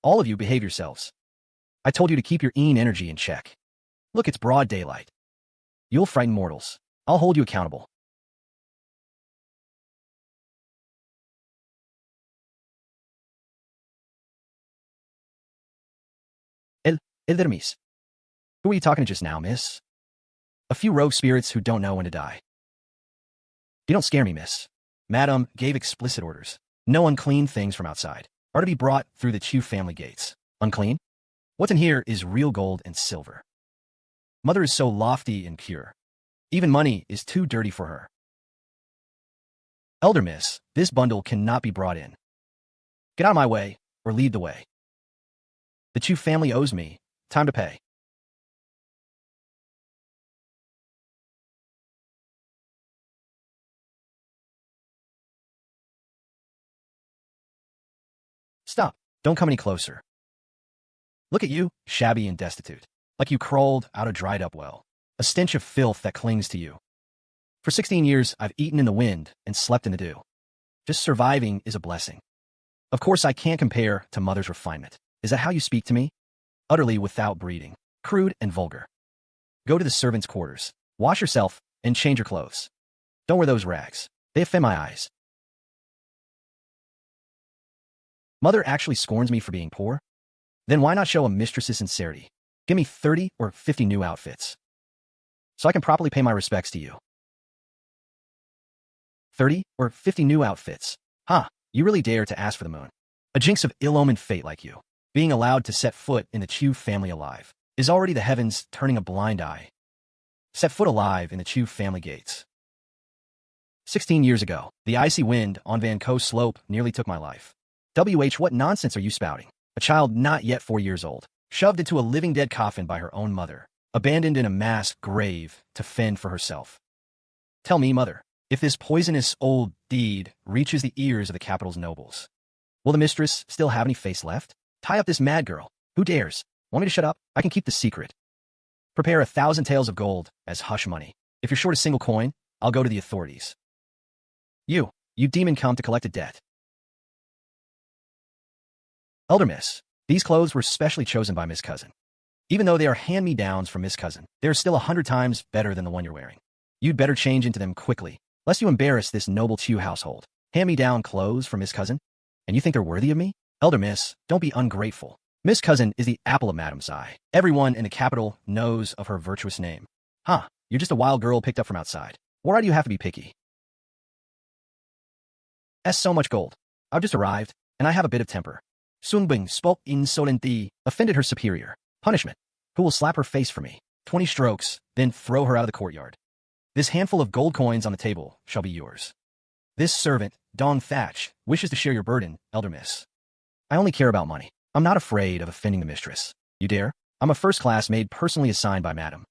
All of you behave yourselves. I told you to keep your energy in check. Look, it's broad daylight. You'll frighten mortals. I'll hold you accountable. El miss. Who were you talking to just now, miss? A few rogue spirits who don't know when to die. You don't scare me, miss. Madam gave explicit orders. No unclean things from outside are to be brought through the Chu family gates. Unclean? What's in here is real gold and silver. Mother is so lofty and pure. Even money is too dirty for her. Elder miss, this bundle cannot be brought in. Get out of my way, or lead the way. The Chu family owes me. Time to pay. Stop. Don't come any closer. Look at you, shabby and destitute, like you crawled out a dried-up well, a stench of filth that clings to you. For 16 years, I've eaten in the wind and slept in the dew. Just surviving is a blessing. Of course, I can't compare to Mother's refinement. Is that how you speak to me? Utterly without breeding, crude and vulgar. Go to the servants' quarters, wash yourself, and change your clothes. Don't wear those rags. They offend my eyes. Mother actually scorns me for being poor? Then why not show a mistress's sincerity? Give me 30 or 50 new outfits, so I can properly pay my respects to you. 30 or 50 new outfits. Huh, you really dare to ask for the moon. A jinx of ill-omened fate like you. Being allowed to set foot in the Chu family alive is already the heavens turning a blind eye. Set foot alive in the Chu family gates. 16 years ago, the icy wind on Van Coast slope nearly took my life. What nonsense are you spouting? A child not yet 4 years old, shoved into a living dead coffin by her own mother, abandoned in a mass grave to fend for herself. Tell me, Mother, if this poisonous old deed reaches the ears of the capital's nobles, will the mistress still have any face left? Tie up this mad girl. Who dares? Want me to shut up? I can keep the secret. Prepare 1,000 taels of gold as hush money. If you're short a single coin, I'll go to the authorities. You demon come to collect a debt. Elder miss, these clothes were specially chosen by Miss Cousin. Even though they are hand-me-downs from Miss Cousin, they're still 100 times better than the one you're wearing. You'd better change into them quickly, lest you embarrass this noble Chu household. Hand-me-down clothes from Miss Cousin? And you think they're worthy of me? Elder miss, don't be ungrateful. Miss Cousin is the apple of Madam's eye. Everyone in the capital knows of her virtuous name. Huh, you're just a wild girl picked up from outside. Why do you have to be picky? So much gold. I've just arrived, and I have a bit of temper. Sunbing spoke insolently, offended her superior. Punishment. Who will slap her face for me? 20 strokes, then throw her out of the courtyard. This handful of gold coins on the table shall be yours. This servant, Dong Thatch, wishes to share your burden, Elder miss. I only care about money. I'm not afraid of offending the mistress. You dare? I'm a first-class maid personally assigned by Madam.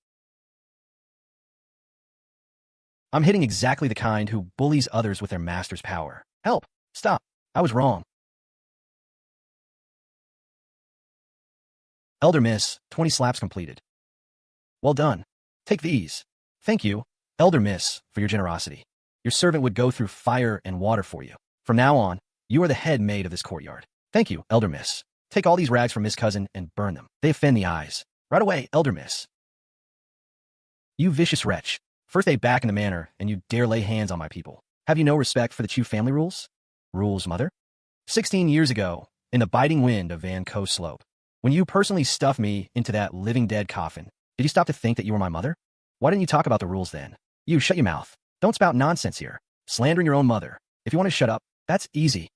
I'm hitting exactly the kind who bullies others with their master's power. Help! Stop! I was wrong. Elder miss, 20 slaps completed. Well done. Take these. Thank you, Elder miss, for your generosity. Your servant would go through fire and water for you. From now on, you are the head maid of this courtyard. Thank you, Elder miss. Take all these rags from Miss Cousin and burn them. They offend the eyes. Right away, Elder miss. You vicious wretch. First day back in the manor, and you dare lay hands on my people. Have you no respect for the Chu family rules? Rules, Mother? 16 years ago, in the biting wind of Van Coast slope, when you personally stuffed me into that living dead coffin, did you stop to think that you were my mother? Why didn't you talk about the rules then? You shut your mouth. Don't spout nonsense here. Slandering your own mother. If you want to shut up, that's easy.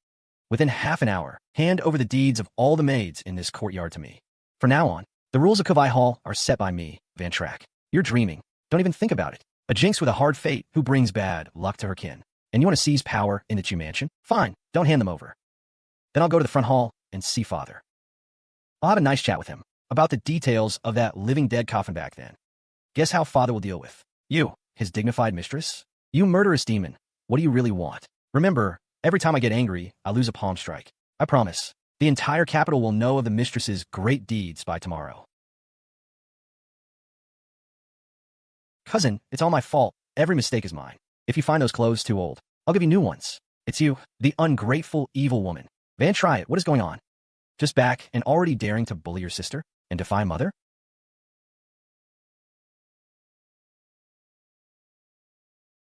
Within half an hour, hand over the deeds of all the maids in this courtyard to me. From now on, the rules of Kavai Hall are set by me, Van Trác. You're dreaming. Don't even think about it. A jinx with a hard fate who brings bad luck to her kin. And you want to seize power in the Chu mansion? Fine, don't hand them over. Then I'll go to the front hall and see Father. I'll have a nice chat with him about the details of that living dead coffin back then. Guess how Father will deal with you, his dignified mistress? You murderous demon, what do you really want? Remember, every time I get angry, I lose a palm strike. I promise. The entire capital will know of the mistress's great deeds by tomorrow. Cousin, it's all my fault. Every mistake is mine. If you find those clothes too old, I'll give you new ones. It's you, the ungrateful, evil woman. Van, try it. What is going on? Just back and already daring to bully your sister and defy mother?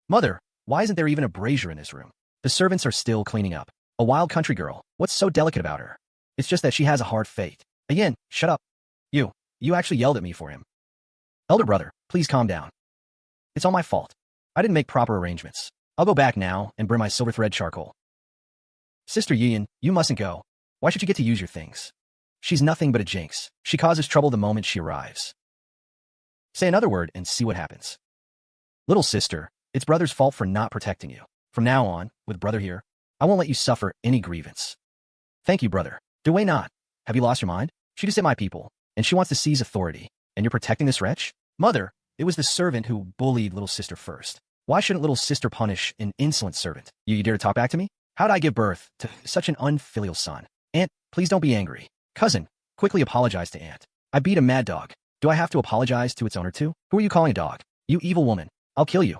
Mother, why isn't there even a brazier in this room? The servants are still cleaning up. A wild country girl. What's so delicate about her? It's just that she has a hard fate. Again, shut up. You actually yelled at me for him. Elder brother, please calm down. It's all my fault. I didn't make proper arrangements. I'll go back now and burn my silver thread charcoal. Sister Yian, you mustn't go. Why should you get to use your things? She's nothing but a jinx. She causes trouble the moment she arrives. Say another word and see what happens. Little sister, it's brother's fault for not protecting you. From now on, with brother here, I won't let you suffer any grievance. Thank you, brother. Do we not? Have you lost your mind? She just hit my people, and she wants to seize authority, and you're protecting this wretch? Mother, it was the servant who bullied little sister first. Why shouldn't little sister punish an insolent servant? You dare to talk back to me? How'd I give birth to such an unfilial son? Aunt, please don't be angry. Cousin, quickly apologize to Aunt. I beat a mad dog. Do I have to apologize to its owner too? Who are you calling a dog? You evil woman. I'll kill you.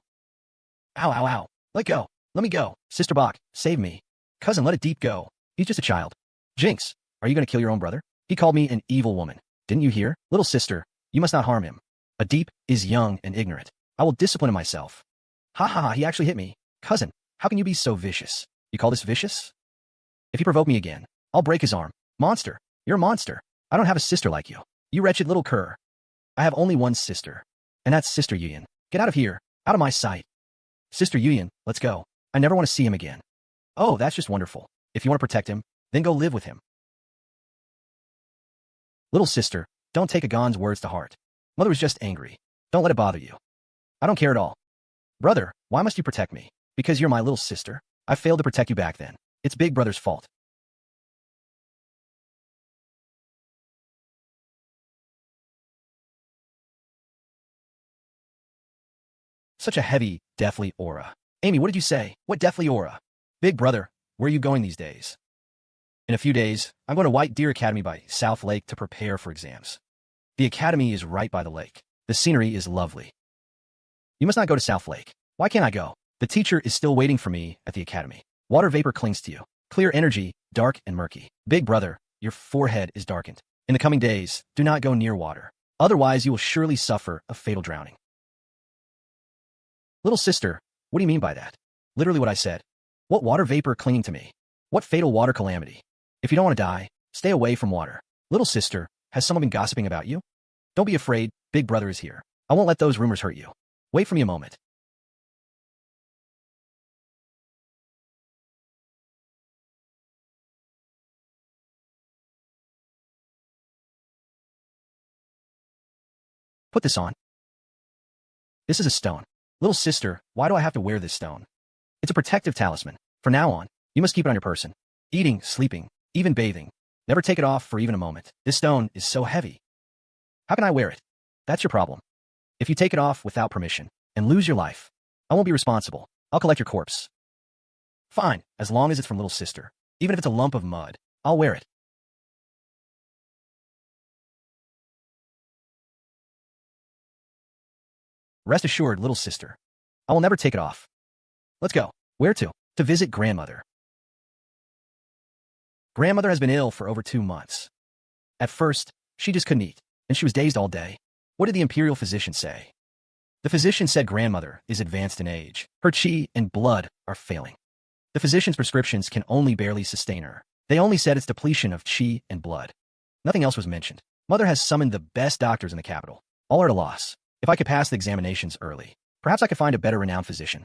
Ow, ow, ow. Let go. Let me go. Sister Bach, save me. Cousin, let it deep go. He's just a child. Jinx, are you going to kill your own brother? He called me an evil woman. Didn't you hear? Little sister, you must not harm him. A deep is young and ignorant. I will discipline him myself. Ha ha ha, he actually hit me. Cousin, how can you be so vicious? You call this vicious? If he provoke me again, I'll break his arm. Monster, you're a monster. I don't have a sister like you. You wretched little cur. I have only one sister, and that's Sister Yuyan. Get out of here, out of my sight. Sister Yuyan, let's go. I never want to see him again. Oh, that's just wonderful. If you want to protect him, then go live with him. Little sister, don't take Agon's words to heart. Mother was just angry. Don't let it bother you. I don't care at all. Brother, why must you protect me? Because you're my little sister? I failed to protect you back then. It's big brother's fault. Such a heavy, deathly aura. Amy, what did you say? What deathly aura? Big brother, where are you going these days? In a few days, I'm going to White Deer Academy by South Lake to prepare for exams. The academy is right by the lake. The scenery is lovely. You must not go to South Lake. Why can't I go? The teacher is still waiting for me at the academy. Water vapor clings to you. Clear energy, dark and murky. Big brother, your forehead is darkened. In the coming days, do not go near water. Otherwise, you will surely suffer a fatal drowning. Little sister, what do you mean by that? Literally what I said. What water vapor clinging to me? What fatal water calamity? If you don't want to die, stay away from water. Little sister, has someone been gossiping about you? Don't be afraid, big brother is here. I won't let those rumors hurt you. Wait for me a moment. Put this on. This is a stone. Little sister, why do I have to wear this stone? It's a protective talisman. From now on, you must keep it on your person. Eating, sleeping, even bathing. Never take it off for even a moment. This stone is so heavy. How can I wear it? That's your problem. If you take it off without permission and lose your life, I won't be responsible. I'll collect your corpse. Fine, as long as it's from little sister. Even if it's a lump of mud, I'll wear it. Rest assured, little sister. I will never take it off. Let's go. Where to? To visit grandmother. Grandmother has been ill for over 2 months. At first, she just couldn't eat, and she was dazed all day. What did the imperial physician say? The physician said grandmother is advanced in age. Her chi and blood are failing. The physician's prescriptions can only barely sustain her. They only said it's depletion of chi and blood. Nothing else was mentioned. Mother has summoned the best doctors in the capital. All are at a loss. If I could pass the examinations early, perhaps I could find a better renowned physician.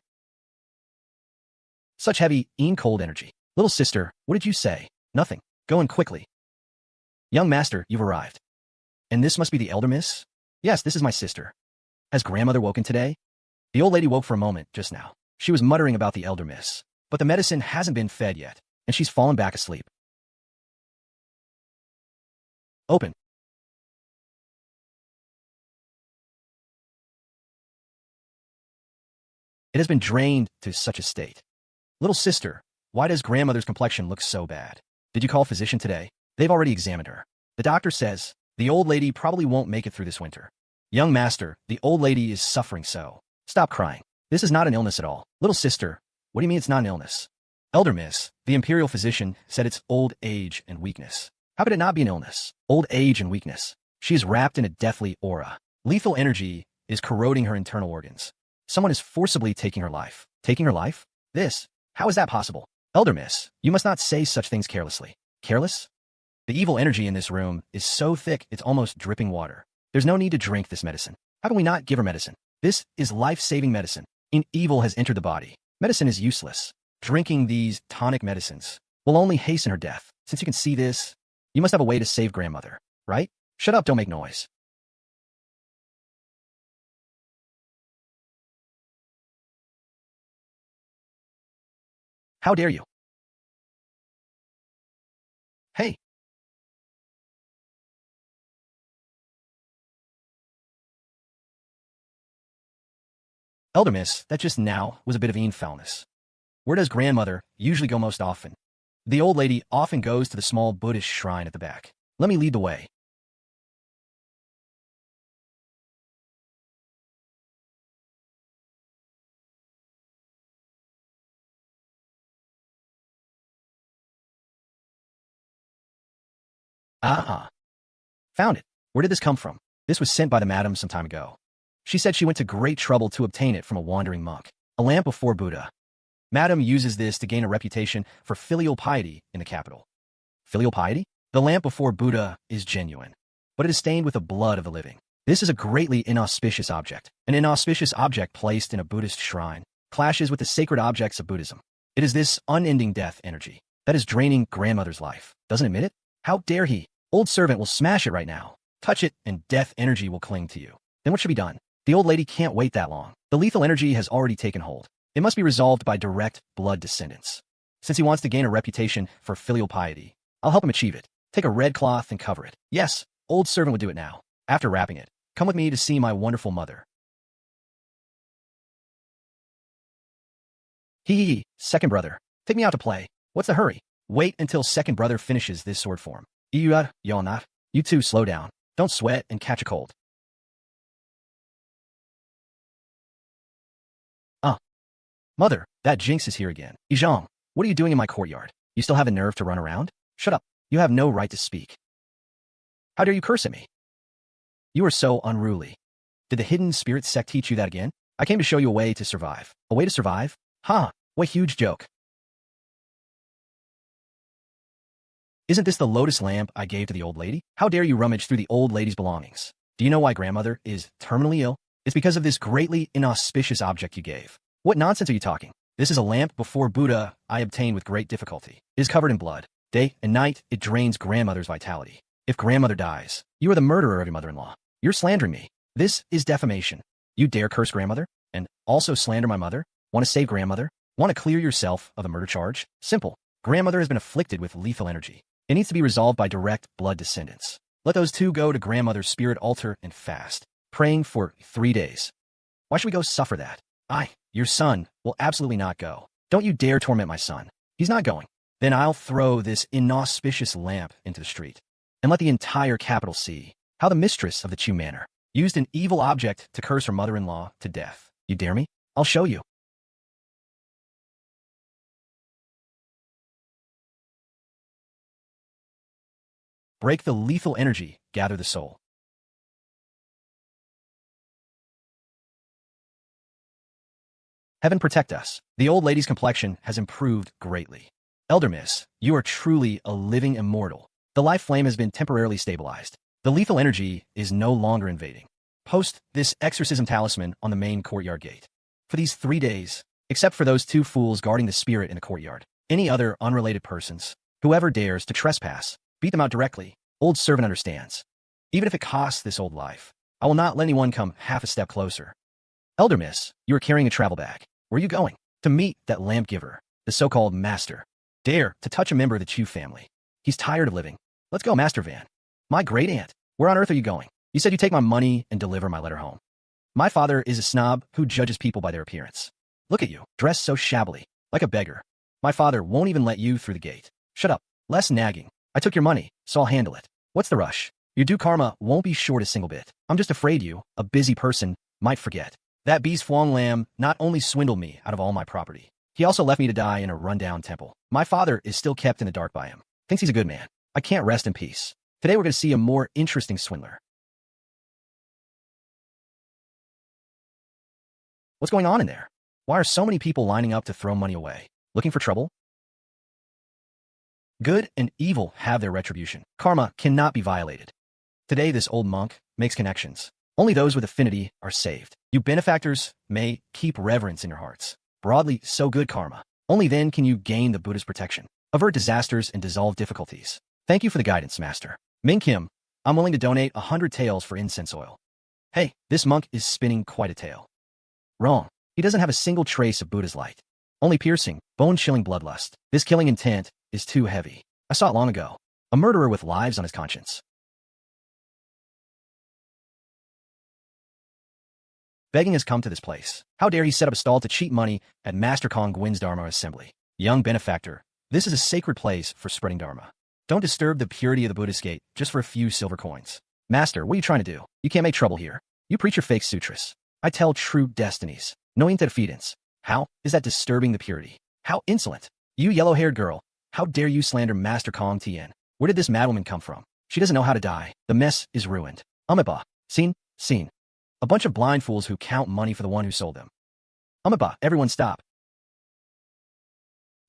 Such heavy, cold energy. Little sister, what did you say? Nothing. Go in quickly. Young master, you've arrived. And this must be the elder miss? Yes, this is my sister. Has grandmother woken today? The old lady woke for a moment just now. She was muttering about the elder miss, but the medicine hasn't been fed yet, and she's fallen back asleep. Open. It has been drained to such a state. Little sister, why does grandmother's complexion look so bad? Did you call a physician today? They've already examined her. The doctor says the old lady probably won't make it through this winter. Young master, the old lady is suffering so. Stop crying. This is not an illness at all. Little sister, what do you mean it's not an illness? Elder miss, the imperial physician said it's old age and weakness. How could it not be an illness? Old age and weakness. She is wrapped in a deathly aura. Lethal energy is corroding her internal organs. Someone is forcibly taking her life. Taking her life? How is that possible? Elder Miss, you must not say such things carelessly. Careless? The evil energy in this room is so thick it's almost dripping water. There's no need to drink this medicine. How can we not give her medicine? This is life-saving medicine. Evil has entered the body. Medicine is useless. Drinking these tonic medicines will only hasten her death. Since you can see this, you must have a way to save grandmother, right? Shut up, don't make noise. How dare you? Hey, Elder Miss, that just now was a bit of foulness. Where does grandmother usually go most often? The old lady often goes to the small Buddhist shrine at the back. Let me lead the way. Ah, found it. Where did this come from? This was sent by the madam some time ago. She said she went to great trouble to obtain it from a wandering monk. A lamp before Buddha. Madam uses this to gain a reputation for filial piety in the capital. Filial piety? The lamp before Buddha is genuine, but it is stained with the blood of the living. This is a greatly inauspicious object. An inauspicious object placed in a Buddhist shrine clashes with the sacred objects of Buddhism. It is this unending death energy that is draining grandmother's life. Doesn't admit it? How dare he? Old servant will smash it right now. Touch it and death energy will cling to you. Then what should be done? The old lady can't wait that long. The lethal energy has already taken hold. It must be resolved by direct blood descendants. Since he wants to gain a reputation for filial piety, I'll help him achieve it. Take a red cloth and cover it. Yes, old servant would do it now. After wrapping it, come with me to see my wonderful mother. Hee, second brother. Take me out to play. What's the hurry? Wait until second brother finishes this sword form. You'll not. You two slow down. Don't sweat and catch a cold. Mother, that jinx is here again. Yizhong, what are you doing in my courtyard? You still have a nerve to run around? Shut up. You have no right to speak. How dare you curse at me? You are so unruly. Did the hidden spirit sect teach you that again? I came to show you a way to survive. A way to survive? Ha! What huge joke. Isn't this the lotus lamp I gave to the old lady? How dare you rummage through the old lady's belongings? Do you know why grandmother is terminally ill? It's because of this greatly inauspicious object you gave. What nonsense are you talking? This is a lamp before Buddha I obtained with great difficulty. It is covered in blood. Day and night, it drains grandmother's vitality. If grandmother dies, you are the murderer of your mother-in-law. You're slandering me. This is defamation. You dare curse grandmother? And also slander my mother? Want to save grandmother? Want to clear yourself of the murder charge? Simple. Grandmother has been afflicted with lethal energy. It needs to be resolved by direct blood descendants. Let those two go to grandmother's spirit altar and fast, praying for 3 days. Why should we go suffer that? Your son will absolutely not go. Don't you dare torment my son. He's not going. Then I'll throw this inauspicious lamp into the street and let the entire capital see how the mistress of the Chu Manor used an evil object to curse her mother-in-law to death. You dare me? I'll show you. Break the lethal energy, gather the soul. Heaven protect us. The old lady's complexion has improved greatly. Elder Miss, you are truly a living immortal. The life flame has been temporarily stabilized. The lethal energy is no longer invading. Post this exorcism talisman on the main courtyard gate. For these 3 days, except for those 2 fools guarding the spirit in the courtyard, any other unrelated persons, whoever dares to trespass, beat them out directly. Old servant understands. Even if it costs this old life, I will not let anyone come half a step closer. Elder Miss, you are carrying a travel bag. Where are you going? To meet that lamp giver, the so-called master. Dare to touch a member of the Chu family. He's tired of living. Let's go, Master Van. My great aunt. Where on earth are you going? You said you take my money and deliver my letter home. My father is a snob who judges people by their appearance. Look at you, dressed so shabbily, like a beggar. My father won't even let you through the gate. Shut up. Less nagging. I took your money, so I'll handle it. What's the rush? Your due karma won't be short a single bit. I'm just afraid you, a busy person, might forget. That beast Fuang Lam not only swindled me out of all my property, he also left me to die in a rundown temple. My father is still kept in the dark by him. Thinks he's a good man. I can't rest in peace. Today we're going to see a more interesting swindler. What's going on in there? Why are so many people lining up to throw money away? Looking for trouble? Good and evil have their retribution. Karma cannot be violated. Today this old monk makes connections. Only those with affinity are saved. You benefactors may keep reverence in your hearts. Broadly, so good karma. Only then can you gain the Buddha's protection. Avert disasters and dissolve difficulties. Thank you for the guidance, Master. Ming Kim, I'm willing to donate 100 taels for incense oil. Hey, this monk is spinning quite a tale. Wrong. He doesn't have a single trace of Buddha's light. Only piercing, bone-chilling bloodlust. This killing intent is too heavy. I saw it long ago. A murderer with lives on his conscience. Begging has come to this place. How dare he set up a stall to cheat money at Master Kong Gwyn's Dharma assembly? Young benefactor, this is a sacred place for spreading Dharma. Don't disturb the purity of the Buddhist gate just for a few silver coins. Master, what are you trying to do? You can't make trouble here. You preach your fake sutras. I tell true destinies. No interfidence. How is that disturbing the purity? How insolent. You yellow-haired girl. How dare you slander Master Kong Tien? Where did this madwoman come from? She doesn't know how to die. The mess is ruined. Amiba. Seen. A bunch of blind fools who count money for the one who sold them. Amiba, everyone stop.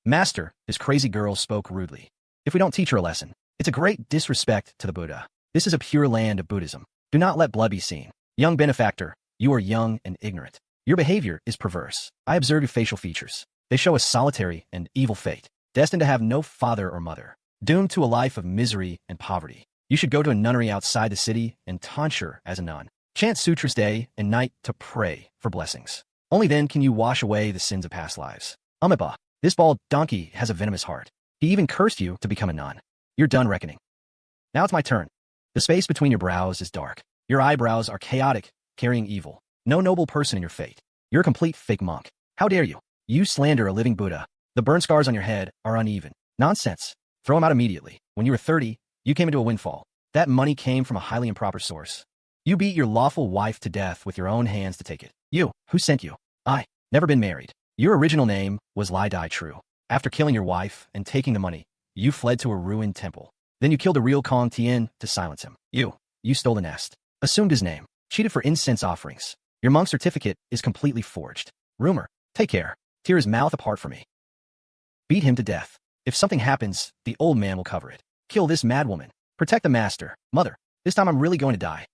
Master, this crazy girl spoke rudely. If we don't teach her a lesson, it's a great disrespect to the Buddha. This is a pure land of Buddhism. Do not let blood be seen. Young benefactor, you are young and ignorant. Your behavior is perverse. I observe your facial features. They show a solitary and evil fate, destined to have no father or mother, doomed to a life of misery and poverty. You should go to a nunnery outside the city and tonsure as a nun. Chant sutras day and night to pray for blessings. Only then can you wash away the sins of past lives. Amiba, this bald donkey has a venomous heart. He even cursed you to become a nun. You're done reckoning. Now it's my turn. The space between your brows is dark. Your eyebrows are chaotic, carrying evil. No noble person in your fate. You're a complete fake monk. How dare you? You slander a living Buddha. The burn scars on your head are uneven. Nonsense. Throw them out immediately. When you were 30, you came into a windfall. That money came from a highly improper source. You beat your lawful wife to death with your own hands to take it. You, who sent you? I, never been married. Your original name was Lai Dai True. After killing your wife and taking the money, you fled to a ruined temple. Then you killed a real Kong Tien to silence him. You stole the nest, assumed his name, cheated for incense offerings. Your monk certificate is completely forged. Rumor, take care. Tear his mouth apart for me. Beat him to death. If something happens, the old man will cover it. Kill this madwoman. Protect the master. Mother, this time I'm really going to die.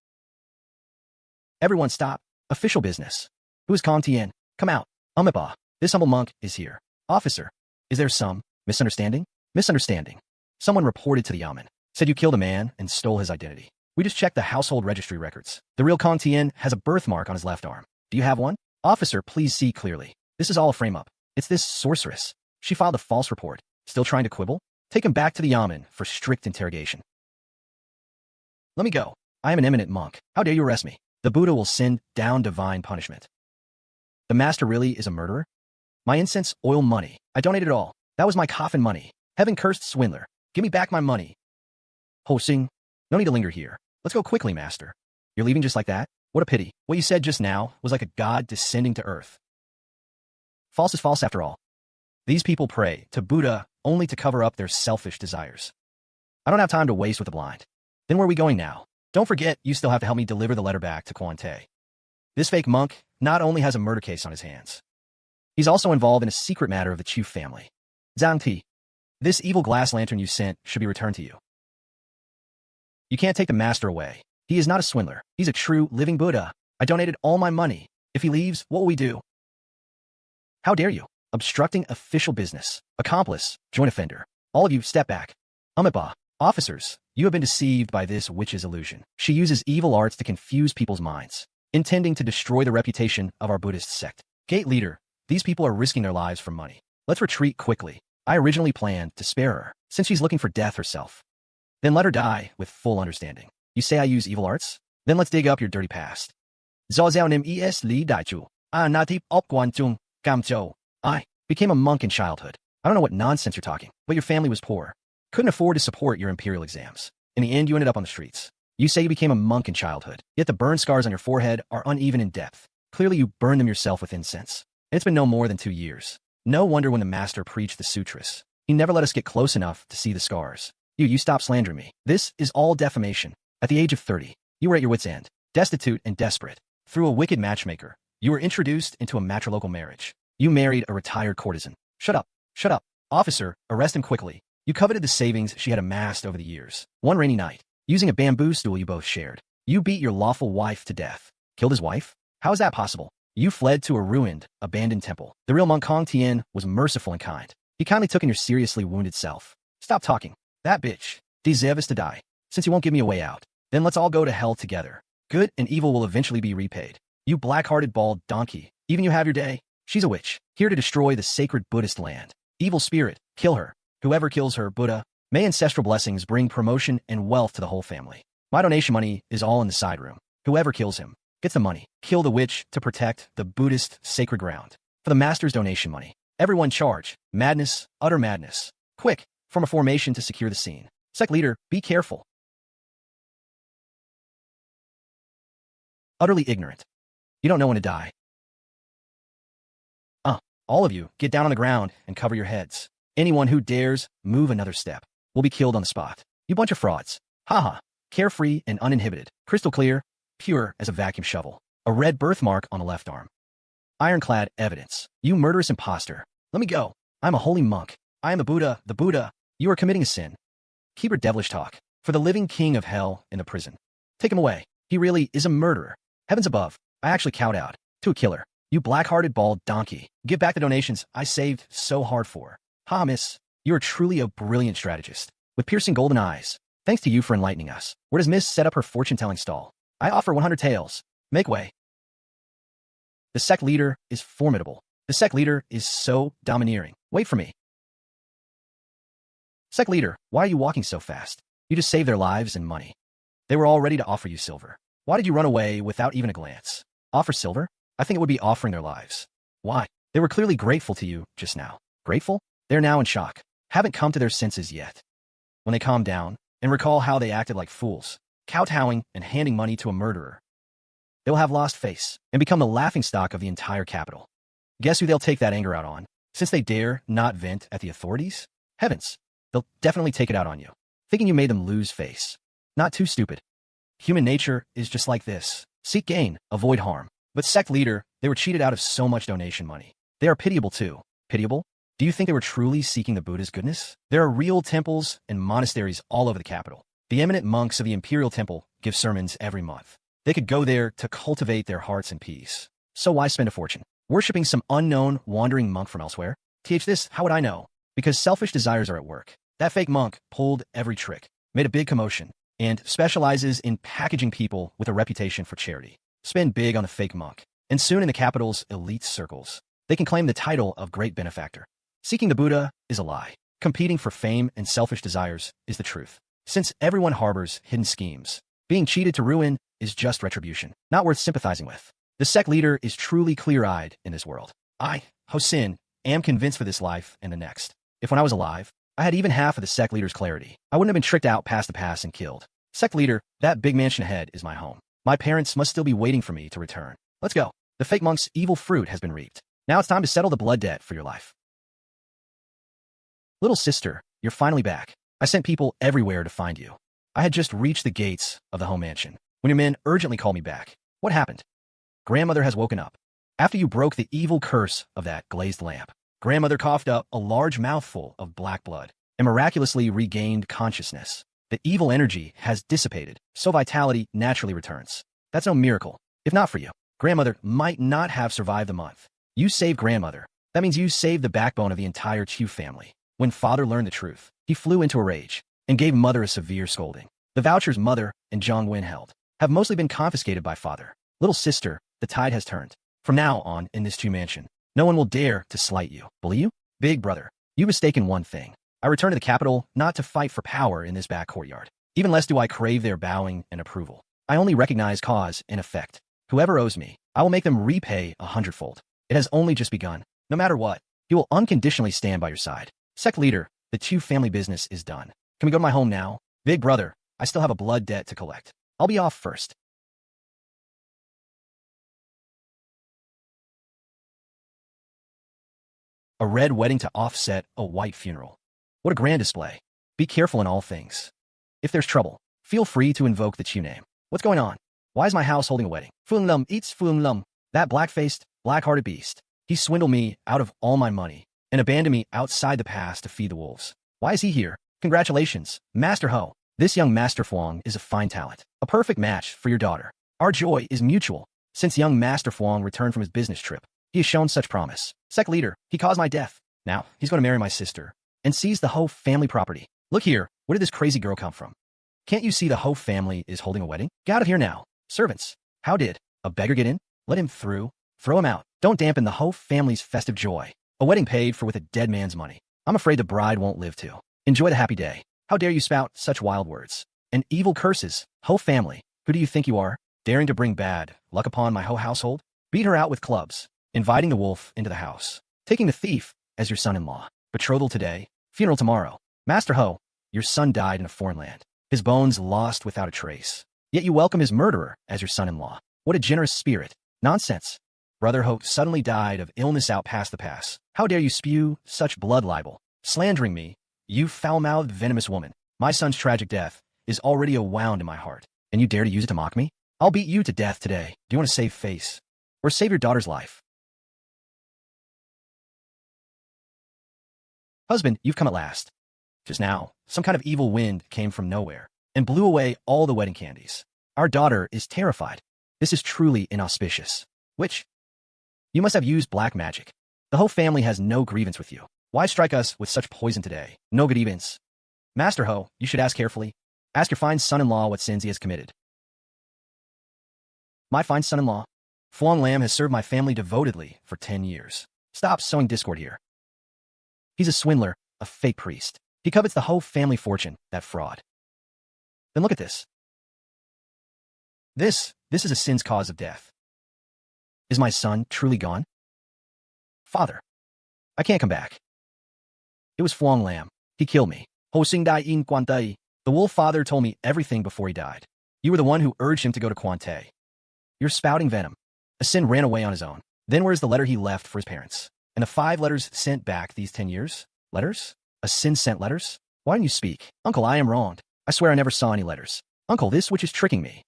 Everyone stop. Official business. Who is Kong Tien? Come out. Amiba, this humble monk is here. Officer, is there some misunderstanding? Misunderstanding. Someone reported to the yamen. Said you killed a man and stole his identity. We just checked the household registry records. The real Kong Tien has a birthmark on his left arm. Do you have one? Officer, please see clearly. This is all a frame-up. It's this sorceress. She filed a false report. Still trying to quibble? Take him back to the yamen for strict interrogation. Let me go. I am an eminent monk. How dare you arrest me? The Buddha will send down divine punishment. The master really is a murderer? My incense, oil, money. I donated it all. That was my coffin money. Heaven-cursed swindler. Give me back my money. Ho Sinh, no need to linger here. Let's go quickly, master. You're leaving just like that? What a pity. What you said just now was like a god descending to earth. False is false after all. These people pray to Buddha only to cover up their selfish desires. I don't have time to waste with the blind. Then where are we going now? Don't forget, you still have to help me deliver the letter back to Quan Te. This fake monk not only has a murder case on his hands, he's also involved in a secret matter of the Chu family. Zhang Ti, this evil glass lantern you sent should be returned to you. You can't take the master away. He is not a swindler. He's a true, living Buddha. I donated all my money. If he leaves, what will we do? How dare you? Obstructing official business. Accomplice. Joint offender. All of you, step back. Amiba. Officers, you have been deceived by this witch's illusion. She uses evil arts to confuse people's minds, intending to destroy the reputation of our Buddhist sect. Gate leader, these people are risking their lives for money. Let's retreat quickly. I originally planned to spare her, since she's looking for death herself. Then let her die with full understanding. You say I use evil arts? Then let's dig up your dirty past. I became a monk in childhood. I don't know what nonsense you're talking, but your family was poor. Couldn't afford to support your imperial exams. In the end, you ended up on the streets. You say you became a monk in childhood, yet the burn scars on your forehead are uneven in depth. Clearly you burned them yourself with incense. And it's been no more than 2 years. No wonder when the master preached the sutras, he never let us get close enough to see the scars. You stop slandering me. This is all defamation. At the age of 30, you were at your wit's end, destitute and desperate. Through a wicked matchmaker, you were introduced into a matrilocal marriage. You married a retired courtesan. Shut up. Shut up. Officer, arrest him quickly. You coveted the savings she had amassed over the years. One rainy night, using a bamboo stool you both shared, you beat your lawful wife to death. Killed his wife? How is that possible? You fled to a ruined, abandoned temple. The real monk Kong Tien was merciful and kind. He kindly took in your seriously wounded self. Stop talking. That bitch deserves to die. Since you won't give me a way out, then let's all go to hell together. Good and evil will eventually be repaid. You black-hearted bald donkey. Even you have your day. She's a witch, here to destroy the sacred Buddhist land. Evil spirit, kill her. Whoever kills her, Buddha, may ancestral blessings bring promotion and wealth to the whole family. My donation money is all in the side room. Whoever kills him gets the money. Kill the witch to protect the Buddhist sacred ground. For the master's donation money, everyone charge. Madness, utter madness. Quick, form a formation to secure the scene. Sect leader, be careful. Utterly ignorant. You don't know when to die. All of you, get down on the ground and cover your heads. Anyone who dares move another step will be killed on the spot. You bunch of frauds. Haha. Carefree and uninhibited. Crystal clear, pure as a vacuum shovel. A red birthmark on the left arm. Ironclad evidence. You murderous imposter. Let me go. I'm a holy monk. I am the Buddha, the Buddha. You are committing a sin. Keep your devilish talk. For the living king of hell in the prison. Take him away. He really is a murderer. Heavens above, I actually cowed out to a killer. You black-hearted bald donkey. Give back the donations I saved so hard for. Ha, miss. You are truly a brilliant strategist. With piercing golden eyes. Thanks to you for enlightening us. Where does Miss set up her fortune-telling stall? I offer 100 taels. Make way. The sect leader is formidable. The sect leader is so domineering. Wait for me. Sect leader, why are you walking so fast? You just saved their lives and money. They were all ready to offer you silver. Why did you run away without even a glance? Offer silver? I think it would be offering their lives. Why? They were clearly grateful to you just now. Grateful? They're now in shock. Haven't come to their senses yet. When they calm down and recall how they acted like fools, kowtowing and handing money to a murderer, they will have lost face and become the laughingstock of the entire capital. Guess who they'll take that anger out on? Since they dare not vent at the authorities? Heavens, they'll definitely take it out on you, thinking you made them lose face. Not too stupid. Human nature is just like this. Seek gain, avoid harm. But sect leader, they were cheated out of so much donation money. They are pitiable too. Pitiable? Do you think they were truly seeking the Buddha's goodness? There are real temples and monasteries all over the capital. The eminent monks of the imperial temple give sermons every month. They could go there to cultivate their hearts in peace. So why spend a fortune worshipping some unknown wandering monk from elsewhere? This, how would I know? Because selfish desires are at work. That fake monk pulled every trick, made a big commotion, and specializes in packaging people with a reputation for charity. Spend big on the fake monk, and soon in the capital's elite circles, they can claim the title of great benefactor. Seeking the Buddha is a lie. Competing for fame and selfish desires is the truth. Since everyone harbors hidden schemes, being cheated to ruin is just retribution, not worth sympathizing with. The sect leader is truly clear-eyed in this world. I, Ho Sinh, am convinced for this life and the next. If when I was alive, I had even half of the sect leader's clarity, I wouldn't have been tricked out past the pass and killed. Sect leader, that big mansion ahead is my home. My parents must still be waiting for me to return. Let's go. The fake monk's evil fruit has been reaped. Now it's time to settle the blood debt for your life. Little sister, you're finally back. I sent people everywhere to find you. I had just reached the gates of the home mansion when your men urgently called me back. What happened? Grandmother has woken up. After you broke the evil curse of that glazed lamp, grandmother coughed up a large mouthful of black blood and miraculously regained consciousness. The evil energy has dissipated, so vitality naturally returns. That's no miracle. If not for you, grandmother might not have survived the month. You saved grandmother. That means you saved the backbone of the entire Chu family. When father learned the truth, he flew into a rage and gave mother a severe scolding. The vouchers mother and Zhang Wen held have mostly been confiscated by father. Little sister, the tide has turned. From now on, in this Chu mansion, no one will dare to slight you. Bully you? Big brother, you mistaken one thing. I return to the capital not to fight for power in this back courtyard. Even less do I crave their bowing and approval. I only recognize cause and effect. Whoever owes me, I will make them repay 100-fold. It has only just begun. No matter what, he will unconditionally stand by your side. Sect leader, the Chu family business is done. Can we go to my home now? Big brother, I still have a blood debt to collect. I'll be off first. A red wedding to offset a white funeral. What a grand display. Be careful in all things. If there's trouble, feel free to invoke the Chu name. What's going on? Why is my house holding a wedding? Fung Lum eats Fung Lum. That black-faced, black-hearted beast. He swindled me out of all my money and abandoned me outside the pass to feed the wolves. Why is he here? Congratulations, Master Ho. This young Master Fuang is a fine talent. A perfect match for your daughter. Our joy is mutual. Since young Master Fuang returned from his business trip, he has shown such promise. Sect leader, he caused my death. Now, he's going to marry my sister and seize the Ho family property. Look here, where did this crazy girl come from? Can't you see the Ho family is holding a wedding? Get out of here now. Servants, how did a beggar get in? Let him through. Throw him out. Don't dampen the Ho family's festive joy. A wedding paid for with a dead man's money. I'm afraid the bride won't live to enjoy the happy day. How dare you spout such wild words and evil curses? Ho family, who do you think you are? Daring to bring bad luck upon my Ho household? Beat her out with clubs. Inviting the wolf into the house. Taking the thief as your son-in-law. Betrothal today, funeral tomorrow. Master Ho, your son died in a foreign land. His bones lost without a trace. Yet you welcome his murderer as your son-in-law. What a generous spirit. Nonsense. Brother Ho suddenly died of illness out past the pass. How dare you spew such blood libel? Slandering me, you foul-mouthed, venomous woman. My son's tragic death is already a wound in my heart, and you dare to use it to mock me? I'll beat you to death today. Do you want to save face? Or save your daughter's life? Husband, you've come at last. Just now, some kind of evil wind came from nowhere and blew away all the wedding candies. Our daughter is terrified. This is truly inauspicious. Which? You must have used black magic. The whole family has no grievance with you. Why strike us with such poison today? No grievance. Master Ho, you should ask carefully. Ask your fine son-in-law what sins he has committed. My fine son-in-law? Fuang Lam has served my family devotedly for 10 years. Stop sowing discord here. He's a swindler, a fake priest. He covets the whole family fortune, that fraud. Then look at this. This is a sin's cause of death. Is my son truly gone? Father, I can't come back. It was Fuang Lam. He killed me. Hồ Sinh dai in Quan Tây. The wolf father told me everything before he died. You were the one who urged him to go to Quan Tây. You're spouting venom. A sin ran away on his own. Then where's the letter he left for his parents? And the 5 letters sent back these 10 years? Letters? A sin sent letters? Why don't you speak? Uncle, I am wronged. I swear I never saw any letters. Uncle, this witch is tricking me.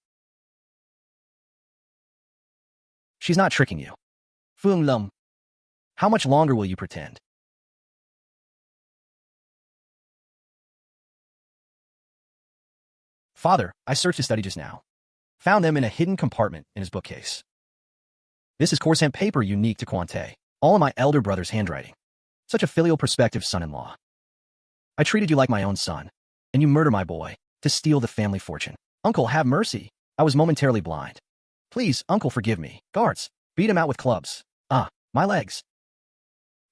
She's not tricking you. Fuang Lum. How much longer will you pretend? Father, I searched his study just now. Found them in a hidden compartment in his bookcase. This is Corsan paper unique to Quan Tây. All in my elder brother's handwriting. Such a filial prospective son-in-law. I treated you like my own son, and you murder my boy to steal the family fortune. Uncle, have mercy. I was momentarily blind. Please, uncle, forgive me. Guards, beat him out with clubs. Ah, my legs.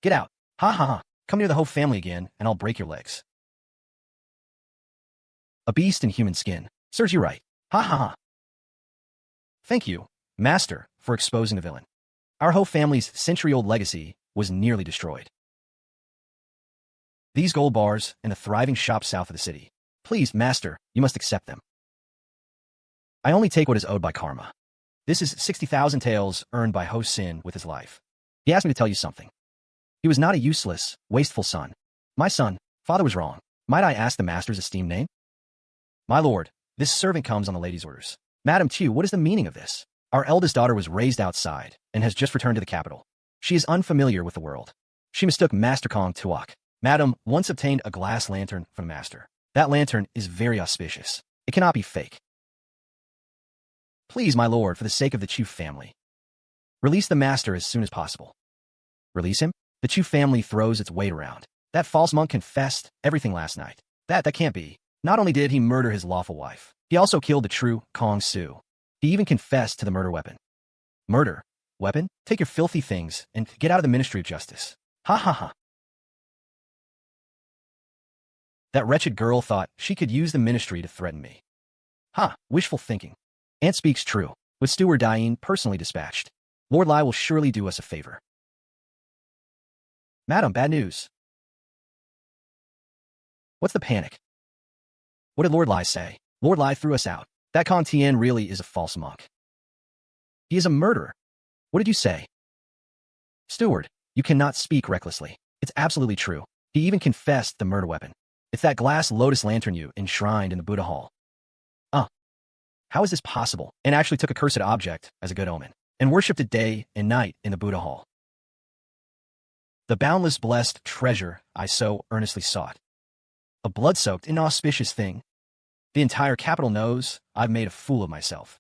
Get out. Ha ha ha. Come near the whole family again, and I'll break your legs. A beast in human skin. Serves you right. Ha ha ha. Thank you, Master, for exposing the villain. Our whole family's century-old legacy was nearly destroyed. These gold bars and the thriving shop south of the city. Please, Master, you must accept them. I only take what is owed by karma. This is 60,000 taels earned by Hồ Sinh with his life. He asked me to tell you something. He was not a useless, wasteful son. My son, father was wrong. Might I ask the Master's esteemed name? My lord, this servant comes on the lady's orders. Madam Chu, what is the meaning of this? Our eldest daughter was raised outside and has just returned to the capital. She is unfamiliar with the world. She mistook Master Kong Tuok. Madam once obtained a glass lantern from Master. That lantern is very auspicious. It cannot be fake. Please, my lord, for the sake of the Chu family, release the Master as soon as possible. Release him? The Chu family throws its weight around. That false monk confessed everything last night. That can't be. Not only did he murder his lawful wife, he also killed the true Kong Su. He even confessed to the murder weapon. Murder? Weapon? Take your filthy things and get out of the Ministry of Justice. Ha ha ha. That wretched girl thought she could use the ministry to threaten me. Ha, wishful thinking. Aunt speaks true. With Steward Diane personally dispatched, Lord Lai will surely do us a favor. Madam, bad news. What's the panic? What did Lord Lai say? Lord Lai threw us out. That Kong Tien really is a false monk. He is a murderer. What did you say? Steward, you cannot speak recklessly. It's absolutely true. He even confessed the murder weapon. It's that glass lotus lantern you enshrined in the Buddha hall. How is this possible? And actually took a cursed object as a good omen, and worshipped it day and night in the Buddha hall. The boundless blessed treasure I so earnestly sought. A blood-soaked, inauspicious thing. The entire capital knows I've made a fool of myself.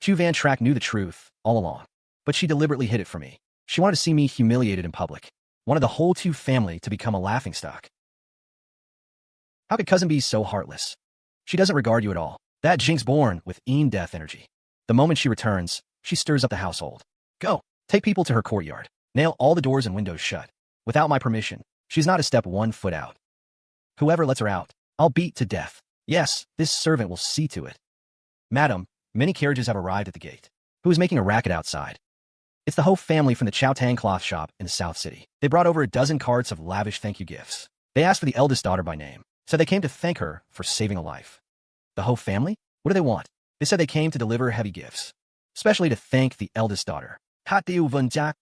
Tiêu Vân Trác knew the truth all along, but she deliberately hid it from me. She wanted to see me humiliated in public, wanted the whole Tiêu family to become a laughingstock. How could cousin be so heartless? She doesn't regard you at all. That jinx born with death energy. The moment she returns, she stirs up the household. Go, take people to her courtyard. Nail all the doors and windows shut. Without my permission, she's not a step 1 foot out. Whoever lets her out, I'll beat to death. Yes, this servant will see to it. Madam, many carriages have arrived at the gate. Who is making a racket outside? It's the Ho family from the Chow Tang cloth shop in the South City. They brought over a dozen carts of lavish thank you gifts. They asked for the eldest daughter by name. Said they came to thank her for saving a life. The Ho family? What do they want? They said they came to deliver heavy gifts, especially to thank the eldest daughter. Tiêu Vân Trác.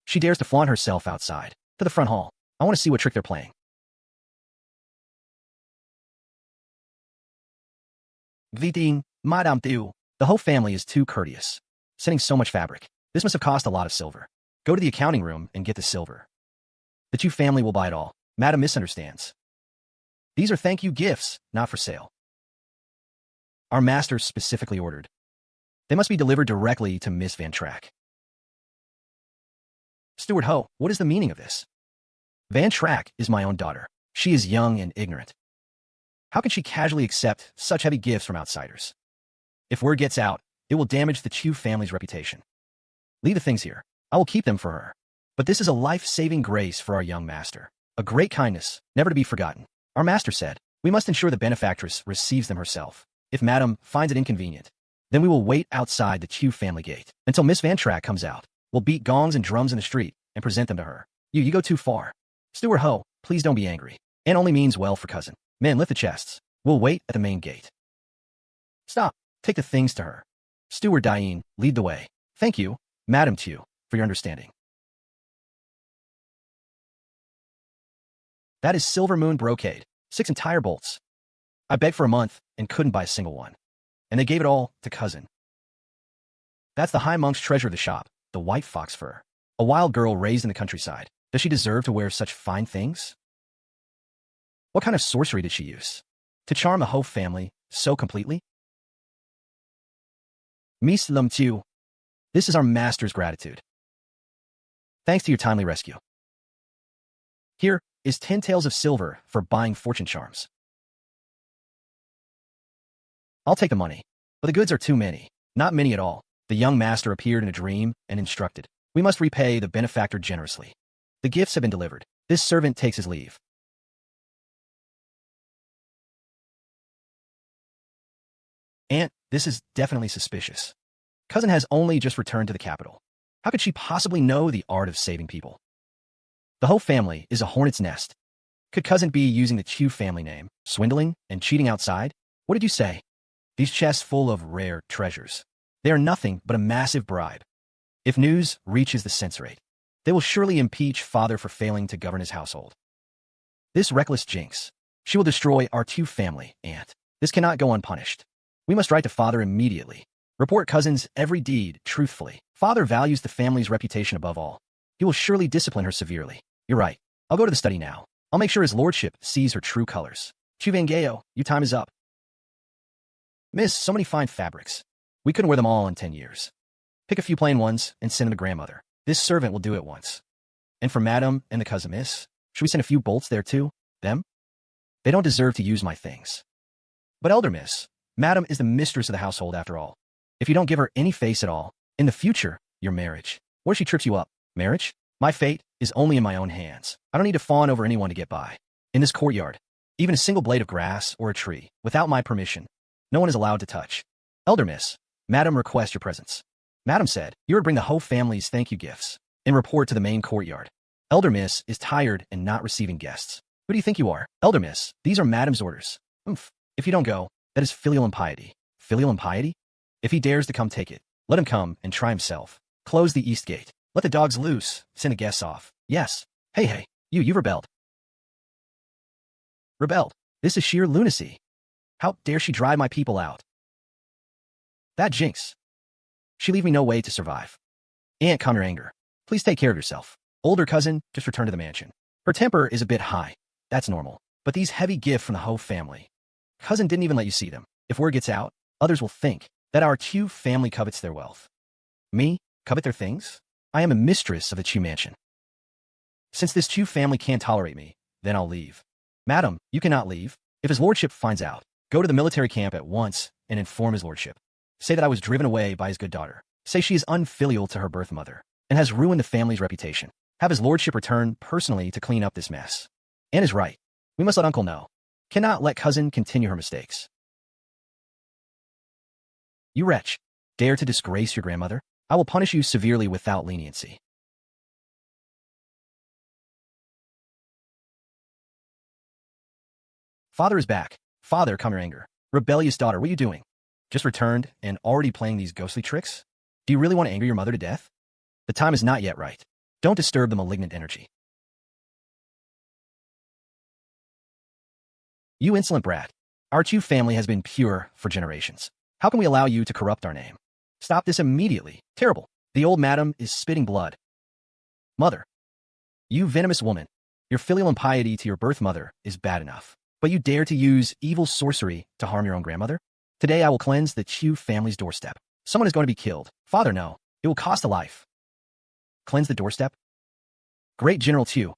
She dares to flaunt herself outside, to the front hall. I want to see what trick they're playing. Viting, Madame Tiêu. The Ho family is too courteous, sending so much fabric. This must have cost a lot of silver. Go to the accounting room and get the silver. The Tiêu family will buy it all. Madam misunderstands. These are thank you gifts, not for sale. Our master specifically ordered. They must be delivered directly to Miss Van Trác. Steward Ho, what is the meaning of this? Van Trác is my own daughter. She is young and ignorant. How can she casually accept such heavy gifts from outsiders? If word gets out, it will damage the Chu family's reputation. Leave the things here. I will keep them for her. But this is a life-saving grace for our young master. A great kindness, never to be forgotten. Our master said, we must ensure the benefactress receives them herself. If Madam finds it inconvenient, then we will wait outside the Chu family gate until Miss Van Trác comes out. We'll beat gongs and drums in the street and present them to her. You go too far. Steward Ho, please don't be angry. Aunt only means well for cousin. Men, lift the chests. We'll wait at the main gate. Stop. Take the things to her. Steward Diane, lead the way. Thank you, Madam Chu, for your understanding. That is silver moon brocade. 6 entire bolts. I begged for a month and couldn't buy a single one. And they gave it all to cousin. That's the high monk's treasure of the shop, the white fox fur. A wild girl raised in the countryside. Does she deserve to wear such fine things? What kind of sorcery did she use to charm the Ho family so completely? Miss Lum Chu, this is our master's gratitude. Thanks to your timely rescue. Here is 10 taels of silver for buying fortune charms. I'll take the money, but the goods are too many. Not many at all. The young master appeared in a dream and instructed. We must repay the benefactor generously. The gifts have been delivered. This servant takes his leave. Aunt, this is definitely suspicious. Cousin has only just returned to the capital. How could she possibly know the art of saving people? The Ho family is a hornet's nest. Could cousin be using the Chu family name, swindling and cheating outside? What did you say? These chests full of rare treasures. They are nothing but a massive bribe. If news reaches the censorate, they will surely impeach father for failing to govern his household. This reckless jinx, she will destroy our Chu family, aunt. This cannot go unpunished. We must write to father immediately. Report cousin's every deed truthfully. Father values the family's reputation above all. He will surely discipline her severely. You're right. I'll go to the study now. I'll make sure his lordship sees her true colors. Chu Van Gayo, your time is up. Miss, so many fine fabrics. We couldn't wear them all in 10 years. Pick a few plain ones and send them to grandmother. This servant will do it once. And for madam and the cousin miss, should we send a few bolts there too? Them? They don't deserve to use my things. But elder miss, madam is the mistress of the household after all. If you don't give her any face at all, in the future, your marriage. What if she trips you up? Marriage? My fate is only in my own hands. I don't need to fawn over anyone to get by. In this courtyard, even a single blade of grass or a tree, without my permission, no one is allowed to touch. Elder miss, madam requests your presence. Madam said, you are to bring the Ho family's thank you gifts and report to the main courtyard. Elder miss is tired and not receiving guests. Who do you think you are? Elder miss, these are madam's orders. Oomph. If you don't go, that is filial impiety. Filial impiety? If he dares to come take it, let him come and try himself. Close the east gate. Let the dogs loose. Send the guests off. Yes. Hey, you've rebelled. rebelled. This is sheer lunacy. How dare she drive my people out? That jinx. She leave me no way to survive. Aunt, calm your anger. Please take care of yourself. Older cousin, just return to the mansion. Her temper is a bit high. That's normal. But these heavy gifts from the Ho family. Cousin didn't even let you see them. If word gets out, others will think that our Chu family covets their wealth. Me? Covet their things? I am a mistress of the Chu mansion. Since this Chu family can't tolerate me, then I'll leave. Madam, you cannot leave. If his lordship finds out, go to the military camp at once and inform his lordship. Say that I was driven away by his good daughter. Say she is unfilial to her birth mother and has ruined the family's reputation. Have his lordship return personally to clean up this mess. Anne is right. We must let uncle know. Cannot let cousin continue her mistakes. You wretch. Dare to disgrace your grandmother? I will punish you severely without leniency. Father is back. Father, calm your anger. Rebellious daughter, what are you doing? Just returned and already playing these ghostly tricks? Do you really want to anger your mother to death? The time is not yet right. Don't disturb the malignant energy. You insolent brat. Our Chu family has been pure for generations. How can we allow you to corrupt our name? Stop this immediately. Terrible. The old madam is spitting blood. Mother. You venomous woman. Your filial impiety to your birth mother is bad enough. But you dare to use evil sorcery to harm your own grandmother? Today I will cleanse the Chu family's doorstep. Someone is going to be killed. Father, no. It will cost a life. Cleanse the doorstep? Great General Chu.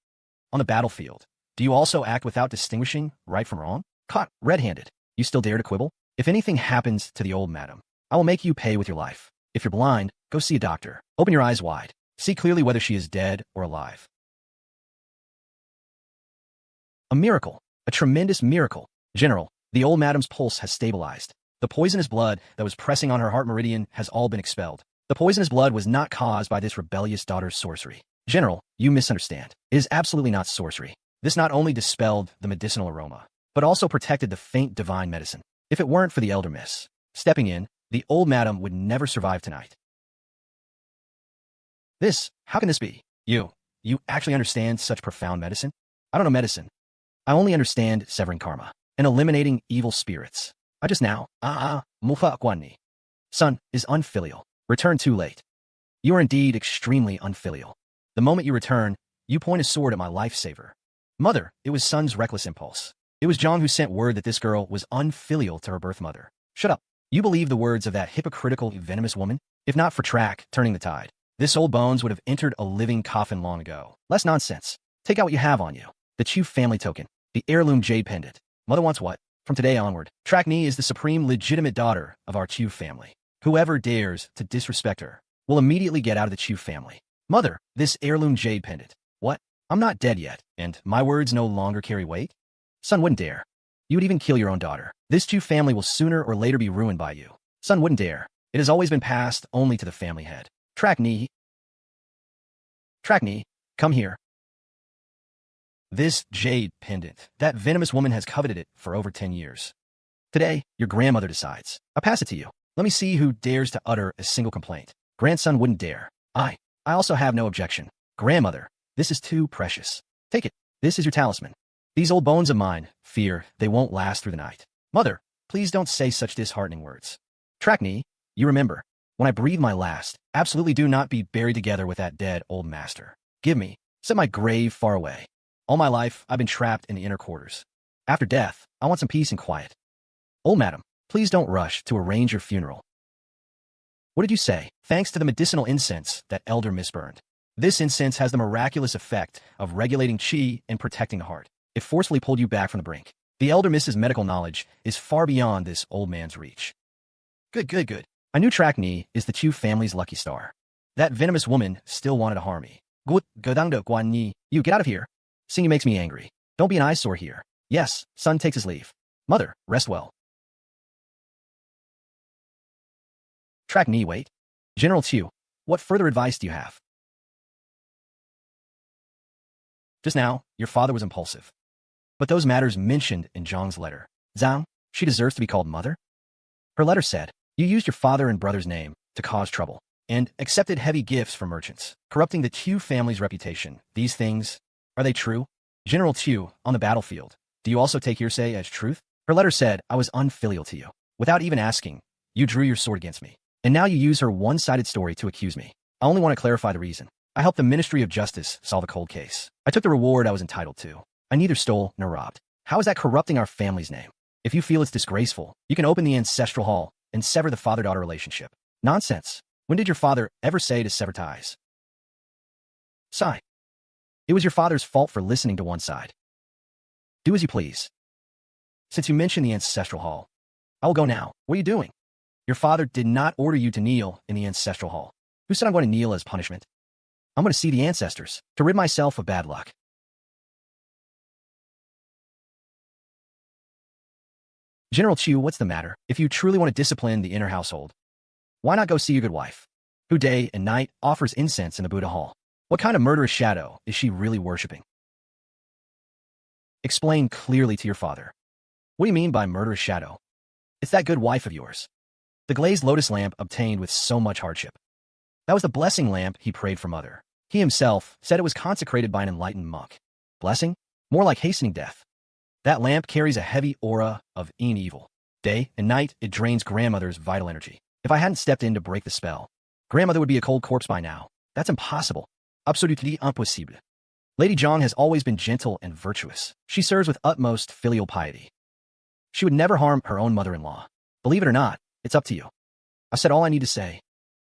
On the battlefield, do you also act without distinguishing right from wrong? Caught red-handed. You still dare to quibble? If anything happens to the old madam, I will make you pay with your life. If you're blind, go see a doctor. Open your eyes wide. See clearly whether she is dead or alive. A miracle. A tremendous miracle. General, the old madam's pulse has stabilized. The poisonous blood that was pressing on her heart meridian has all been expelled. The poisonous blood was not caused by this rebellious daughter's sorcery. General, you misunderstand. It is absolutely not sorcery. This not only dispelled the medicinal aroma, but also protected the faint divine medicine. If it weren't for the elder miss stepping in, the old madam would never survive tonight. How can this be? You actually understand such profound medicine? I don't know medicine. I only understand severing karma and eliminating evil spirits. I just now, mufa kwani. Son is unfilial. Return too late. You are indeed extremely unfilial. The moment you return, you point a sword at my lifesaver. Mother, it was son's reckless impulse. It was John who sent word that this girl was unfilial to her birth mother. Shut up. You believe the words of that hypocritical, venomous woman? If not for Track turning the tide, this old bones would have entered a living coffin long ago. Less nonsense. Take out what you have on you. The Chu family token. The heirloom jade pendant. Mother wants what? From today onward, Trackney is the supreme legitimate daughter of our Chu family. Whoever dares to disrespect her will immediately get out of the Chu family. Mother, this heirloom jade pendant. What? I'm not dead yet, and my words no longer carry weight? Son wouldn't dare. You would even kill your own daughter. This Chu family will sooner or later be ruined by you. Son wouldn't dare. It has always been passed only to the family head. Trackney, come here. This jade pendant, that venomous woman has coveted it for over 10 years. Today, your grandmother decides. I pass it to you. Let me see who dares to utter a single complaint. Grandson wouldn't dare. I also have no objection. Grandmother, this is too precious. Take it. This is your talisman. These old bones of mine, fear they won't last through the night. Mother, please don't say such disheartening words. Trackney, you remember, when I breathe my last, absolutely do not be buried together with that dead old master. Set my grave far away. All my life, I've been trapped in the inner quarters. After death, I want some peace and quiet. Old madam, please don't rush to arrange your funeral. What did you say? Thanks to the medicinal incense that elder miss burned. This incense has the miraculous effect of regulating chi and protecting the heart. It forcefully pulled you back from the brink. The elder miss's medical knowledge is far beyond this old man's reach. Good. I knew Trackney is the Chu family's lucky star. That venomous woman still wanted to harm me. You get out of here. Seeing you makes me angry. Don't be an eyesore here. Yes, son takes his leave. Mother, rest well. Trackney, wait. General Chu, what further advice do you have? Just now, your father was impulsive. But those matters mentioned in Zhang's letter. Zhang, she deserves to be called mother? Her letter said, you used your father and brother's name to cause trouble, and accepted heavy gifts from merchants, corrupting the Chu family's reputation. These things, are they true? General Chu, on the battlefield, Do you also take hearsay as truth? Her letter said I was unfilial to you. Without even asking, you drew your sword against me. And now you use her one-sided story to accuse me. I only want to clarify the reason. I helped the Ministry of Justice solve a cold case. I took the reward I was entitled to. I neither stole nor robbed. How is that corrupting our family's name? If you feel it's disgraceful, you can open the ancestral hall and sever the father-daughter relationship. Nonsense. When did your father ever say to sever ties? Sigh. It was your father's fault for listening to one side. Do as you please. Since you mentioned the ancestral hall, I will go now. What are you doing? Your father did not order you to kneel in the ancestral hall. Who said I'm going to kneel as punishment? I'm going to see the ancestors to rid myself of bad luck. General Chu, what's the matter? If you truly want to discipline the inner household, why not go see your good wife, who day and night offers incense in the Buddha hall? What kind of murderous shadow is she really worshipping? Explain clearly to your father. What do you mean by murderous shadow? It's that good wife of yours. The glazed lotus lamp obtained with so much hardship. That was the blessing lamp he prayed for Mother. He himself said it was consecrated by an enlightened monk. Blessing? More like hastening death. That lamp carries a heavy aura of evil. Day and night, it drains grandmother's vital energy. If I hadn't stepped in to break the spell, grandmother would be a cold corpse by now. That's impossible. Absolutely impossible. Lady Zhang has always been gentle and virtuous. She serves with utmost filial piety. She would never harm her own mother-in-law. Believe it or not, it's up to you. I've said all I need to say.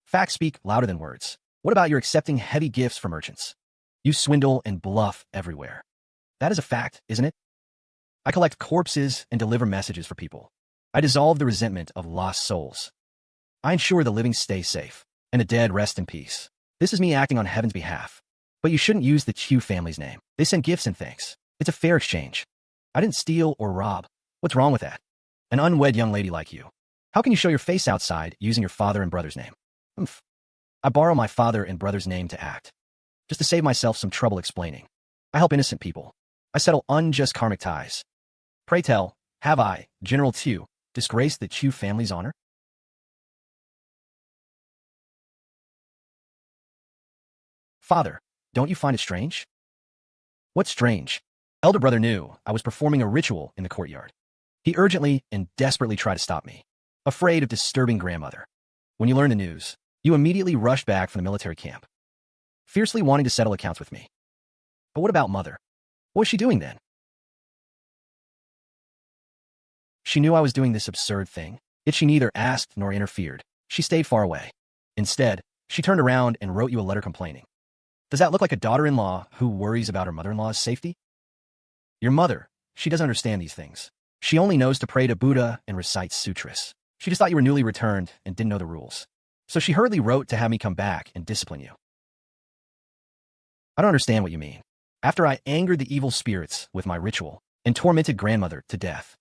Facts speak louder than words. What about your accepting heavy gifts from merchants? You swindle and bluff everywhere. That is a fact, isn't it? I collect corpses and deliver messages for people. I dissolve the resentment of lost souls. I ensure the living stay safe and the dead rest in peace. This is me acting on heaven's behalf. But you shouldn't use the Chu family's name. They send gifts and thanks. It's a fair exchange. I didn't steal or rob. What's wrong with that? An unwed young lady like you. How can you show your face outside using your father and brother's name? I borrow my father and brother's name to act, just to save myself some trouble explaining. I help innocent people. I settle unjust karmic ties. Pray tell, have I, General Chu, disgraced the Chu family's honor? Father, don't you find it strange? What's strange? Elder brother knew I was performing a ritual in the courtyard. He urgently and desperately tried to stop me, afraid of disturbing grandmother. When you learned the news, you immediately rushed back from the military camp, fiercely wanting to settle accounts with me. But what about Mother? What was she doing then? She knew I was doing this absurd thing, yet she neither asked nor interfered. She stayed far away. Instead, she turned around and wrote you a letter complaining. Does that look like a daughter-in-law who worries about her mother-in-law's safety? Your mother, she doesn't understand these things. She only knows to pray to Buddha and recite sutras. She just thought you were newly returned and didn't know the rules. So she hurriedly wrote to have me come back and discipline you. I don't understand what you mean. After I angered the evil spirits with my ritual and tormented grandmother to death,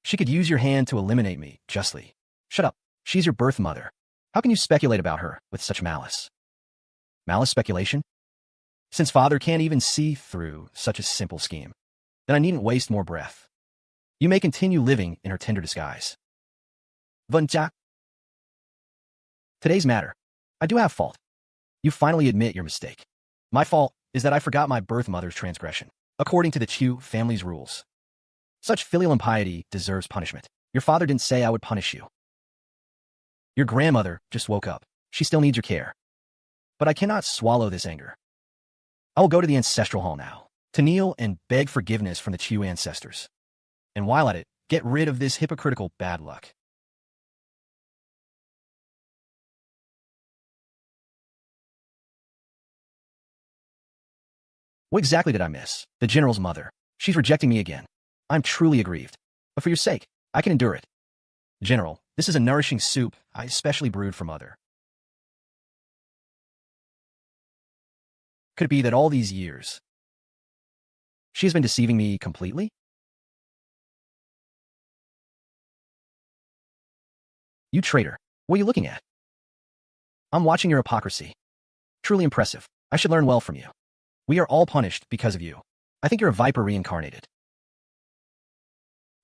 she could use your hand to eliminate me justly. Shut up. She's your birth mother. How can you speculate about her with such malice? Malice speculation? Since father can't even see through such a simple scheme, then I needn't waste more breath. You may continue living in her tender disguise. Vân Trác. Today's matter. I do have fault. You finally admit your mistake. My fault is that I forgot my birth mother's transgression, according to the Chu family's rules. Such filial impiety deserves punishment. Your father didn't say I would punish you. Your grandmother just woke up. She still needs your care. But I cannot swallow this anger. I will go to the ancestral hall now, to kneel and beg forgiveness from the Chu ancestors. And while at it, get rid of this hypocritical bad luck. What exactly did I miss? The general's mother. She's rejecting me again. I'm truly aggrieved. But for your sake, I can endure it. General, this is a nourishing soup I especially brewed for Mother. Could it be that all these years, she has been deceiving me completely? You traitor. What are you looking at? I'm watching your hypocrisy. Truly impressive. I should learn well from you. We are all punished because of you. I think you're a viper reincarnated.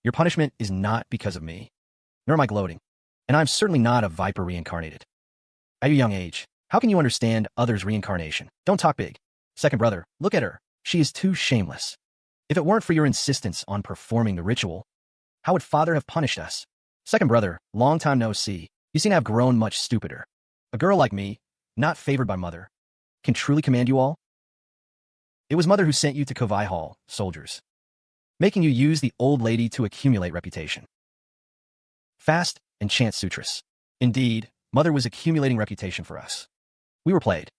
Your punishment is not because of me, nor am I gloating, and I'm certainly not a viper reincarnated. At your young age, how can you understand others' reincarnation? Don't talk big. Second brother, look at her. She is too shameless. If it weren't for your insistence on performing the ritual, how would father have punished us? Second brother, long time no see. You seem to have grown much stupider. A girl like me, not favored by mother, can truly command you all? It was mother who sent you to Kovai Hall, soldiers, making you use the old lady to accumulate reputation. Fast and chant sutras. Indeed, mother was accumulating reputation for us. We were played.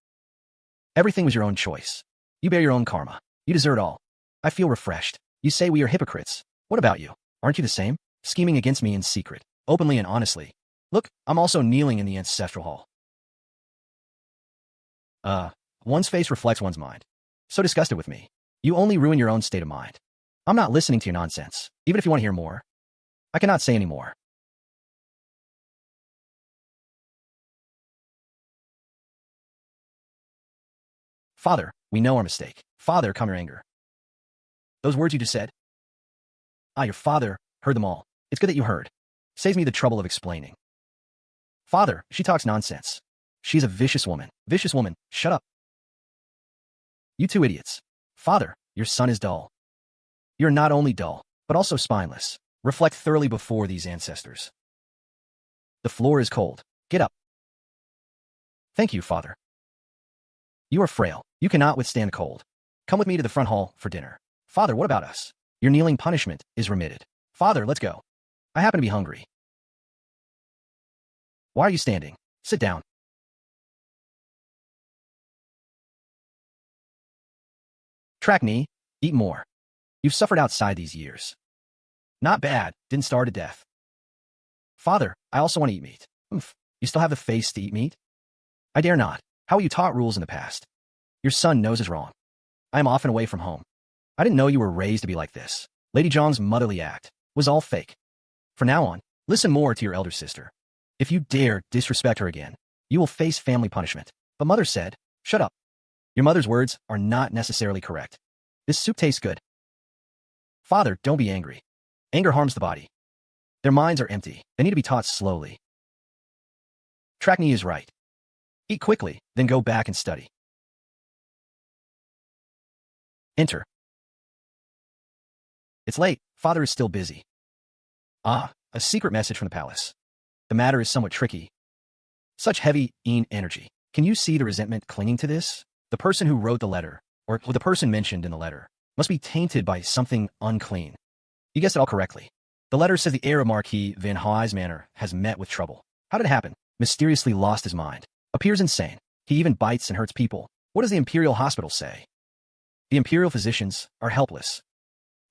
Everything was your own choice. You bear your own karma. You deserve it all. I feel refreshed. You say we are hypocrites. What about you? Aren't you the same? Scheming against me in secret, openly and honestly. Look, I'm also kneeling in the ancestral hall. One's face reflects one's mind. So disgusted with me. You only ruin your own state of mind. I'm not listening to your nonsense, even if you want to hear more. I cannot say any more. Father, we know our mistake. Father, calm your anger. Those words you just said? Your father heard them all. It's good that you heard. Saves me the trouble of explaining. Father, she talks nonsense. She's a vicious woman. Vicious woman, shut up. You two idiots. Father, your son is dull. You're not only dull, but also spineless. Reflect thoroughly before these ancestors. The floor is cold. Get up. Thank you, father. You are frail. You cannot withstand cold. Come with me to the front hall for dinner. Father, what about us? Your kneeling punishment is remitted. Father, let's go. I happen to be hungry. Why are you standing? Sit down. Track knee, eat more. You've suffered outside these years. Not bad, didn't starve to death. Father, I also want to eat meat. Oomph, you still have the face to eat meat? I dare not. How were you taught rules in the past? Your son knows is wrong. I am often away from home. I didn't know you were raised to be like this. Lady Zhang's motherly act was all fake. From now on, listen more to your elder sister. If you dare disrespect her again, you will face family punishment. But mother said, shut up. Your mother's words are not necessarily correct. This soup tastes good. Father, don't be angry. Anger harms the body. Their minds are empty. They need to be taught slowly. Trackney is right. Eat quickly, then go back and study. Enter. It's late. Father is still busy. A secret message from the palace. The matter is somewhat tricky. Such heavy energy. Can you see the resentment clinging to this? The person who wrote the letter, or the person mentioned in the letter, must be tainted by something unclean. You guessed it all correctly. The letter says the heir of Marquis Van Huy's Manor has met with trouble. How did it happen? Mysteriously lost his mind. Appears insane. He even bites and hurts people. What does the Imperial Hospital say? The Imperial physicians are helpless.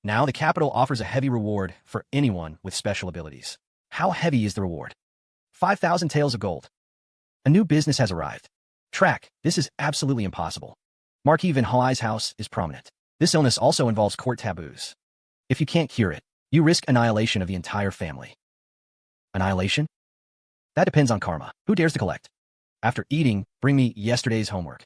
Now the capital offers a heavy reward for anyone with special abilities. How heavy is the reward? 5,000 taels of gold. A new business has arrived. Track, this is absolutely impossible. Marquis Van Huy's house is prominent. This illness also involves court taboos. If you can't cure it, you risk annihilation of the entire family. Annihilation? That depends on karma. Who dares to collect? After eating, bring me yesterday's homework.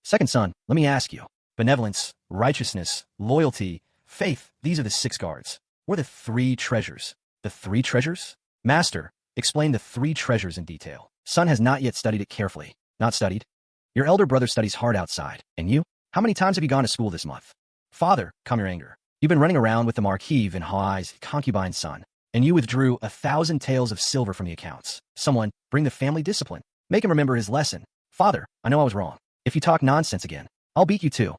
Second son, let me ask you. Benevolence, righteousness, loyalty, faith, these are the 6 guards. Or the 3 treasures. The 3 treasures? Master, explain the 3 treasures in detail. Son has not yet studied it carefully. Not studied? Your elder brother studies hard outside. And you? How many times have you gone to school this month? Father, calm your anger. You've been running around with the Marquis Van Huy's concubine son, and you withdrew 1,000 taels of silver from the accounts. Someone, bring the family discipline. Make him remember his lesson. Father, I know I was wrong. If you talk nonsense again, I'll beat you too.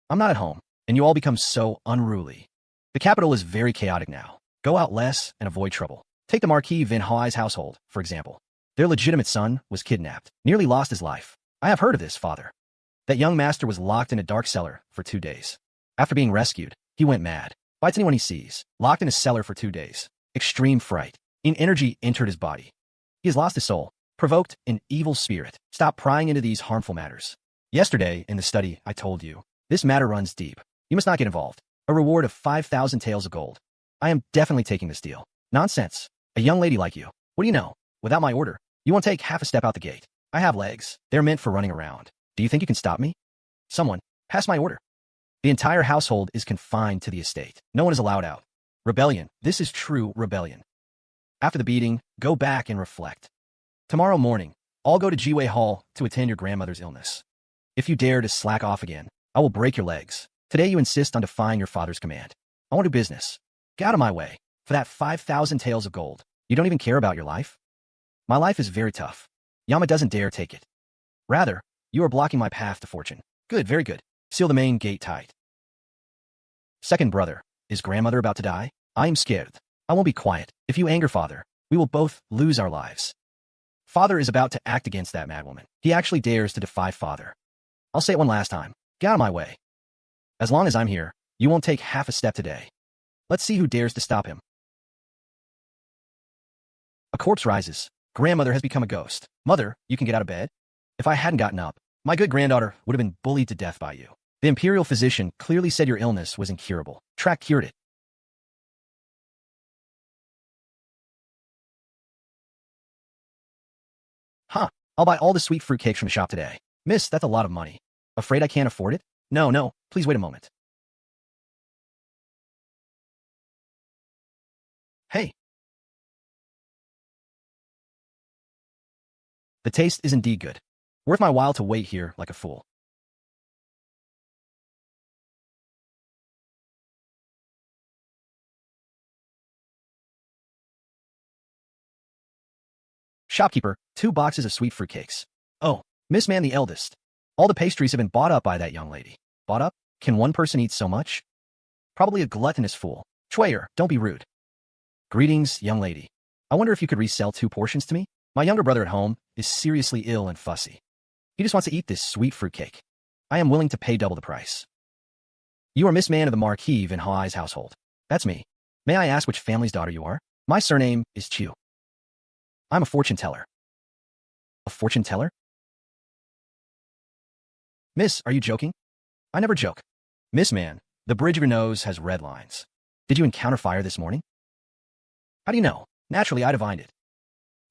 I'm not at home, and you all become so unruly. The capital is very chaotic now. Go out less and avoid trouble. Take the Marquis Van Huy's household, for example. Their legitimate son was kidnapped, nearly lost his life. I have heard of this, father. That young master was locked in a dark cellar for 2 days. After being rescued, he went mad. Bites anyone he sees. Locked in a cellar for 2 days. Extreme fright. Energy entered his body. He has lost his soul. Provoked an evil spirit. Stop prying into these harmful matters. Yesterday, in the study, I told you, this matter runs deep. You must not get involved. A reward of 5,000 taels of gold. I am definitely taking this deal. Nonsense. A young lady like you. What do you know? Without my order, you won't take half a step out the gate. I have legs. They're meant for running around. Do you think you can stop me? Someone, pass my order. The entire household is confined to the estate. No one is allowed out. Rebellion. This is true rebellion. After the beating, go back and reflect. Tomorrow morning, I'll go to Jiwei Hall to attend your grandmother's illness. If you dare to slack off again, I will break your legs. Today you insist on defying your father's command. I want to do business. Get out of my way. For that 5,000 taels of gold, you don't even care about your life? My life is very tough. Yama doesn't dare take it. Rather, you are blocking my path to fortune. Good, very good. Seal the main gate tight. Second brother, is grandmother about to die? I am scared. I won't be quiet. If you anger father, we will both lose our lives. Father is about to act against that madwoman. He actually dares to defy father. I'll say it one last time. Get out of my way. As long as I'm here, you won't take half a step today. Let's see who dares to stop him. A corpse rises. Grandmother has become a ghost. Mother, you can get out of bed? If I hadn't gotten up, my good granddaughter would have been bullied to death by you. The imperial physician clearly said your illness was incurable. Track cured it. Huh. I'll buy all the sweet fruit cakes from the shop today. Miss, that's a lot of money. Afraid I can't afford it? No, please wait a moment. Hey. The taste is indeed good. Worth my while to wait here like a fool. Shopkeeper, 2 boxes of sweet fruit cakes. Oh, Miss Man the eldest. All the pastries have been bought up by that young lady. Bought up? Can one person eat so much? Probably a gluttonous fool. Chwayer, don't be rude. Greetings, young lady. I wonder if you could resell 2 portions to me? My younger brother at home is seriously ill and fussy. He just wants to eat this sweet fruit cake. I am willing to pay double the price. You are Miss Man of the Marquis in Hawaii's household. That's me. May I ask which family's daughter you are? My surname is Chu. I'm a fortune teller. A fortune teller? Miss, are you joking? I never joke. Miss Man, the bridge of your nose has red lines. Did you encounter fire this morning? How do you know? Naturally, I divined it.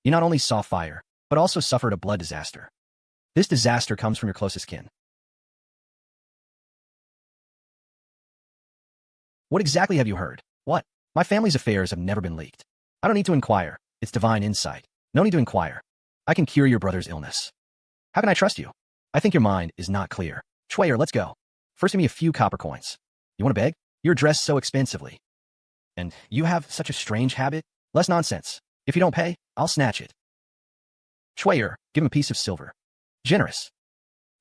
You not only saw fire, but also suffered a blood disaster. This disaster comes from your closest kin. What exactly have you heard? What? My family's affairs have never been leaked. I don't need to inquire. It's divine insight. No need to inquire. I can cure your brother's illness. How can I trust you? I think your mind is not clear. Chwayer, let's go. First give me a few copper coins. You want to beg? You're dressed so expensively. And you have such a strange habit? Less nonsense. If you don't pay, I'll snatch it. Chwayer, give him a piece of silver. Generous.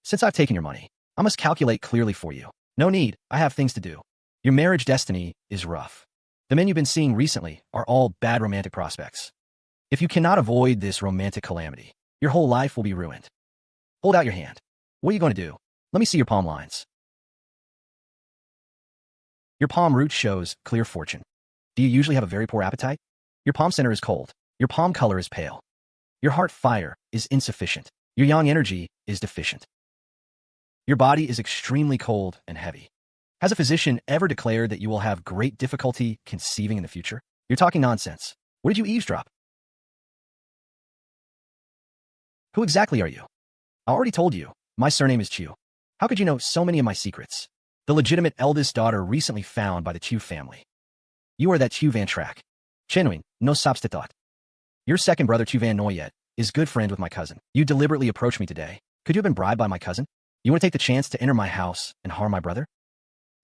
Since I've taken your money, I must calculate clearly for you. No need, I have things to do. Your marriage destiny is rough. The men you've been seeing recently are all bad romantic prospects. If you cannot avoid this romantic calamity, your whole life will be ruined. Hold out your hand. What are you going to do? Let me see your palm lines. Your palm root shows clear fortune. Do you usually have a very poor appetite? Your palm center is cold. Your palm color is pale. Your heart fire is insufficient. Your yang energy is deficient. Your body is extremely cold and heavy. Has a physician ever declared that you will have great difficulty conceiving in the future? You're talking nonsense. What did you eavesdrop? Who exactly are you? I already told you. My surname is Chu. How could you know so many of my secrets? The legitimate eldest daughter recently found by the Chu family. You are that Tiêu Vân Trác. Genuine, no substitute. Your second brother Tiêu Vân Noyet is good friend with my cousin. You deliberately approached me today. Could you have been bribed by my cousin? You want to take the chance to enter my house and harm my brother?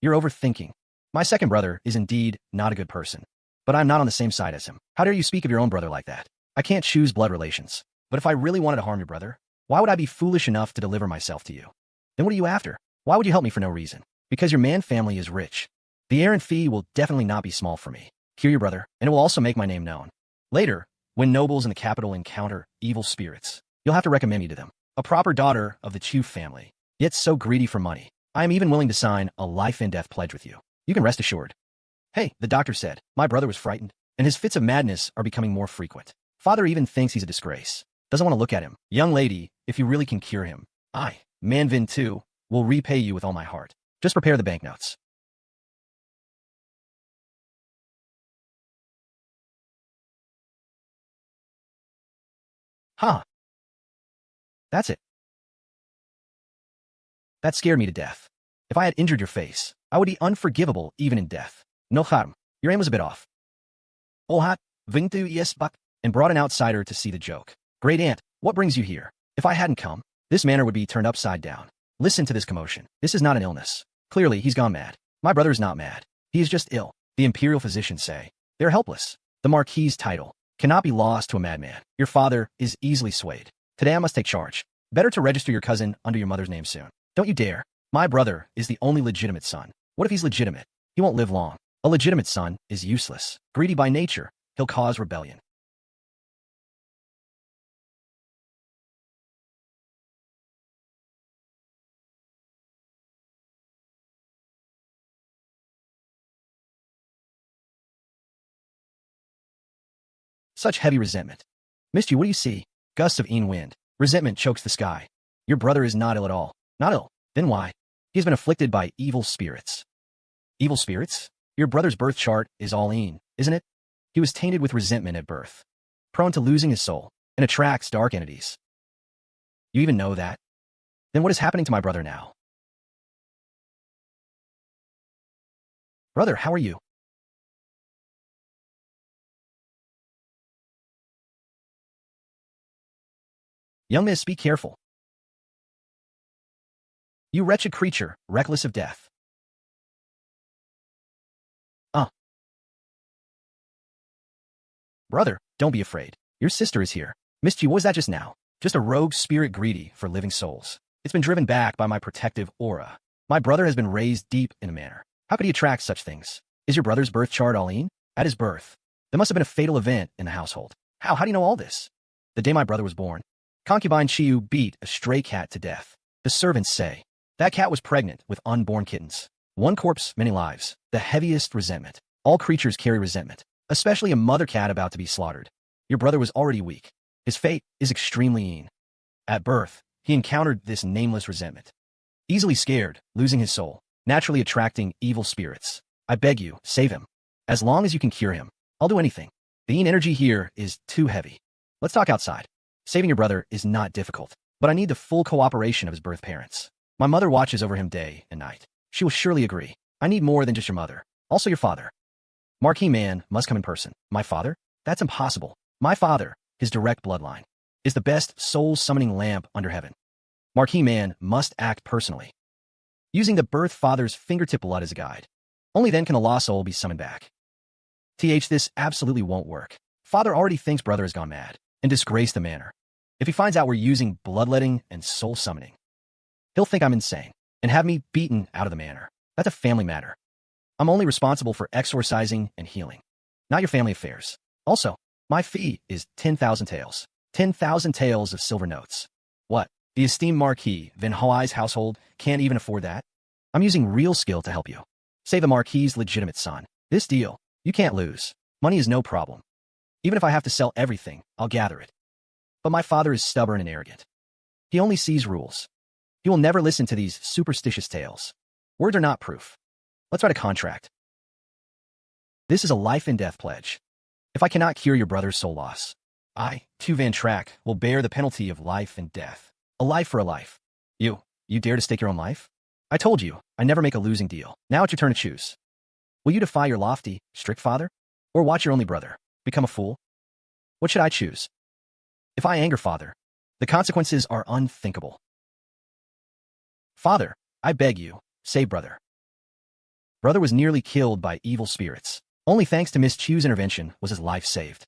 You're overthinking. My second brother is indeed not a good person, but I'm not on the same side as him. How dare you speak of your own brother like that? I can't choose blood relations, but if I really wanted to harm your brother, why would I be foolish enough to deliver myself to you? Then what are you after? Why would you help me for no reason? Because your man family is rich. The errand fee will definitely not be small for me. Cure your brother, and it will also make my name known. Later, when nobles in the capital encounter evil spirits, you'll have to recommend me to them. A proper daughter of the Chu family, yet so greedy for money. I am even willing to sign a life and death pledge with you. You can rest assured. Hey, the doctor said, my brother was frightened, and his fits of madness are becoming more frequent. Father even thinks he's a disgrace. Doesn't want to look at him. Young lady, if you really can cure him, I, Manvin too, will repay you with all my heart. Just prepare the banknotes. Huh. That's it. That scared me to death. If I had injured your face, I would be unforgivable even in death. No harm. Your aim was a bit off. Oh hat, Vingtu yes buck, and brought an outsider to see the joke. Great aunt, what brings you here? If I hadn't come, this manor would be turned upside down. Listen to this commotion. This is not an illness. Clearly, he's gone mad. My brother is not mad. He is just ill. The imperial physicians say. They are helpless. The Marquis' title cannot be lost to a madman. Your father is easily swayed. Today I must take charge. Better to register your cousin under your mother's name soon. Don't you dare. My brother is the only legitimate son. What if he's legitimate? He won't live long. A legitimate son is useless. Greedy by nature, he'll cause rebellion. Such heavy resentment. Missed you, what do you see? Gusts of wind. Resentment chokes the sky. Your brother is not ill at all. Not ill. Then why? He has been afflicted by evil spirits. Evil spirits? Your brother's birth chart is all isn't it? He was tainted with resentment at birth, prone to losing his soul, and attracts dark entities. You even know that? Then what is happening to my brother now? Brother, how are you? Young miss, be careful. You wretched creature, reckless of death. Brother, don't be afraid. Your sister is here. Missed you, what was that just now? Just a rogue spirit greedy for living souls. It's been driven back by my protective aura. My brother has been raised deep in a manor. How could he attract such things? Is your brother's birth chart all in? At his birth, there must have been a fatal event in the household. How do you know all this? The day my brother was born, concubine Chiu beat a stray cat to death. The servants say that cat was pregnant with unborn kittens. One corpse, many lives. The heaviest resentment. All creatures carry resentment, especially a mother cat about to be slaughtered. Your brother was already weak. His fate is extremely mean. At birth, he encountered this nameless resentment. Easily scared, losing his soul, naturally attracting evil spirits. I beg you, save him. As long as you can cure him, I'll do anything. The yin energy here is too heavy. Let's talk outside. Saving your brother is not difficult, but I need the full cooperation of his birth parents. My mother watches over him day and night. She will surely agree. I need more than just your mother. Also your father. Marquis man must come in person. My father? That's impossible. My father, his direct bloodline, is the best soul-summoning lamp under heaven. Marquis man must act personally, using the birth father's fingertip blood as a guide. Only then can a lost soul be summoned back. This absolutely won't work. Father already thinks brother has gone mad and disgraced the manor. If he finds out we're using bloodletting and soul summoning, he'll think I'm insane and have me beaten out of the manor. That's a family matter. I'm only responsible for exorcising and healing, not your family affairs. Also, my fee is 10,000 taels. 10,000 taels of silver notes. What? The esteemed Marquis Van Hoai's household can't even afford that? I'm using real skill to help you. Say the Marquis' legitimate son. This deal, you can't lose. Money is no problem. Even if I have to sell everything, I'll gather it. But my father is stubborn and arrogant. He only sees rules. He will never listen to these superstitious tales. Words are not proof. Let's write a contract. This is a life and death pledge. If I cannot cure your brother's soul loss, I, Tiêu Vân Trác, will bear the penalty of life and death. A life for a life. You dare to stake your own life? I told you, I never make a losing deal. Now it's your turn to choose. Will you defy your lofty, strict father? Or watch your only brother become a fool? What should I choose? If I anger father, the consequences are unthinkable. Father, I beg you, save brother. Brother was nearly killed by evil spirits. Only thanks to Miss Chiu's intervention was his life saved.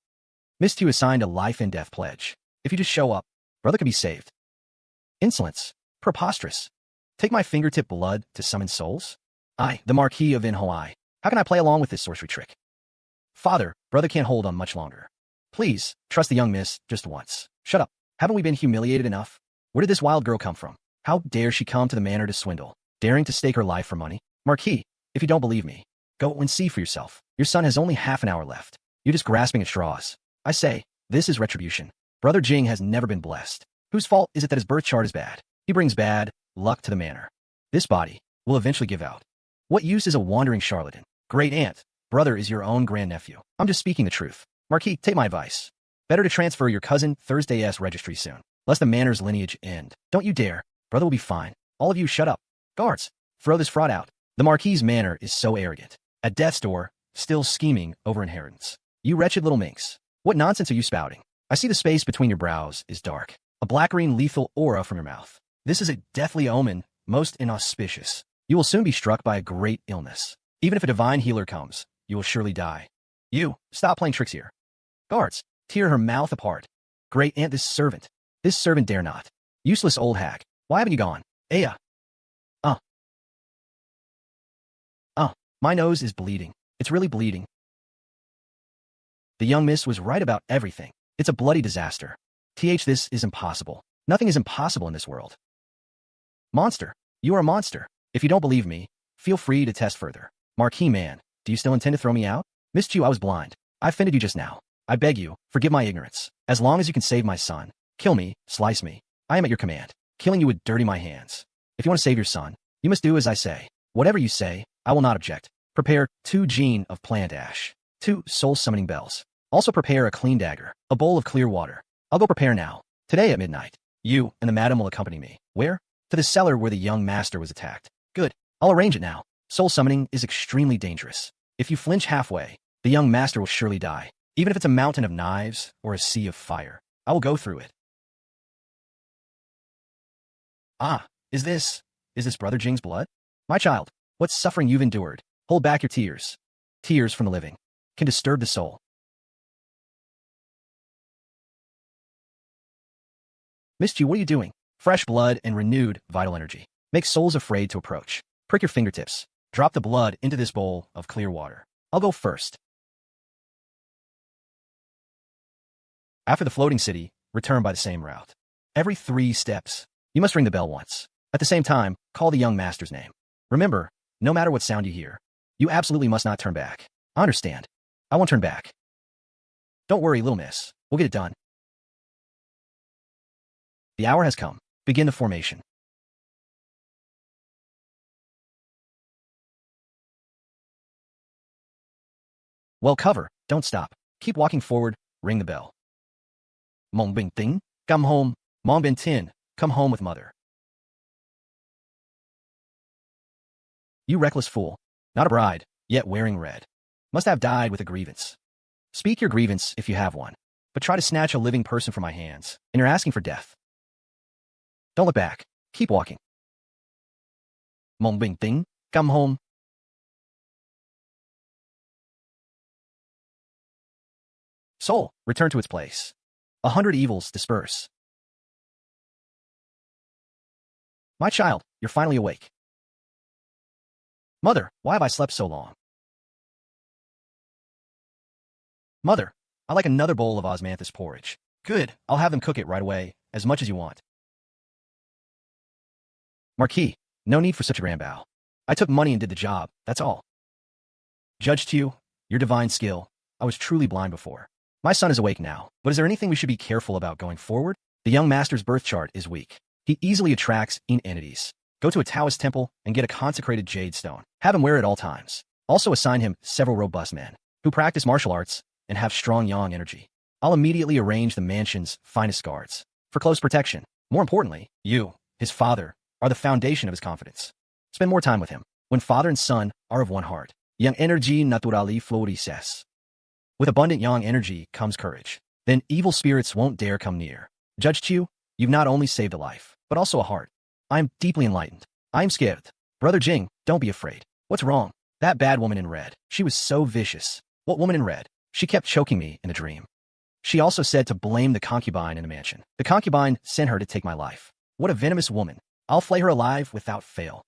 Miss Chiu assigned a life and death pledge. If you just show up, brother can be saved. Insolence. Preposterous. Take my fingertip blood to summon souls? I, the Marquis of Manhua. How can I play along with this sorcery trick? Father, brother can't hold on much longer. Please, trust the young miss just once. Shut up. Haven't we been humiliated enough? Where did this wild girl come from? How dare she come to the manor to swindle, daring to stake her life for money? Marquis, if you don't believe me, go and see for yourself. Your son has only half an hour left. You're just grasping at straws. I say, this is retribution. Brother Jing has never been blessed. Whose fault is it that his birth chart is bad? He brings bad luck to the manor. This body will eventually give out. What use is a wandering charlatan? Great aunt, brother is your own grandnephew. I'm just speaking the truth. Marquis, take my advice. Better to transfer your cousin Thursday's registry soon, lest the manor's lineage end. Don't you dare. Brother will be fine. All of you shut up. Guards, throw this fraud out. The Marquis' manor is so arrogant. At death's door, still scheming over inheritance. You wretched little minx. What nonsense are you spouting? I see the space between your brows is dark. A black-green lethal aura from your mouth. This is a deathly omen, most inauspicious. You will soon be struck by a great illness. Even if a divine healer comes, you will surely die. You, stop playing tricks here. Guards, tear her mouth apart. Great aunt, this servant. This servant dare not. Useless old hag. Why haven't you gone? Aya. My nose is bleeding. It's really bleeding. The young miss was right about everything. It's a bloody disaster. This is impossible. Nothing is impossible in this world. Monster. You are a monster. If you don't believe me, feel free to test further. Marquis man, do you still intend to throw me out? Missed you, I was blind. I offended you just now. I beg you, forgive my ignorance. As long as you can save my son, kill me, slice me. I am at your command. Killing you would dirty my hands. If you want to save your son, you must do as I say. Whatever you say, I will not object. Prepare 2 gene of plant ash, 2 soul-summoning bells. Also prepare a clean dagger, a bowl of clear water. I'll go prepare now. Today at midnight, you and the madam will accompany me. Where? To the cellar where the young master was attacked. Good. I'll arrange it now. Soul summoning is extremely dangerous. If you flinch halfway, the young master will surely die. Even if it's a mountain of knives or a sea of fire, I will go through it. Ah, is this Brother Jing's blood? My child, what suffering you've endured. Hold back your tears. Tears from the living can disturb the soul. Missed you, what are you doing? Fresh blood and renewed vital energy. Make souls afraid to approach. Prick your fingertips. Drop the blood into this bowl of clear water. I'll go first. After the floating city, return by the same route. Every 3 steps, you must ring the bell once. At the same time, call the young master's name. Remember, no matter what sound you hear, you absolutely must not turn back. I understand. I won't turn back. Don't worry, little miss. We'll get it done. The hour has come. Begin the formation. Well, cover. Don't stop. Keep walking forward. Ring the bell. Mong Bing Ting, come home. Mong Bin Tin, come home with mother. You reckless fool. Not a bride, yet wearing red. Must have died with a grievance. Speak your grievance if you have one, but try to snatch a living person from my hands, and you're asking for death. Don't look back. Keep walking. Mong Bing Ting, come home. Soul, return to its place. 100 evils disperse. My child, you're finally awake. Mother, why have I slept so long? Mother, I like another bowl of osmanthus porridge. Good, I'll have them cook it right away, as much as you want. Marquis, no need for such a grand bow. I took money and did the job, that's all. Judge Tew, your divine skill, I was truly blind before. My son is awake now, but is there anything we should be careful about going forward? The young master's birth chart is weak. He easily attracts entities. Go to a Taoist temple and get a consecrated jade stone. Have him wear it at all times. Also assign him several robust men who practice martial arts and have strong yang energy. I'll immediately arrange the mansion's finest guards for close protection. More importantly, you, his father, are the foundation of his confidence. Spend more time with him. When father and son are of one heart, yang energy naturally florices. With abundant yang energy comes courage. Then evil spirits won't dare come near. Judge Chu, you've not only saved a life, but also a heart. I am deeply enlightened. I am scared. Brother Jing, don't be afraid. What's wrong? That bad woman in red. She was so vicious. What woman in red? She kept choking me in a dream. She also said to blame the concubine in the mansion. The concubine sent her to take my life. What a venomous woman. I'll flay her alive without fail.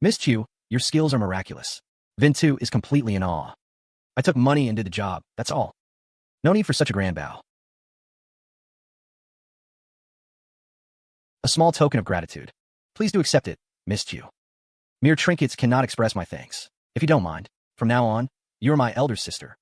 Miss Chu, your skills are miraculous. Vintu is completely in awe. I took money and did the job, that's all. No need for such a grand bow. A small token of gratitude. Please do accept it, Miss Chu. Mere trinkets cannot express my thanks. If you don't mind, from now on, you are my elder sister.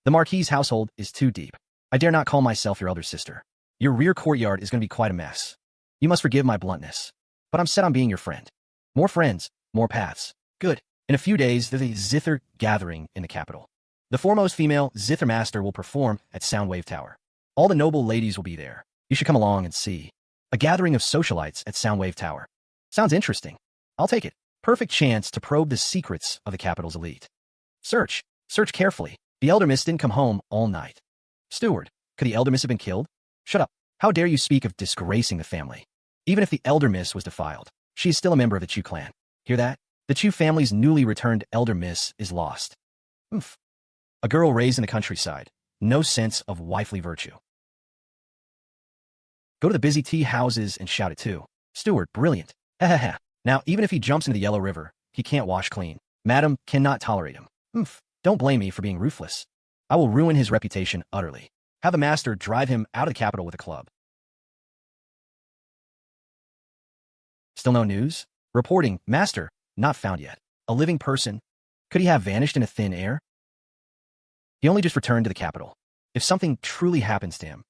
The Marquis' household is too deep. I dare not call myself your elder sister. Your rear courtyard is going to be quite a mess. You must forgive my bluntness. But I'm set on being your friend. More friends, more paths. Good. In a few days, there's a Zither gathering in the capital. The foremost female Zither master will perform at Soundwave Tower. All the noble ladies will be there. You should come along and see. A gathering of socialites at Soundwave Tower. Sounds interesting. I'll take it. Perfect chance to probe the secrets of the capital's elite. Search. Search carefully. The elder miss didn't come home all night. Steward, could the elder miss have been killed? Shut up. How dare you speak of disgracing the family? Even if the elder miss was defiled, she is still a member of the Chu clan. Hear that? The Chu family's newly returned elder miss is lost. Oof. A girl raised in the countryside. No sense of wifely virtue. Go to the busy tea houses and shout it too. Steward, brilliant. Now, even if he jumps into the Yellow River, he can't wash clean. Madam cannot tolerate him. Don't blame me for being ruthless. I will ruin his reputation utterly. Have the master drive him out of the capital with a club. Still no news? Reporting, master, not found yet. A living person? Could he have vanished in a thin air? He only just returned to the capital. If something truly happens to him,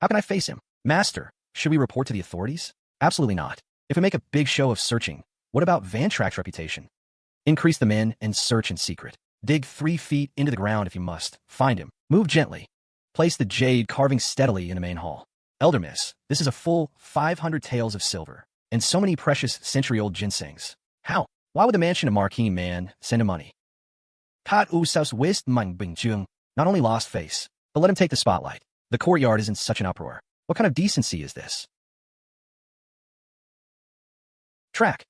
how can I face him? Master, should we report to the authorities? Absolutely not. If we make a big show of searching, what about Van Track's reputation? Increase the men and search in secret. Dig 3 feet into the ground if you must. Find him. Move gently. Place the jade carving steadily in the main hall. Elder miss, this is a full 500 taels of silver, and so many precious century-old ginsengs. How? Why would the mansion of Marquis man send him money? Kat Usaus Wist Mang Bing Chung. Not only lost face, but let him take the spotlight. The courtyard is in such an uproar. What kind of decency is this? Track.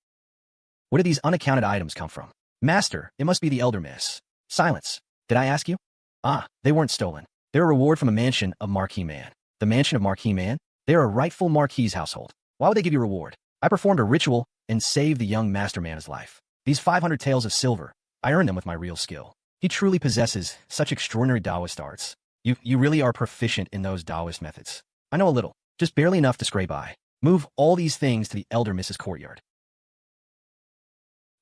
Where did these unaccounted items come from? Master, it must be the elder miss. Silence. Did I ask you? Ah, they weren't stolen. They're a reward from a mansion of Marquis man. The mansion of Marquis man? They're a rightful Marquis household. Why would they give you reward? I performed a ritual and saved the young master man his life. These 500 taels of silver, I earned them with my real skill. He truly possesses such extraordinary Taoist arts. You really are proficient in those Taoist methods. I know a little, just barely enough to scrape by. Move all these things to the elder miss's courtyard.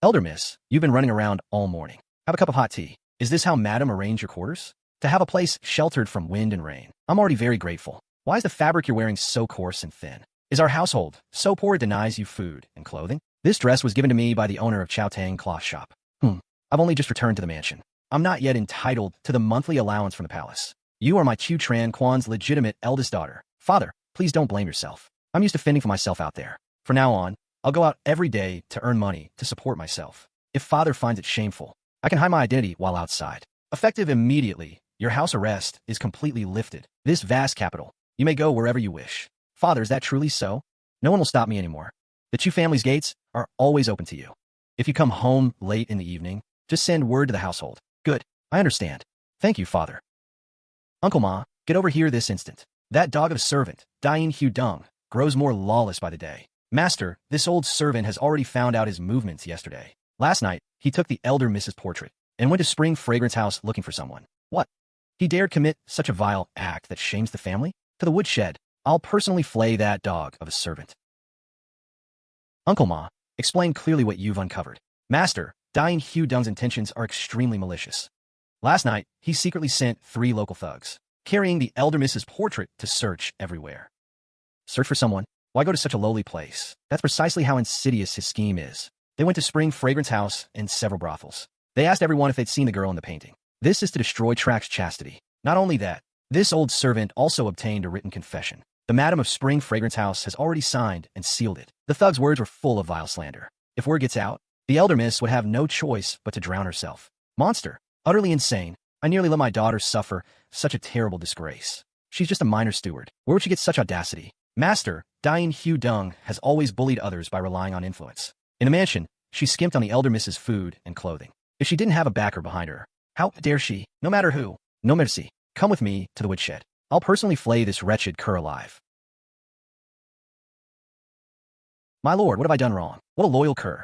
Elder miss, you've been running around all morning. Have a cup of hot tea. Is this how madam arranged your quarters? To have a place sheltered from wind and rain. I'm already very grateful. Why is the fabric you're wearing so coarse and thin? Is our household so poor it denies you food and clothing? This dress was given to me by the owner of Chow Tang Cloth Shop. I've only just returned to the mansion. I'm not yet entitled to the monthly allowance from the palace. You are my Chu Tran Quan's legitimate eldest daughter. Father, please don't blame yourself. I'm used to fending for myself out there. From now on, I'll go out every day to earn money to support myself. If father finds it shameful, I can hide my identity while outside. Effective immediately, your house arrest is completely lifted. This vast capital, you may go wherever you wish. Father, is that truly so? No one will stop me anymore. The Chu family's gates are always open to you. If you come home late in the evening, just send word to the household. Good, I understand. Thank you, father. Uncle Ma, get over here this instant. That dog of a servant, Dien Hu Dung, grows more lawless by the day. Master, this old servant has already found out his movements yesterday. Last night, he took the elder Mrs. Portrait and went to Spring Fragrance House looking for someone. What? He dared commit such a vile act that shames the family? To the woodshed. I'll personally flay that dog of a servant. Uncle Ma, explain clearly what you've uncovered. Master, Dien Hu Dung's intentions are extremely malicious. Last night, he secretly sent 3 local thugs, carrying the elder Mrs. Portrait to search everywhere. Search for someone? Why go to such a lowly place? That's precisely how insidious his scheme is. They went to Spring Fragrance House and several brothels. They asked everyone if they'd seen the girl in the painting. This is to destroy Track's chastity. Not only that, this old servant also obtained a written confession. The madam of Spring Fragrance House has already signed and sealed it. The thug's words were full of vile slander. If word gets out, the elder miss would have no choice but to drown herself. Monster. Utterly insane. I nearly let my daughter suffer such a terrible disgrace. She's just a minor steward. Where would she get such audacity? Master, Dien Hu Dung has always bullied others by relying on influence. In the mansion, she skimped on the elder miss's food and clothing. If she didn't have a backer behind her, how dare she? No matter who. No mercy. Come with me to the woodshed. I'll personally flay this wretched cur alive. My lord, what have I done wrong? What a loyal cur.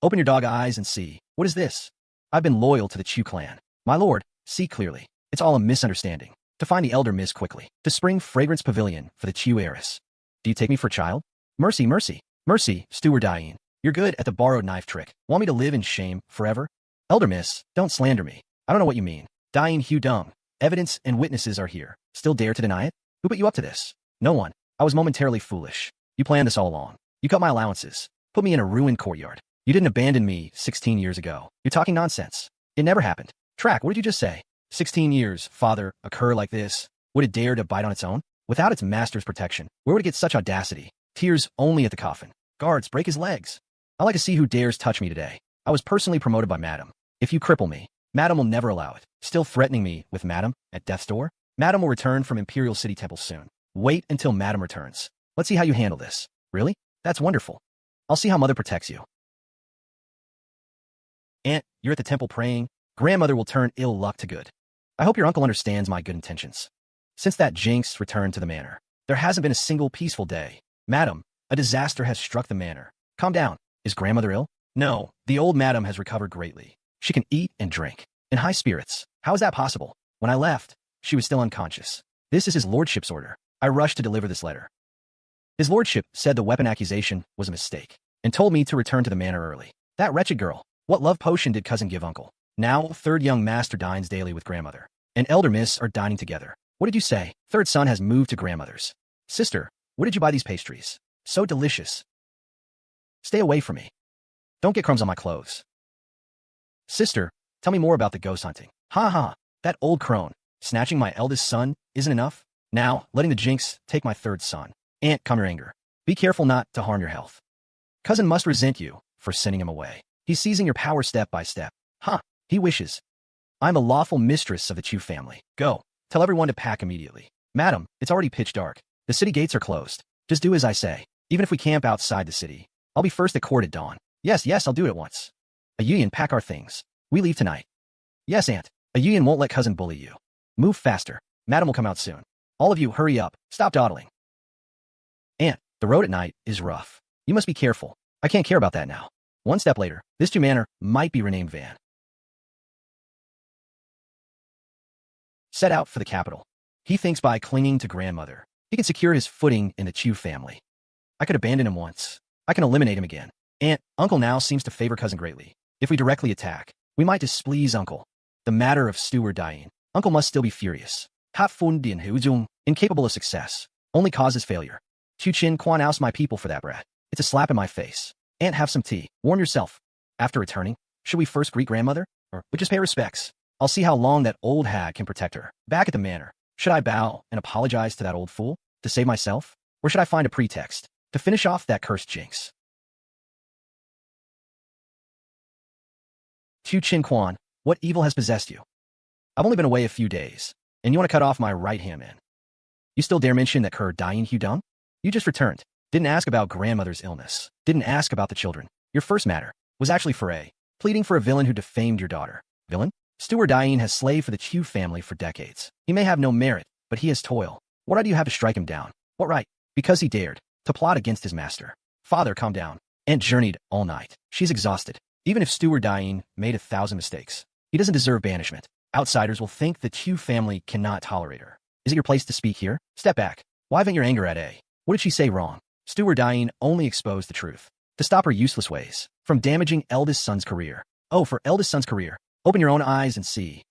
Open your dog eyes and see. What is this? I've been loyal to the Chu clan. My lord, see clearly. It's all a misunderstanding. To find the elder miss quickly. To Spring Fragrance Pavilion for the Chu heiress. Do you take me for a child? Mercy, mercy. Mercy, Steward Dien. You're good at the borrowed knife trick. Want me to live in shame forever? Elder miss, don't slander me. I don't know what you mean. Dien Hu Dung. Evidence and witnesses are here. Still dare to deny it? Who put you up to this? No one. I was momentarily foolish. You planned this all along. You cut my allowances. Put me in a ruined courtyard. You didn't abandon me 16 years ago. You're talking nonsense. It never happened. Track, what did you just say? 16 years, father, a cur like this. Would it dare to bite on its own? Without its master's protection, where would it get such audacity? Tears only at the coffin. Guards, break his legs. I like to see who dares touch me today. I was personally promoted by madam. If you cripple me, madam will never allow it. Still threatening me with madam at death's door? Madam will return from Imperial City Temple soon. Wait until Madam returns. Let's see how you handle this. Really? That's wonderful. I'll see how Mother protects you. Aunt, you're at the temple praying. Grandmother will turn ill luck to good. I hope your uncle understands my good intentions. Since that jinx returned to the manor, there hasn't been a single peaceful day. Madam, a disaster has struck the manor. Calm down. Is grandmother ill? No, the old madam has recovered greatly. She can eat and drink. In high spirits. How is that possible? When I left, she was still unconscious. This is his lordship's order. I rushed to deliver this letter. His lordship said the weapon accusation was a mistake and told me to return to the manor early. That wretched girl. What love potion did cousin give uncle? Now, third young master dines daily with grandmother, and elder miss are dining together. What did you say? Third son has moved to grandmother's. Sister, where did you buy these pastries? So delicious. Stay away from me. Don't get crumbs on my clothes. Sister, tell me more about the ghost hunting. Ha ha, that old crone. Snatching my eldest son isn't enough? Now, letting the jinx take my third son. Aunt, calm your anger. Be careful not to harm your health. Cousin must resent you for sending him away. He's seizing your power step by step. Huh, he wishes. I'm a lawful mistress of the Chu family. Go, tell everyone to pack immediately. Madam, it's already pitch dark. The city gates are closed. Just do as I say. Even if we camp outside the city, I'll be first at court at dawn. Yes, I'll do it at once. Ayuyan, pack our things. We leave tonight. Yes, Aunt. Ayuyan won't let cousin bully you. Move faster. Madam will come out soon. All of you, hurry up. Stop dawdling. Aunt, the road at night is rough. You must be careful. I can't care about that now. One step later, this Chu manor might be renamed Van. Set out for the capital. He thinks by clinging to grandmother, he can secure his footing in the Chu family. I could abandon him once. I can eliminate him again. Aunt, uncle now seems to favor cousin greatly. If we directly attack, we might displease uncle. The matter of steward dying, uncle must still be furious. Ha Fun Dian Hu Zung, incapable of success, only causes failure. Chu Chin Quan oust my people for that brat. It's a slap in my face. Aunt, have some tea. Warm yourself. After returning, should we first greet grandmother? Or we just pay respects? I'll see how long that old hag can protect her. Back at the manor, should I bow and apologize to that old fool to save myself? Or should I find a pretext to finish off that cursed jinx? Chu Chin Quan, what evil has possessed you? I've only been away a few days, and you want to cut off my right hand man. You still dare mention that her dying Hu Dung? You just returned. Didn't ask about grandmother's illness. Didn't ask about the children. Your first matter was actually foray, pleading for a villain who defamed your daughter. Villain? Steward Dain has slaved for the Chu family for decades. He may have no merit, but he has toil. What right do you have to strike him down? What right? Because he dared to plot against his master. Father, calm down. Aunt journeyed all night. She's exhausted. Even if Steward Dain made 1,000 mistakes, he doesn't deserve banishment. Outsiders will think the Chu family cannot tolerate her. Is it your place to speak here? Step back. Why vent your anger at A? What did she say wrong? Steward Dain only exposed the truth to stop her useless ways from damaging eldest son's career. Oh, for eldest son's career, open your own eyes and see.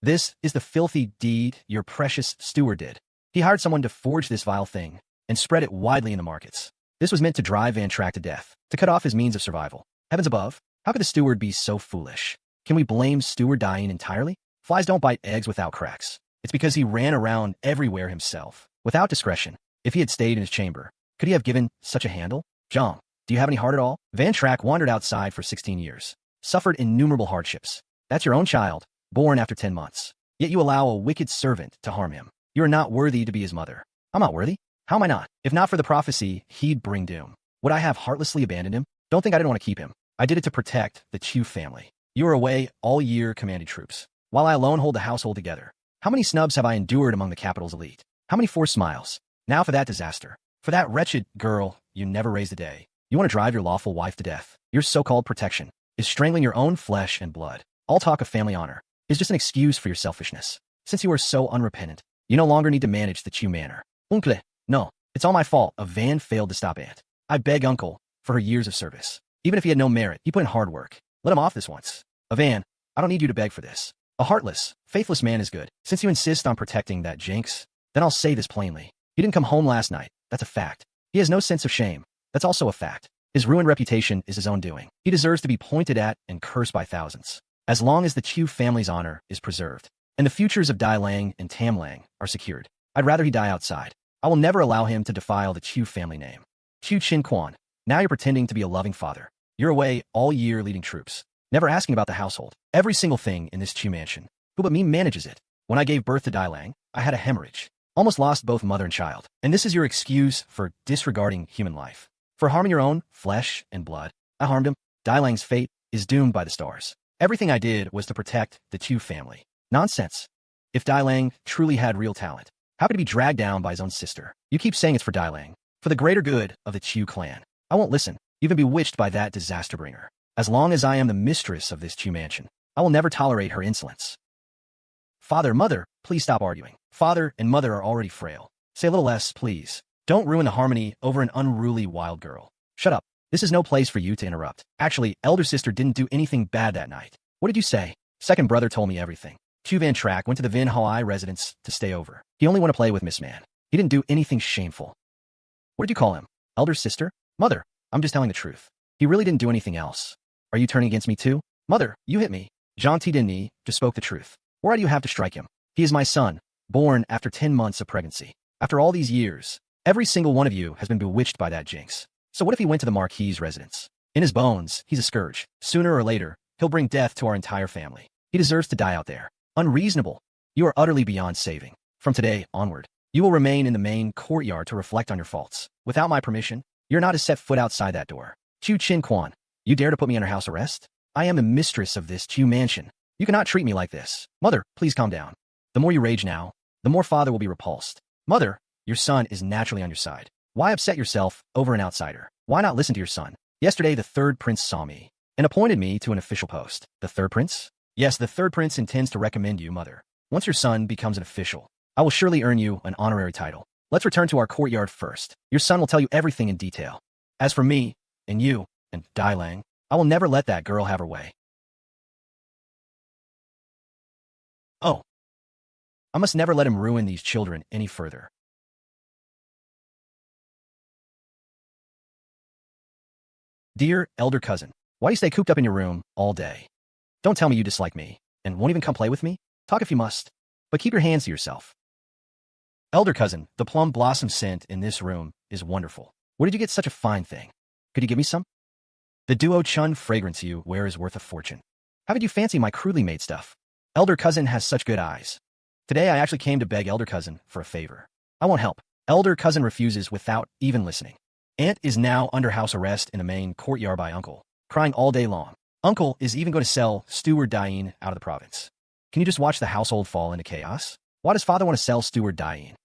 This is the filthy deed your precious steward did. He hired someone to forge this vile thing and spread it widely in the markets. This was meant to drive Van Trach to death, to cut off his means of survival. Heavens above, how could the steward be so foolish? Can we blame Steward Dain entirely? Flies don't bite eggs without cracks. It's because he ran around everywhere himself, without discretion. If he had stayed in his chamber, could he have given such a handle? Zhang, do you have any heart at all? Van Trach wandered outside for 16 years, suffered innumerable hardships. That's your own child, born after 10 months. Yet you allow a wicked servant to harm him. You are not worthy to be his mother. I'm not worthy? How am I not? If not for the prophecy, he'd bring doom. Would I have heartlessly abandoned him? Don't think I didn't want to keep him. I did it to protect the Chu family. You were away all year commanding troops, while I alone hold the household together. How many snubs have I endured among the capital's elite? How many forced smiles? Now for that disaster. For that wretched girl, you never raised a day. You want to drive your lawful wife to death. Your so-called protection is strangling your own flesh and blood. All talk of family honor is just an excuse for your selfishness. Since you are so unrepentant, you no longer need to manage the Chu manor. Uncle, no, it's all my fault. A Van failed to stop Aunt. I beg Uncle for her years of service. Even if he had no merit, he put in hard work. Let him off this once. A Van, I don't need you to beg for this. A heartless, faithless man is good. Since you insist on protecting that jinx, then I'll say this plainly. He didn't come home last night. That's a fact. He has no sense of shame. That's also a fact. His ruined reputation is his own doing. He deserves to be pointed at and cursed by thousands. As long as the Chu family's honor is preserved, and the futures of Dai Lang and Tam Lang are secured, I'd rather he die outside. I will never allow him to defile the Chu family name. Chu Chin Quan, now you're pretending to be a loving father. You're away all year leading troops, never asking about the household. Every single thing in this Chu mansion. Who but me manages it? When I gave birth to Dai Lang, I had a hemorrhage. Almost lost both mother and child. And this is your excuse for disregarding human life. For harming your own flesh and blood. I harmed him. Dai Lang's fate is doomed by the stars. Everything I did was to protect the Chu family. Nonsense. If Dai Lang truly had real talent, how could he be dragged down by his own sister? You keep saying it's for Dai Lang. For the greater good of the Chu clan. I won't listen. You've been bewitched by that disaster bringer. As long as I am the mistress of this Chu mansion, I will never tolerate her insolence. Father, mother, please stop arguing. Father and mother are already frail. Say a little less, please. Don't ruin the harmony over an unruly wild girl. Shut up. This is no place for you to interrupt. Actually, elder sister didn't do anything bad that night. What did you say? Second brother told me everything. Tiêu Vân Trác went to the Vin Hawaii residence to stay over. He only wanted to play with Miss Man. He didn't do anything shameful. What did you call him? Elder sister? Mother, I'm just telling the truth. He really didn't do anything else. Are you turning against me too? Mother, you hit me. Jean Tidini just spoke the truth. Why do you have to strike him? He is my son, born after 10 months of pregnancy. After all these years, every single one of you has been bewitched by that jinx. So what if he went to the Marquis' residence? In his bones, he's a scourge. Sooner or later, he'll bring death to our entire family. He deserves to die out there. Unreasonable. You are utterly beyond saving. From today onward, you will remain in the main courtyard to reflect on your faults. Without my permission, you're not to set foot outside that door. Chu Chin Quan, you dare to put me under house arrest? I am the mistress of this Chu mansion. You cannot treat me like this. Mother, please calm down. The more you rage now, the more father will be repulsed. Mother, your son is naturally on your side. Why upset yourself over an outsider? Why not listen to your son? Yesterday, the third prince saw me and appointed me to an official post. The third prince? Yes, the third prince intends to recommend you, mother. Once your son becomes an official, I will surely earn you an honorary title. Let's return to our courtyard first. Your son will tell you everything in detail. As for me, and you, and Dai Lang, I will never let that girl have her way. Oh. I must never let him ruin these children any further. Dear elder cousin, why do you stay cooped up in your room all day? Don't tell me you dislike me, and won't even come play with me? Talk if you must, but keep your hands to yourself. Elder cousin, the plum blossom scent in this room is wonderful. Where did you get such a fine thing? Could you give me some? The Duo Chun fragrance you wear is worth a fortune. How did you fancy my crudely made stuff? Elder cousin has such good eyes. Today I actually came to beg elder cousin for a favor. I won't help. Elder cousin refuses without even listening. Aunt is now under house arrest in the main courtyard by uncle, crying all day long. Uncle is even going to sell Steward Dain out of the province. Can you just watch the household fall into chaos? Why does father want to sell Steward Dain?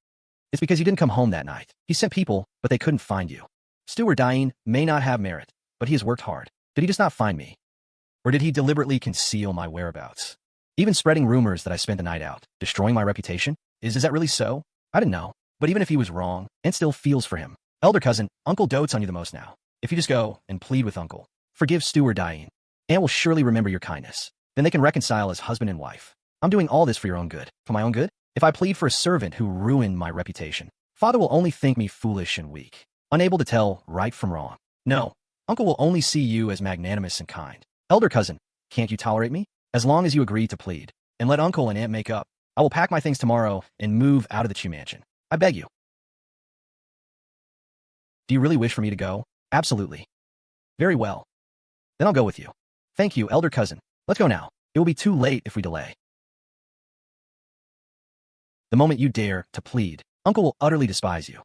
It's because you didn't come home that night. He sent people, but they couldn't find you. Steward Dain may not have merit, but he has worked hard. Did he just not find me? Or did he deliberately conceal my whereabouts? Even spreading rumors that I spent the night out, destroying my reputation? Is that really so? I didn't know. But even if he was wrong, Aunt still feels for him. Elder cousin, uncle dotes on you the most now. If you just go and plead with uncle, forgive Steward Dain, Aunt will surely remember your kindness. Then they can reconcile as husband and wife. I'm doing all this for your own good. For my own good? If I plead for a servant who ruined my reputation, father will only think me foolish and weak, unable to tell right from wrong. No, uncle will only see you as magnanimous and kind. Elder cousin, can't you tolerate me? As long as you agree to plead, and let uncle and aunt make up, I will pack my things tomorrow and move out of the Chu mansion. I beg you. Do you really wish for me to go? Absolutely. Very well. Then I'll go with you. Thank you, elder cousin. Let's go now. It will be too late if we delay. The moment you dare to plead, uncle will utterly despise you.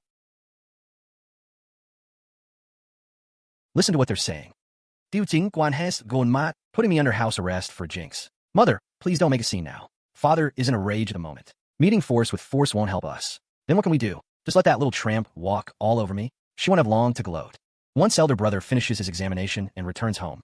Listen to what they're saying. Tiêu Chính Quan has gone mat, putting me under house arrest for jinx. Mother, please don't make a scene now. Father is in a rage at the moment. Meeting force with force won't help us. Then what can we do? Just let that little tramp walk all over me? She won't have long to gloat. Once elder brother finishes his examination and returns home.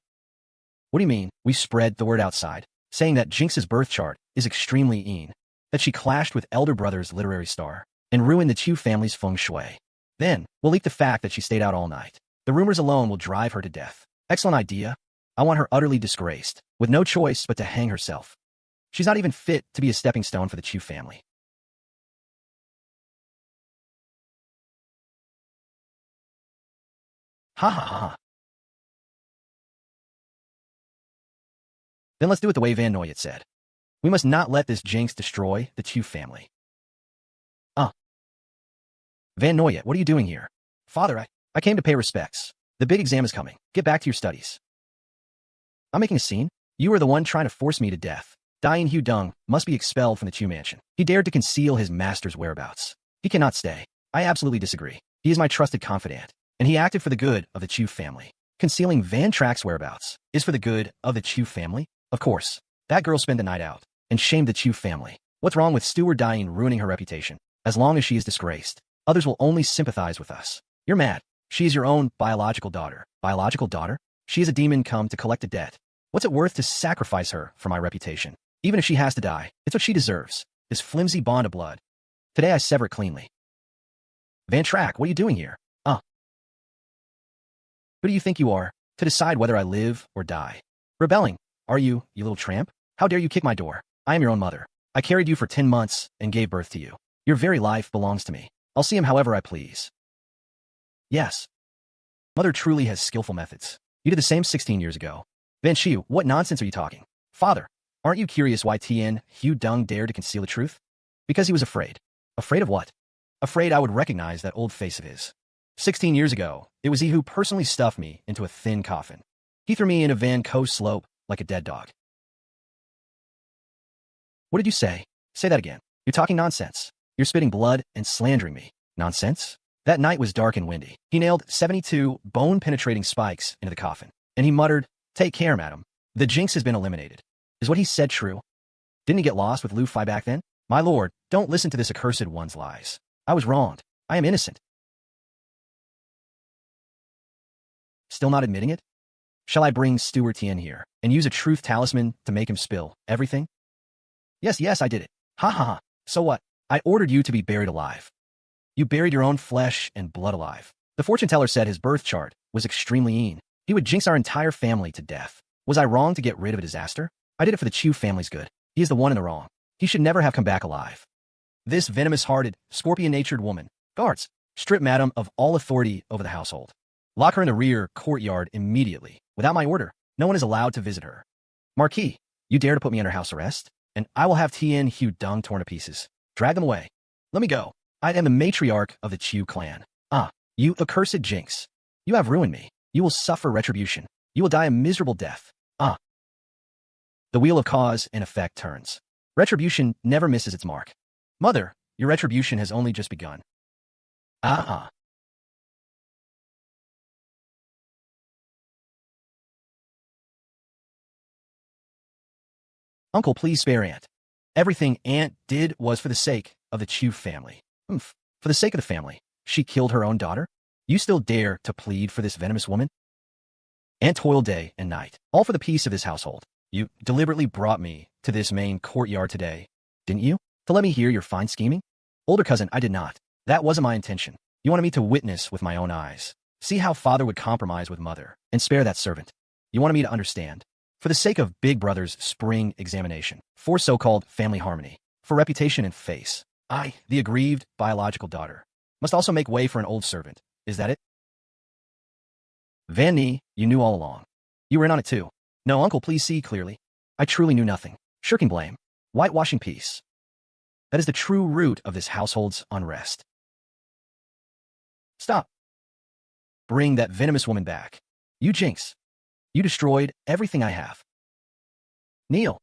What do you mean? We spread the word outside, saying that Jinx's birth chart is extremely een, that she clashed with elder brother's literary star, and ruined the Chu family's feng shui. Then, we'll leak the fact that she stayed out all night. The rumors alone will drive her to death. Excellent idea. I want her utterly disgraced, with no choice but to hang herself. She's not even fit to be a stepping stone for the Chu family. Ha ha ha ha. Then let's do it the way Van Noyet said. We must not let this jinx destroy the Chu family. Van Noyet, what are you doing here? Father, I came to pay respects. The big exam is coming. Get back to your studies. I'm making a scene? You are the one trying to force me to death. Dain Hu Dung must be expelled from the Chu mansion. He dared to conceal his master's whereabouts. He cannot stay. I absolutely disagree. He is my trusted confidant, and he acted for the good of the Chu family. Concealing Van Trach's whereabouts is for the good of the Chu family? Of course. That girl spent the night out and shamed the Chu family. What's wrong with Stewart dying ruining her reputation? As long as she is disgraced, others will only sympathize with us. You're mad. She is your own biological daughter. Biological daughter? She is a demon come to collect a debt. What's it worth to sacrifice her for my reputation? Even if she has to die, it's what she deserves. This flimsy bond of blood. Today I sever it cleanly. Van Trach, what are you doing here? Who do you think you are, to decide whether I live or die? Rebelling, are you, you little tramp? How dare you kick my door? I am your own mother. I carried you for 10 months and gave birth to you. Your very life belongs to me. I'll see him however I please. Yes. Mother truly has skillful methods. You did the same 16 years ago. Van Chiu, what nonsense are you talking? Father, aren't you curious why Tien Hu Dung dared to conceal the truth? Because he was afraid. Afraid of what? Afraid I would recognize that old face of his. 16 years ago, it was he who personally stuffed me into a thin coffin. He threw me in a Van Coast slope like a dead dog. What did you say? Say that again. You're talking nonsense. You're spitting blood and slandering me. Nonsense? That night was dark and windy. He nailed 72 bone-penetrating spikes into the coffin, and he muttered, "Take care, madam. The jinx has been eliminated." Is what he said true? Didn't he get lost with Lu Fai back then? My lord, don't listen to this accursed one's lies. I was wronged. I am innocent. Still not admitting it? Shall I bring Stewart Tien here and use a truth talisman to make him spill everything? Yes, I did it. Ha ha ha. So what? I ordered you to be buried alive. You buried your own flesh and blood alive. The fortune teller said his birth chart was extremely mean. He would jinx our entire family to death. Was I wrong to get rid of a disaster? I did it for the Chu family's good. He is the one in the wrong. He should never have come back alive. This venomous-hearted, scorpion-natured woman. Guards, strip madam of all authority over the household. Lock her in the rear courtyard immediately. Without my order, no one is allowed to visit her. Marquis, you dare to put me under house arrest? And I will have Tien Hu Dung torn to pieces. Drag them away. Let me go. I am the matriarch of the Chu clan. You accursed jinx. You have ruined me. You will suffer retribution. You will die a miserable death. The wheel of cause and effect turns. Retribution never misses its mark. Mother, your retribution has only just begun. Uncle, please spare Aunt. Everything Aunt did was for the sake of the Chu family. For the sake of the family. She killed her own daughter? You still dare to plead for this venomous woman? Aunt toiled day and night, all for the peace of this household. You deliberately brought me to this main courtyard today, didn't you? To let me hear your fine scheming? Older cousin, I did not. That wasn't my intention. You wanted me to witness with my own eyes. See how father would compromise with mother and spare that servant. You wanted me to understand. For the sake of Big Brother's spring examination, for so-called family harmony, for reputation and face, I, the aggrieved biological daughter, must also make way for an old servant. Is that it? Van Nee, you knew all along. You were in on it too. No, uncle, please see clearly. I truly knew nothing. Shirking blame. Whitewashing peace. That is the true root of this household's unrest. Stop. Bring that venomous woman back. You jinx. You destroyed everything I have. Kneel.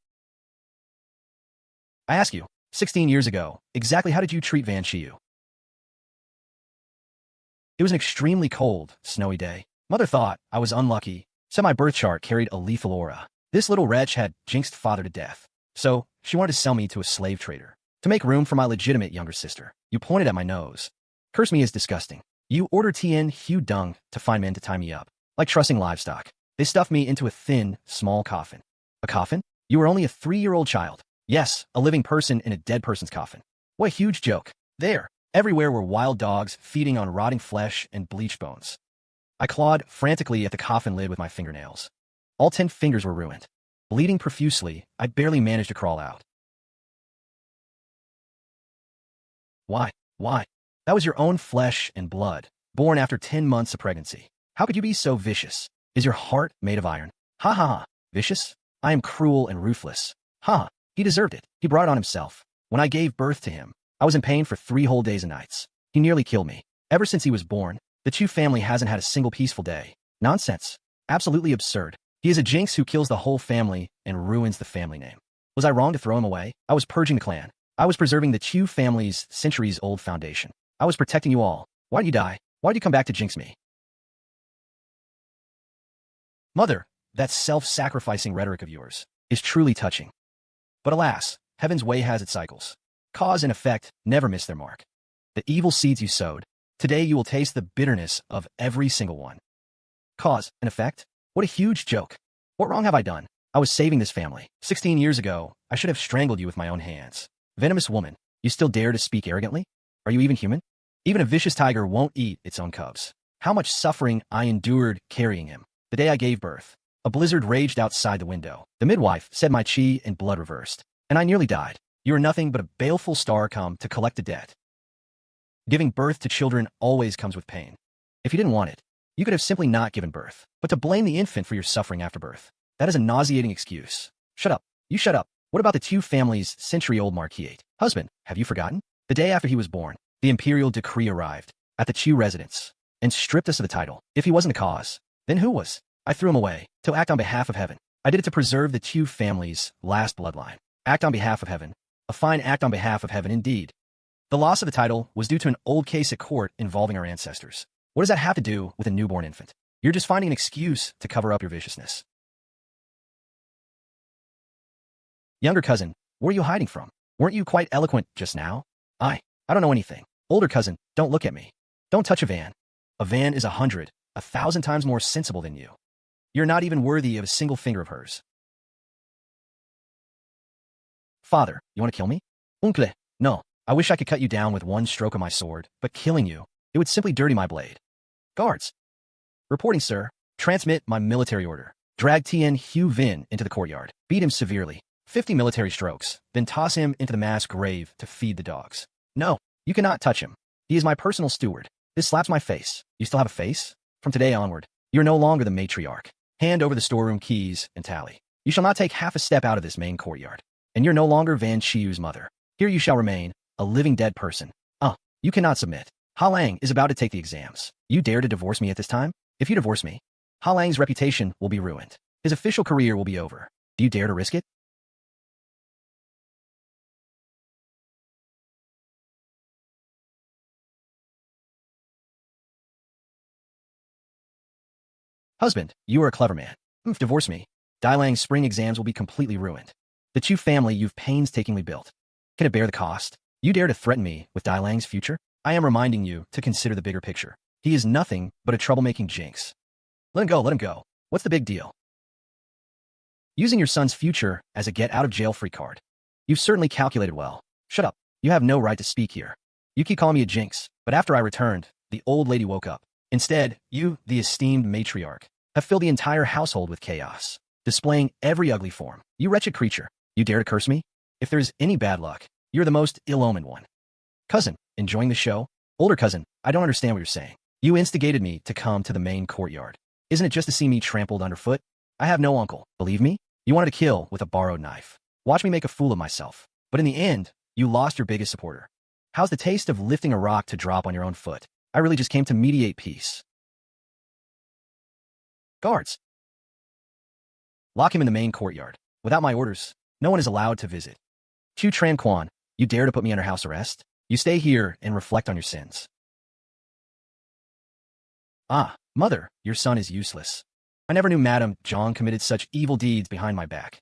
I ask you, 16 years ago, exactly how did you treat Van Chiu? It was an extremely cold, snowy day. Mother thought I was unlucky, said my birth chart carried a lethal aura. This little wretch had jinxed father to death. So, she wanted to sell me to a slave trader. To make room for my legitimate younger sister. You pointed at my nose. Curse me is disgusting. You ordered Tien Hu Dung to find men to tie me up. Like trussing livestock. They stuffed me into a thin, small coffin. A coffin? You were only a 3-year-old child. Yes, a living person in a dead person's coffin. What a huge joke. There, everywhere were wild dogs feeding on rotting flesh and bleached bones. I clawed frantically at the coffin lid with my fingernails. All 10 fingers were ruined. Bleeding profusely, I barely managed to crawl out. Why? That was your own flesh and blood, born after 10 months of pregnancy. How could you be so vicious? Is your heart made of iron? Ha ha ha. Vicious? I am cruel and ruthless. Ha. He deserved it. He brought it on himself. When I gave birth to him, I was in pain for 3 whole days and nights. He nearly killed me. Ever since he was born, the Chu family hasn't had a single peaceful day. Nonsense. Absolutely absurd. He is a jinx who kills the whole family and ruins the family name. Was I wrong to throw him away? I was purging the clan. I was preserving the Chu family's centuries-old foundation. I was protecting you all. Why'd you die? Why'd you come back to jinx me? Mother, that self-sacrificing rhetoric of yours is truly touching. But alas, heaven's way has its cycles. Cause and effect never miss their mark. The evil seeds you sowed, today you will taste the bitterness of every single one. Cause and effect? What a huge joke. What wrong have I done? I was saving this family. 16 years ago, I should have strangled you with my own hands. Venomous woman, you still dare to speak arrogantly? Are you even human? Even a vicious tiger won't eat its own cubs. How much suffering I endured carrying him. The day I gave birth, a blizzard raged outside the window. The midwife said my chi and blood reversed, and I nearly died. You are nothing but a baleful star come to collect a debt. Giving birth to children always comes with pain. If you didn't want it, you could have simply not given birth. But to blame the infant for your suffering after birth, that is a nauseating excuse. Shut up. You shut up. What about the Chu family's century-old Marquis? Husband, have you forgotten? The day after he was born, the imperial decree arrived at the Chu residence and stripped us of the title. If he wasn't the cause, then who was? I threw him away to act on behalf of heaven. I did it to preserve the Chu family's last bloodline. Act on behalf of heaven. A fine act on behalf of heaven indeed. The loss of the title was due to an old case at court involving our ancestors. What does that have to do with a newborn infant? You're just finding an excuse to cover up your viciousness. Younger cousin, where are you hiding from? Weren't you quite eloquent just now? I don't know anything. Older cousin, don't look at me. Don't touch a van. A van is 100, 1,000 times more sensible than you. You're not even worthy of a single finger of hers. Father, you want to kill me? Uncle, no. I wish I could cut you down with one stroke of my sword, but killing you, it would simply dirty my blade. Guards. Reporting, sir. Transmit my military order. Drag Tien Hu Vin into the courtyard. Beat him severely. 50 military strokes. Then toss him into the mass grave to feed the dogs. No, you cannot touch him. He is my personal steward. This slaps my face. You still have a face? From today onward, you're no longer the matriarch. Hand over the storeroom keys and tally. You shall not take half a step out of this main courtyard. And you're no longer Van Chiu's mother. Here you shall remain, a living dead person. You cannot submit. Ha Lang is about to take the exams. You dare to divorce me at this time? If you divorce me, Ha Lang's reputation will be ruined. His official career will be over. Do you dare to risk it? Husband, you are a clever man. Divorce me. Dai Lang's spring exams will be completely ruined. The Chu family you've painstakingly built. Can it bear the cost? You dare to threaten me with Dai Lang's future? I am reminding you to consider the bigger picture. He is nothing but a troublemaking jinx. Let him go, let him go. What's the big deal? Using your son's future as a get-out-of-jail-free card. You've certainly calculated well. Shut up. You have no right to speak here. You keep calling me a jinx, but after I returned, the old lady woke up. Instead, you, the esteemed matriarch, have filled the entire household with chaos, displaying every ugly form. You wretched creature. You dare to curse me? If there's any bad luck, you're the most ill-omened one. Cousin, enjoying the show? Older cousin, I don't understand what you're saying. You instigated me to come to the main courtyard. Isn't it just to see me trampled underfoot? I have no uncle, believe me? You wanted to kill with a borrowed knife. Watch me make a fool of myself. But in the end, you lost your biggest supporter. How's the taste of lifting a rock to drop on your own foot? I really just came to mediate peace. Guards. Lock him in the main courtyard. Without my orders, no one is allowed to visit. Chu Tran Quan, you dare to put me under house arrest? You stay here and reflect on your sins. Mother, your son is useless. I never knew Madame Zhang committed such evil deeds behind my back.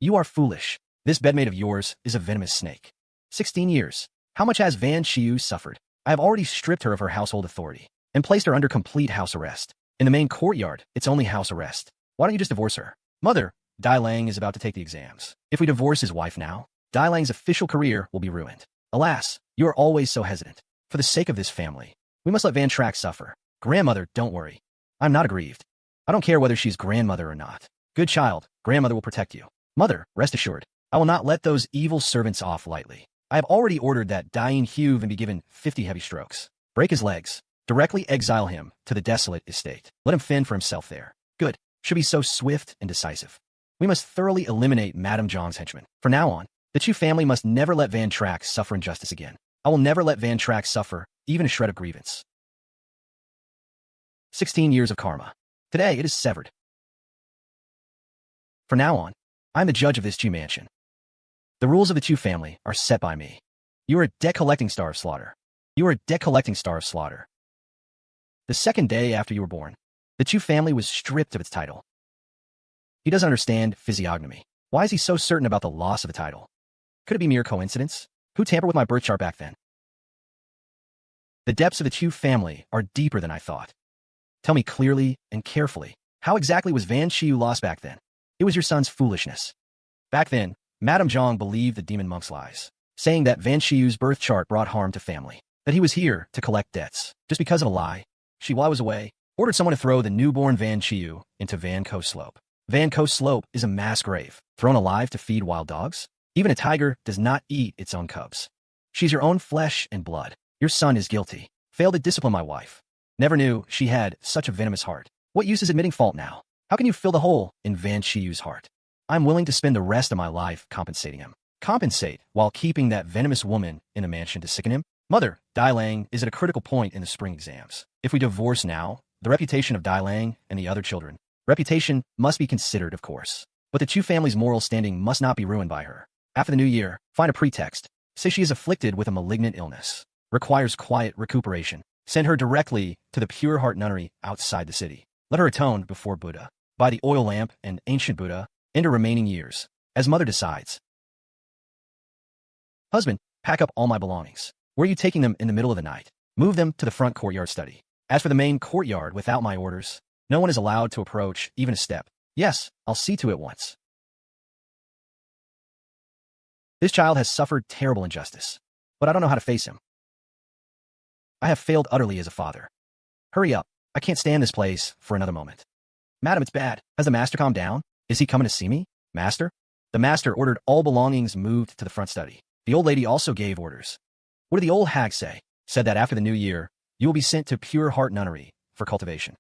You are foolish. This bedmate of yours is a venomous snake. 16 years. How much has Van Chiu suffered? I have already stripped her of her household authority and placed her under complete house arrest. In the main courtyard, it's only house arrest. Why don't you just divorce her? Mother, Dai Lang is about to take the exams. If we divorce his wife now, Dai Lang's official career will be ruined. Alas, you are always so hesitant. For the sake of this family, we must let Van Trác suffer. Grandmother, don't worry. I'm not aggrieved. I don't care whether she's grandmother or not. Good child, grandmother will protect you. Mother, rest assured, I will not let those evil servants off lightly. I have already ordered that Dain Huve be given 50 heavy strokes. Break his legs. Directly exile him to the desolate estate. Let him fend for himself there. Good. Should be so swift and decisive. We must thoroughly eliminate Madame Zhang's henchmen. From now on, the Chu family must never let Van Trác suffer injustice again. I will never let Van Trác suffer even a shred of grievance. 16 years of karma. Today it is severed. From now on, I'm the judge of this Chu mansion. The rules of the Chu family are set by me. You are a debt-collecting star of slaughter. You are a debt-collecting star of slaughter. The second day after you were born, the Chu family was stripped of its title. He doesn't understand physiognomy. Why is he so certain about the loss of the title? Could it be mere coincidence? Who tampered with my birth chart back then? The depths of the Chu family are deeper than I thought. Tell me clearly and carefully, how exactly was Van Shiu lost back then? It was your son's foolishness. Back then, Madame Zhang believed the demon monk's lies, saying that Van Shiu's birth chart brought harm to family, that he was here to collect debts. Just because of a lie, she, while I was away, ordered someone to throw the newborn Van Shiu into Van Ko Slope. Van Ko Slope is a mass grave, thrown alive to feed wild dogs. Even a tiger does not eat its own cubs. She's your own flesh and blood. Your son is guilty. Failed to discipline my wife. Never knew she had such a venomous heart. What use is admitting fault now? How can you fill the hole in Van Shiu's heart? I'm willing to spend the rest of my life compensating him. Compensate while keeping that venomous woman in a mansion to sicken him? Mother, Dai Lang is at a critical point in the spring exams. If we divorce now, the reputation of Dai Lang and the other children. Reputation must be considered, of course. But the Chu family's moral standing must not be ruined by her. After the new year, find a pretext. Say she is afflicted with a malignant illness. Requires quiet recuperation. Send her directly to the Pure Heart Nunnery outside the city. Let her atone before Buddha, by the oil lamp and ancient Buddha, in her remaining years, as mother decides. Husband, pack up all my belongings. Where are you taking them in the middle of the night? Move them to the front courtyard study. As for the main courtyard, without my orders, no one is allowed to approach even a step. Yes, I'll see to it once. This child has suffered terrible injustice, but I don't know how to face him. I have failed utterly as a father. Hurry up. I can't stand this place for another moment. Madam, it's bad. Has the master calmed down? Is he coming to see me? Master? The master ordered all belongings moved to the front study. The old lady also gave orders. What did the old hag say? Said that after the new year, you will be sent to Pure Heart Nunnery for cultivation.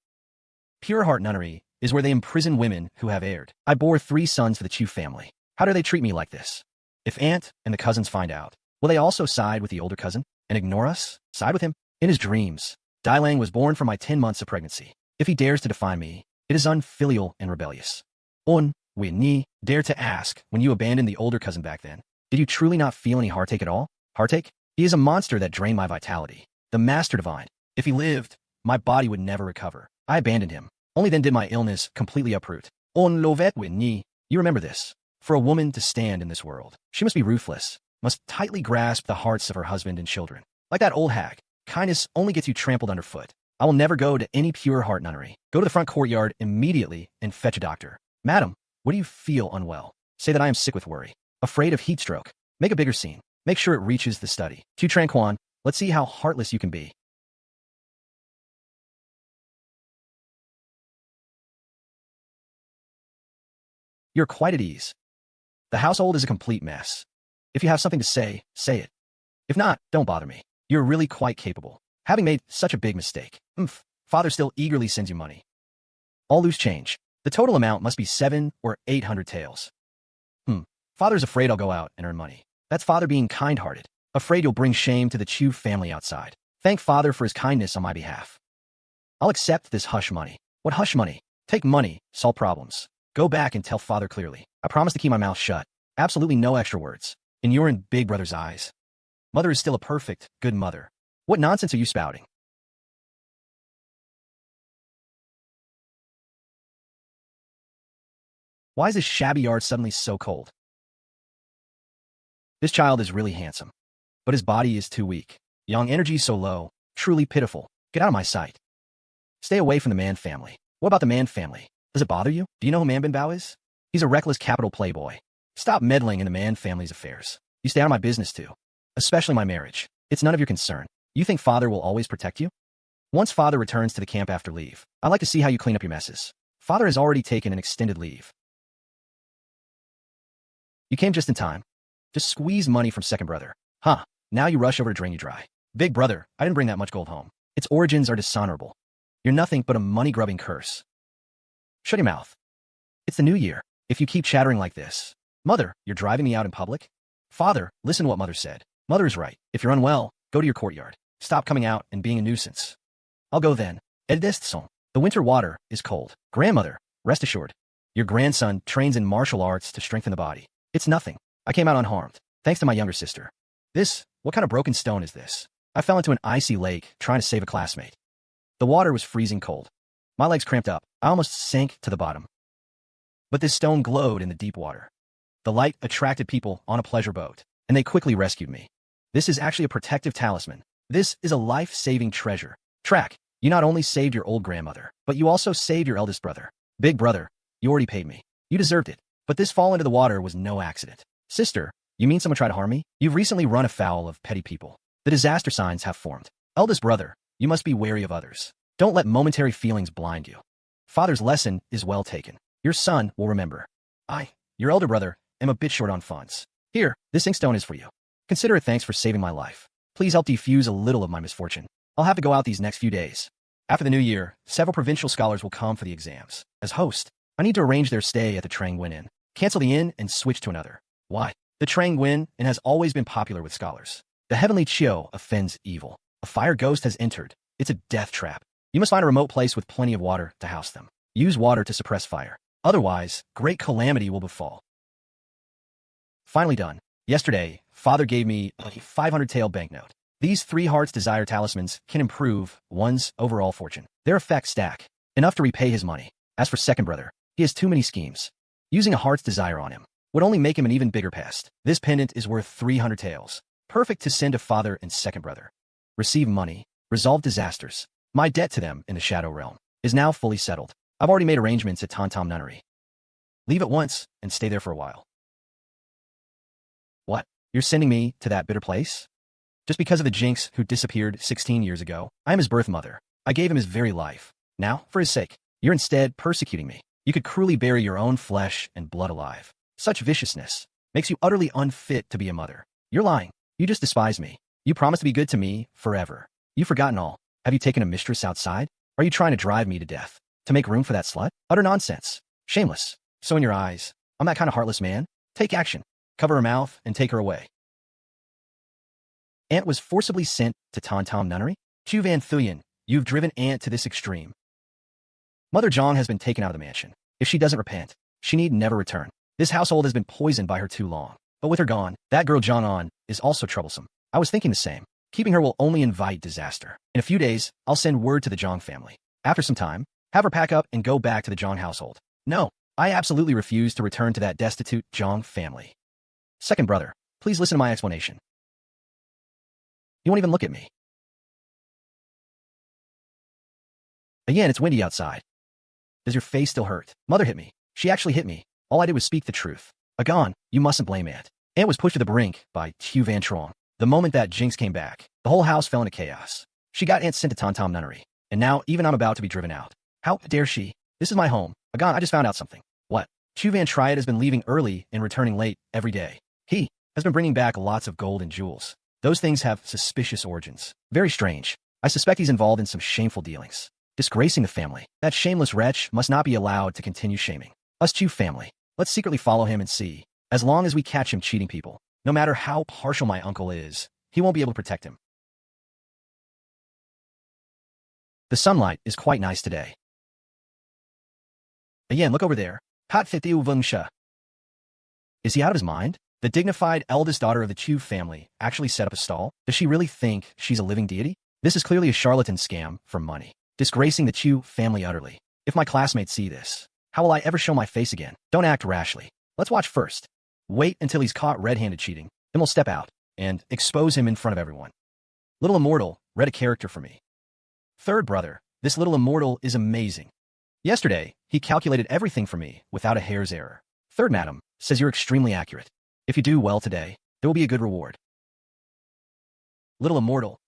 Pure Heart Nunnery is where they imprison women who have erred. I bore 3 sons for the Chu family. How do they treat me like this? If aunt and the cousins find out, will they also side with the older cousin and ignore us? Side with him? In his dreams, Dai Lang was born for my 10 months of pregnancy. If he dares to define me, it is unfilial and rebellious. On, we ni, dare to ask, when you abandoned the older cousin back then, did you truly not feel any heartache at all? Heartache? He is a monster that drained my vitality. The master divine. If he lived, my body would never recover. I abandoned him. Only then did my illness completely uproot. On lovet we ni. You remember this. For a woman to stand in this world, she must be ruthless, must tightly grasp the hearts of her husband and children. Like that old hag, kindness only gets you trampled underfoot. I will never go to any Pure Heart Nunnery. Go to the front courtyard immediately and fetch a doctor. Madam, what do you feel unwell? Say that I am sick with worry. Afraid of heat stroke. Make a bigger scene. Make sure it reaches the study. Tu Tranquan, let's see how heartless you can be. You're quite at ease. The household is a complete mess. If you have something to say, say it. If not, don't bother me. You're really quite capable. Having made such a big mistake. Father still eagerly sends you money. All loose change. The total amount must be 700 or 800 taels. Father's afraid I'll go out and earn money. That's father being kind-hearted. Afraid you'll bring shame to the Chu family outside. Thank father for his kindness on my behalf. I'll accept this hush money. What hush money? Take money, solve problems. Go back and tell father clearly. I promise to keep my mouth shut. Absolutely no extra words. And you're in Big Brother's eyes. Mother is still a perfect, good mother. What nonsense are you spouting? Why is this shabby yard suddenly so cold? This child is really handsome, but his body is too weak. Young energy so low, truly pitiful. Get out of my sight. Stay away from the Man family. What about the Man family? Does it bother you? Do you know who Man Bin Bao is? He's a reckless capital playboy. Stop meddling in the Man family's affairs. You stay out of my business too. Especially my marriage. It's none of your concern. You think father will always protect you? Once father returns to the camp after leave, I'd like to see how you clean up your messes. Father has already taken an extended leave. You came just in time. Just squeeze money from second brother. Now you rush over to drain you dry. Big brother, I didn't bring that much gold home. Its origins are dishonorable. You're nothing but a money-grubbing curse. Shut your mouth. It's the new year. If you keep chattering like this. Mother, you're driving me out in public? Father, listen to what mother said. Mother is right. If you're unwell, go to your courtyard. Stop coming out and being a nuisance. I'll go then. The winter water is cold. Grandmother, rest assured. Your grandson trains in martial arts to strengthen the body. It's nothing. I came out unharmed, thanks to my younger sister. What kind of broken stone is this? I fell into an icy lake trying to save a classmate. The water was freezing cold. My legs cramped up. I almost sank to the bottom. But this stone glowed in the deep water. The light attracted people on a pleasure boat, and they quickly rescued me. This is actually a protective talisman. This is a life-saving treasure. Track, you not only saved your old grandmother, but you also saved your eldest brother. Big brother, you already paid me. You deserved it. But this fall into the water was no accident. Sister, you mean someone tried to harm me? You've recently run afoul of petty people. The disaster signs have formed. Eldest brother, you must be wary of others. Don't let momentary feelings blind you. Father's lesson is well taken. Your son will remember. I, your elder brother, am a bit short on funds. Here, this inkstone is for you. Consider it thanks for saving my life. Please help defuse a little of my misfortune. I'll have to go out these next few days. After the new year, several provincial scholars will come for the exams. As host, I need to arrange their stay at the Trang Nguyen Inn. Cancel the inn and switch to another. Why? The Trang Nguyen Inn has always been popular with scholars. The heavenly Chio offends evil. A fire ghost has entered. It's a death trap. You must find a remote place with plenty of water to house them. Use water to suppress fire. Otherwise, great calamity will befall. Finally done. Yesterday, Father gave me a 500-tael banknote. These 3 hearts desire talismans can improve one's overall fortune. Their effects stack, enough to repay his money. As for second brother, he has too many schemes. Using a heart's desire on him would only make him an even bigger pest. This pendant is worth 300 taels. Perfect to send to father and second brother. Receive money. Resolve disasters. My debt to them in the Shadow Realm is now fully settled. I've already made arrangements at Nunnery. Leave at once and stay there for a while. What? You're sending me to that bitter place? Just because of the jinx who disappeared 16 years ago, I am his birth mother. I gave him his very life. Now, for his sake, you're instead persecuting me. You could cruelly bury your own flesh and blood alive. Such viciousness makes you utterly unfit to be a mother. You're lying. You just despise me. You promised to be good to me forever. You've forgotten all. Have you taken a mistress outside? Are you trying to drive me to death? To make room for that slut? Utter nonsense. Shameless. So in your eyes, I'm that kind of heartless man? Take action. Cover her mouth and take her away. Aunt was forcibly sent to Nunnery? Chu Van Thuyen, you've driven Aunt to this extreme. Mother Zhang has been taken out of the mansion. If she doesn't repent, she need never return. This household has been poisoned by her too long. But with her gone, that girl Zhang is also troublesome. I was thinking the same. Keeping her will only invite disaster. In a few days, I'll send word to the Zhang family. After some time, have her pack up and go back to the Zhang household. No, I absolutely refuse to return to that destitute Zhang family. Second brother, please listen to my explanation. You won't even look at me. Again, it's windy outside. Does your face still hurt? Mother hit me. She actually hit me. All I did was speak the truth. Agon, you mustn't blame Aunt. Aunt was pushed to the brink by Tiêu Vân Trác. The moment that Jinx came back, the whole house fell into chaos. She got Aunt sent to Nunnery. And now even I'm about to be driven out. How dare she? This is my home. Agon, I just found out something. What? Tiêu Vân Trác has been leaving early and returning late every day. He has been bringing back lots of gold and jewels. Those things have suspicious origins. Very strange. I suspect he's involved in some shameful dealings. Disgracing the family. That shameless wretch must not be allowed to continue shaming us Chu family. Let's secretly follow him and see. As long as we catch him cheating people, no matter how partial my uncle is, he won't be able to protect him. The sunlight is quite nice today. Again, look over there. Pat Tiêu Vân Trác. Is he out of his mind? The dignified eldest daughter of the Chu family actually set up a stall? Does she really think she's a living deity? This is clearly a charlatan scam for money, disgracing the Chu family utterly. If my classmates see this, how will I ever show my face again? Don't act rashly. Let's watch first. Wait until he's caught red-handed cheating, then we'll step out and expose him in front of everyone. Little Immortal read a character for me. Third brother, this little immortal is amazing. Yesterday, he calculated everything for me without a hair's error. Third madam says you're extremely accurate. If you do well today, there will be a good reward. Little Immortal.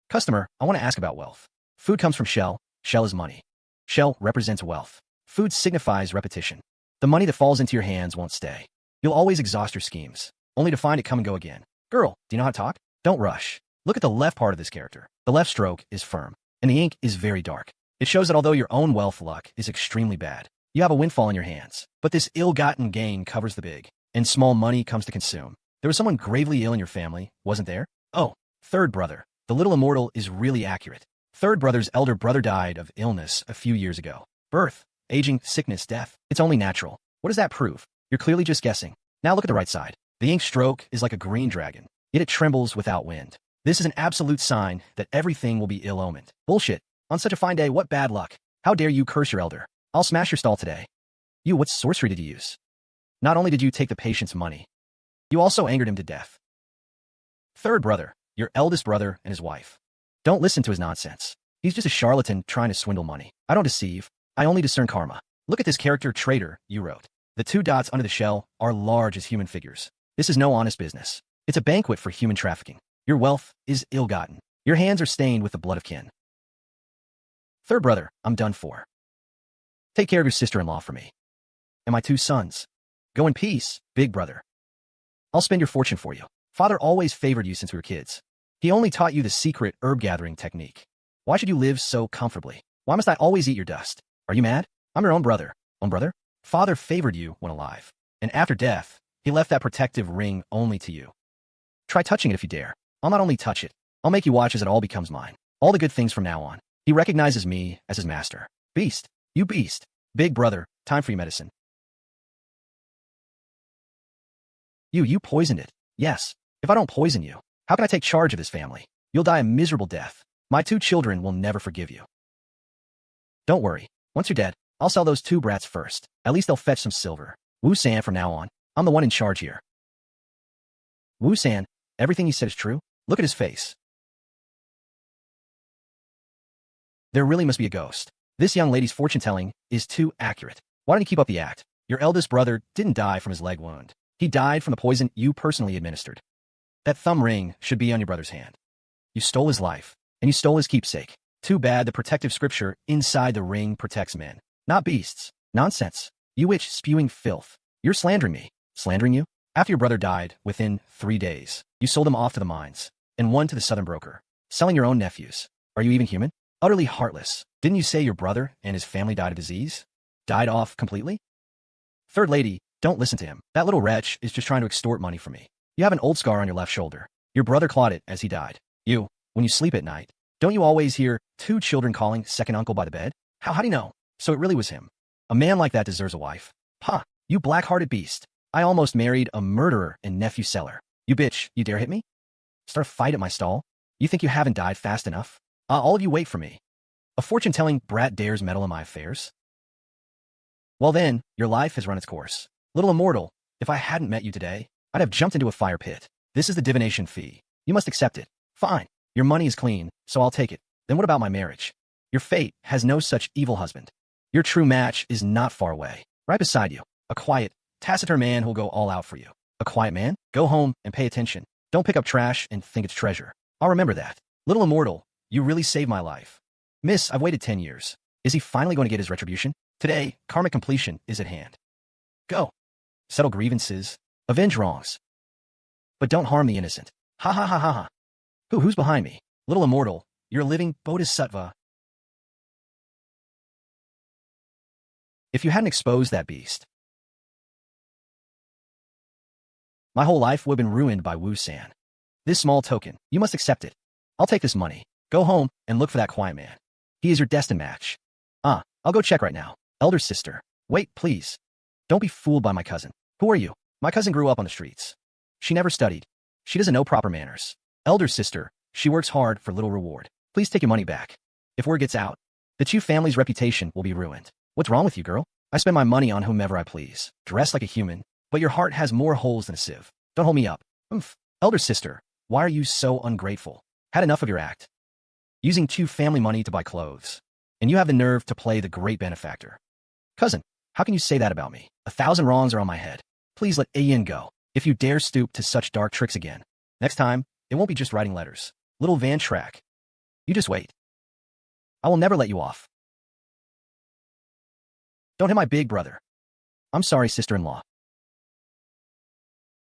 Customer, I want to ask about wealth. Food comes from shell. Shell is money. Shell represents wealth. Food signifies repetition. The money that falls into your hands won't stay. You'll always exhaust your schemes, only to find it come and go again. Girl, do you know how to talk? Don't rush. Look at the left part of this character. The left stroke is firm, and the ink is very dark. It shows that although your own wealth luck is extremely bad, you have a windfall in your hands. But this ill-gotten gain covers the big, and small money comes to consume. There was someone gravely ill in your family, wasn't there? Oh, third brother. The little immortal is really accurate. Third brother's elder brother died of illness a few years ago. Birth, aging, sickness, death. It's only natural. What does that prove? You're clearly just guessing. Now look at the right side. The ink stroke is like a green dragon, yet it trembles without wind. This is an absolute sign that everything will be ill-omened. Bullshit. On such a fine day, what bad luck. How dare you curse your elder? I'll smash your stall today. You, what sorcery did you use? Not only did you take the patient's money, you also angered him to death. Third brother, your eldest brother and his wife. Don't listen to his nonsense. He's just a charlatan trying to swindle money. I don't deceive. I only discern karma. Look at this character traitor you wrote. The two dots under the shell are large as human figures. This is no honest business. It's a banquet for human trafficking. Your wealth is ill-gotten. Your hands are stained with the blood of kin. Third brother, I'm done for. Take care of your sister-in-law for me. And my two sons. Go in peace, big brother. I'll spend your fortune for you. Father always favored you since we were kids. He only taught you the secret herb-gathering technique. Why should you live so comfortably? Why must I always eat your dust? Are you mad? I'm your own brother. Own brother? Father favored you when alive. And after death, he left that protective ring only to you. Try touching it if you dare. I'll not only touch it, I'll make you watch as it all becomes mine. All the good things from now on. He recognizes me as his master. Beast. You beast. Big brother, time for your medicine. You poisoned it. Yes. If I don't poison you, how can I take charge of this family? You'll die a miserable death. My two children will never forgive you. Don't worry. Once you're dead, I'll sell those two brats first. At least they'll fetch some silver. Wu-san, from now on, I'm the one in charge here. Wu-san, everything he said is true? Look at his face. There really must be a ghost. This young lady's fortune-telling is too accurate. Why don't you keep up the act? Your eldest brother didn't die from his leg wound. He died from the poison you personally administered. That thumb ring should be on your brother's hand. You stole his life, and you stole his keepsake. Too bad the protective scripture inside the ring protects men, not beasts. Nonsense. You witch spewing filth. You're slandering me. Slandering you? After your brother died, within 3 days, you sold him off to the mines, and one to the southern broker. Selling your own nephews. Are you even human? Utterly heartless. Didn't you say your brother and his family died of disease? Died off completely? Third lady, don't listen to him. That little wretch is just trying to extort money from me. You have an old scar on your left shoulder. Your brother clawed it as he died. You, when you sleep at night, don't you always hear two children calling second uncle by the bed? How do you know? So it really was him. A man like that deserves a wife. Ha! You black-hearted beast. I almost married a murderer and nephew seller. You bitch, you dare hit me? Start a fight at my stall? You think you haven't died fast enough? All of you wait for me. A fortune-telling brat dares meddle in my affairs? Well then, your life has run its course. Little immortal, if I hadn't met you today, I'd have jumped into a fire pit. This is the divination fee. You must accept it. Fine. Your money is clean, so I'll take it. Then what about my marriage? Your fate has no such evil husband. Your true match is not far away. Right beside you. A quiet, taciturn man who'll go all out for you. A quiet man? Go home and pay attention. Don't pick up trash and think it's treasure. I'll remember that. Little immortal, you really saved my life. Miss, I've waited 10 years. Is he finally going to get his retribution? Today, karmic completion is at hand. Go. Settle grievances. Avenge wrongs. But don't harm the innocent. Ha ha ha ha ha. Who's behind me? Little immortal, you're a living bodhisattva. If you hadn't exposed that beast, my whole life would have been ruined by Wu-san. This small token, you must accept it. I'll take this money. Go home and look for that quiet man. He is your destined match. I'll go check right now. Elder sister. Wait, please. Don't be fooled by my cousin. Who are you? My cousin grew up on the streets. She never studied. She doesn't know proper manners. Elder sister, she works hard for little reward. Please take your money back. If word gets out, the Chu family's reputation will be ruined. What's wrong with you, girl? I spend my money on whomever I please. Dress like a human, but your heart has more holes than a sieve. Don't hold me up. Elder sister, why are you so ungrateful? Had enough of your act. Using Chu family money to buy clothes. And you have the nerve to play the great benefactor. Cousin, how can you say that about me? 1,000 wrongs are on my head. Please let Ayin go. If you dare stoop to such dark tricks again, next time, it won't be just writing letters. Little Van Track. You just wait. I will never let you off. Don't hit my big brother. I'm sorry, sister-in-law.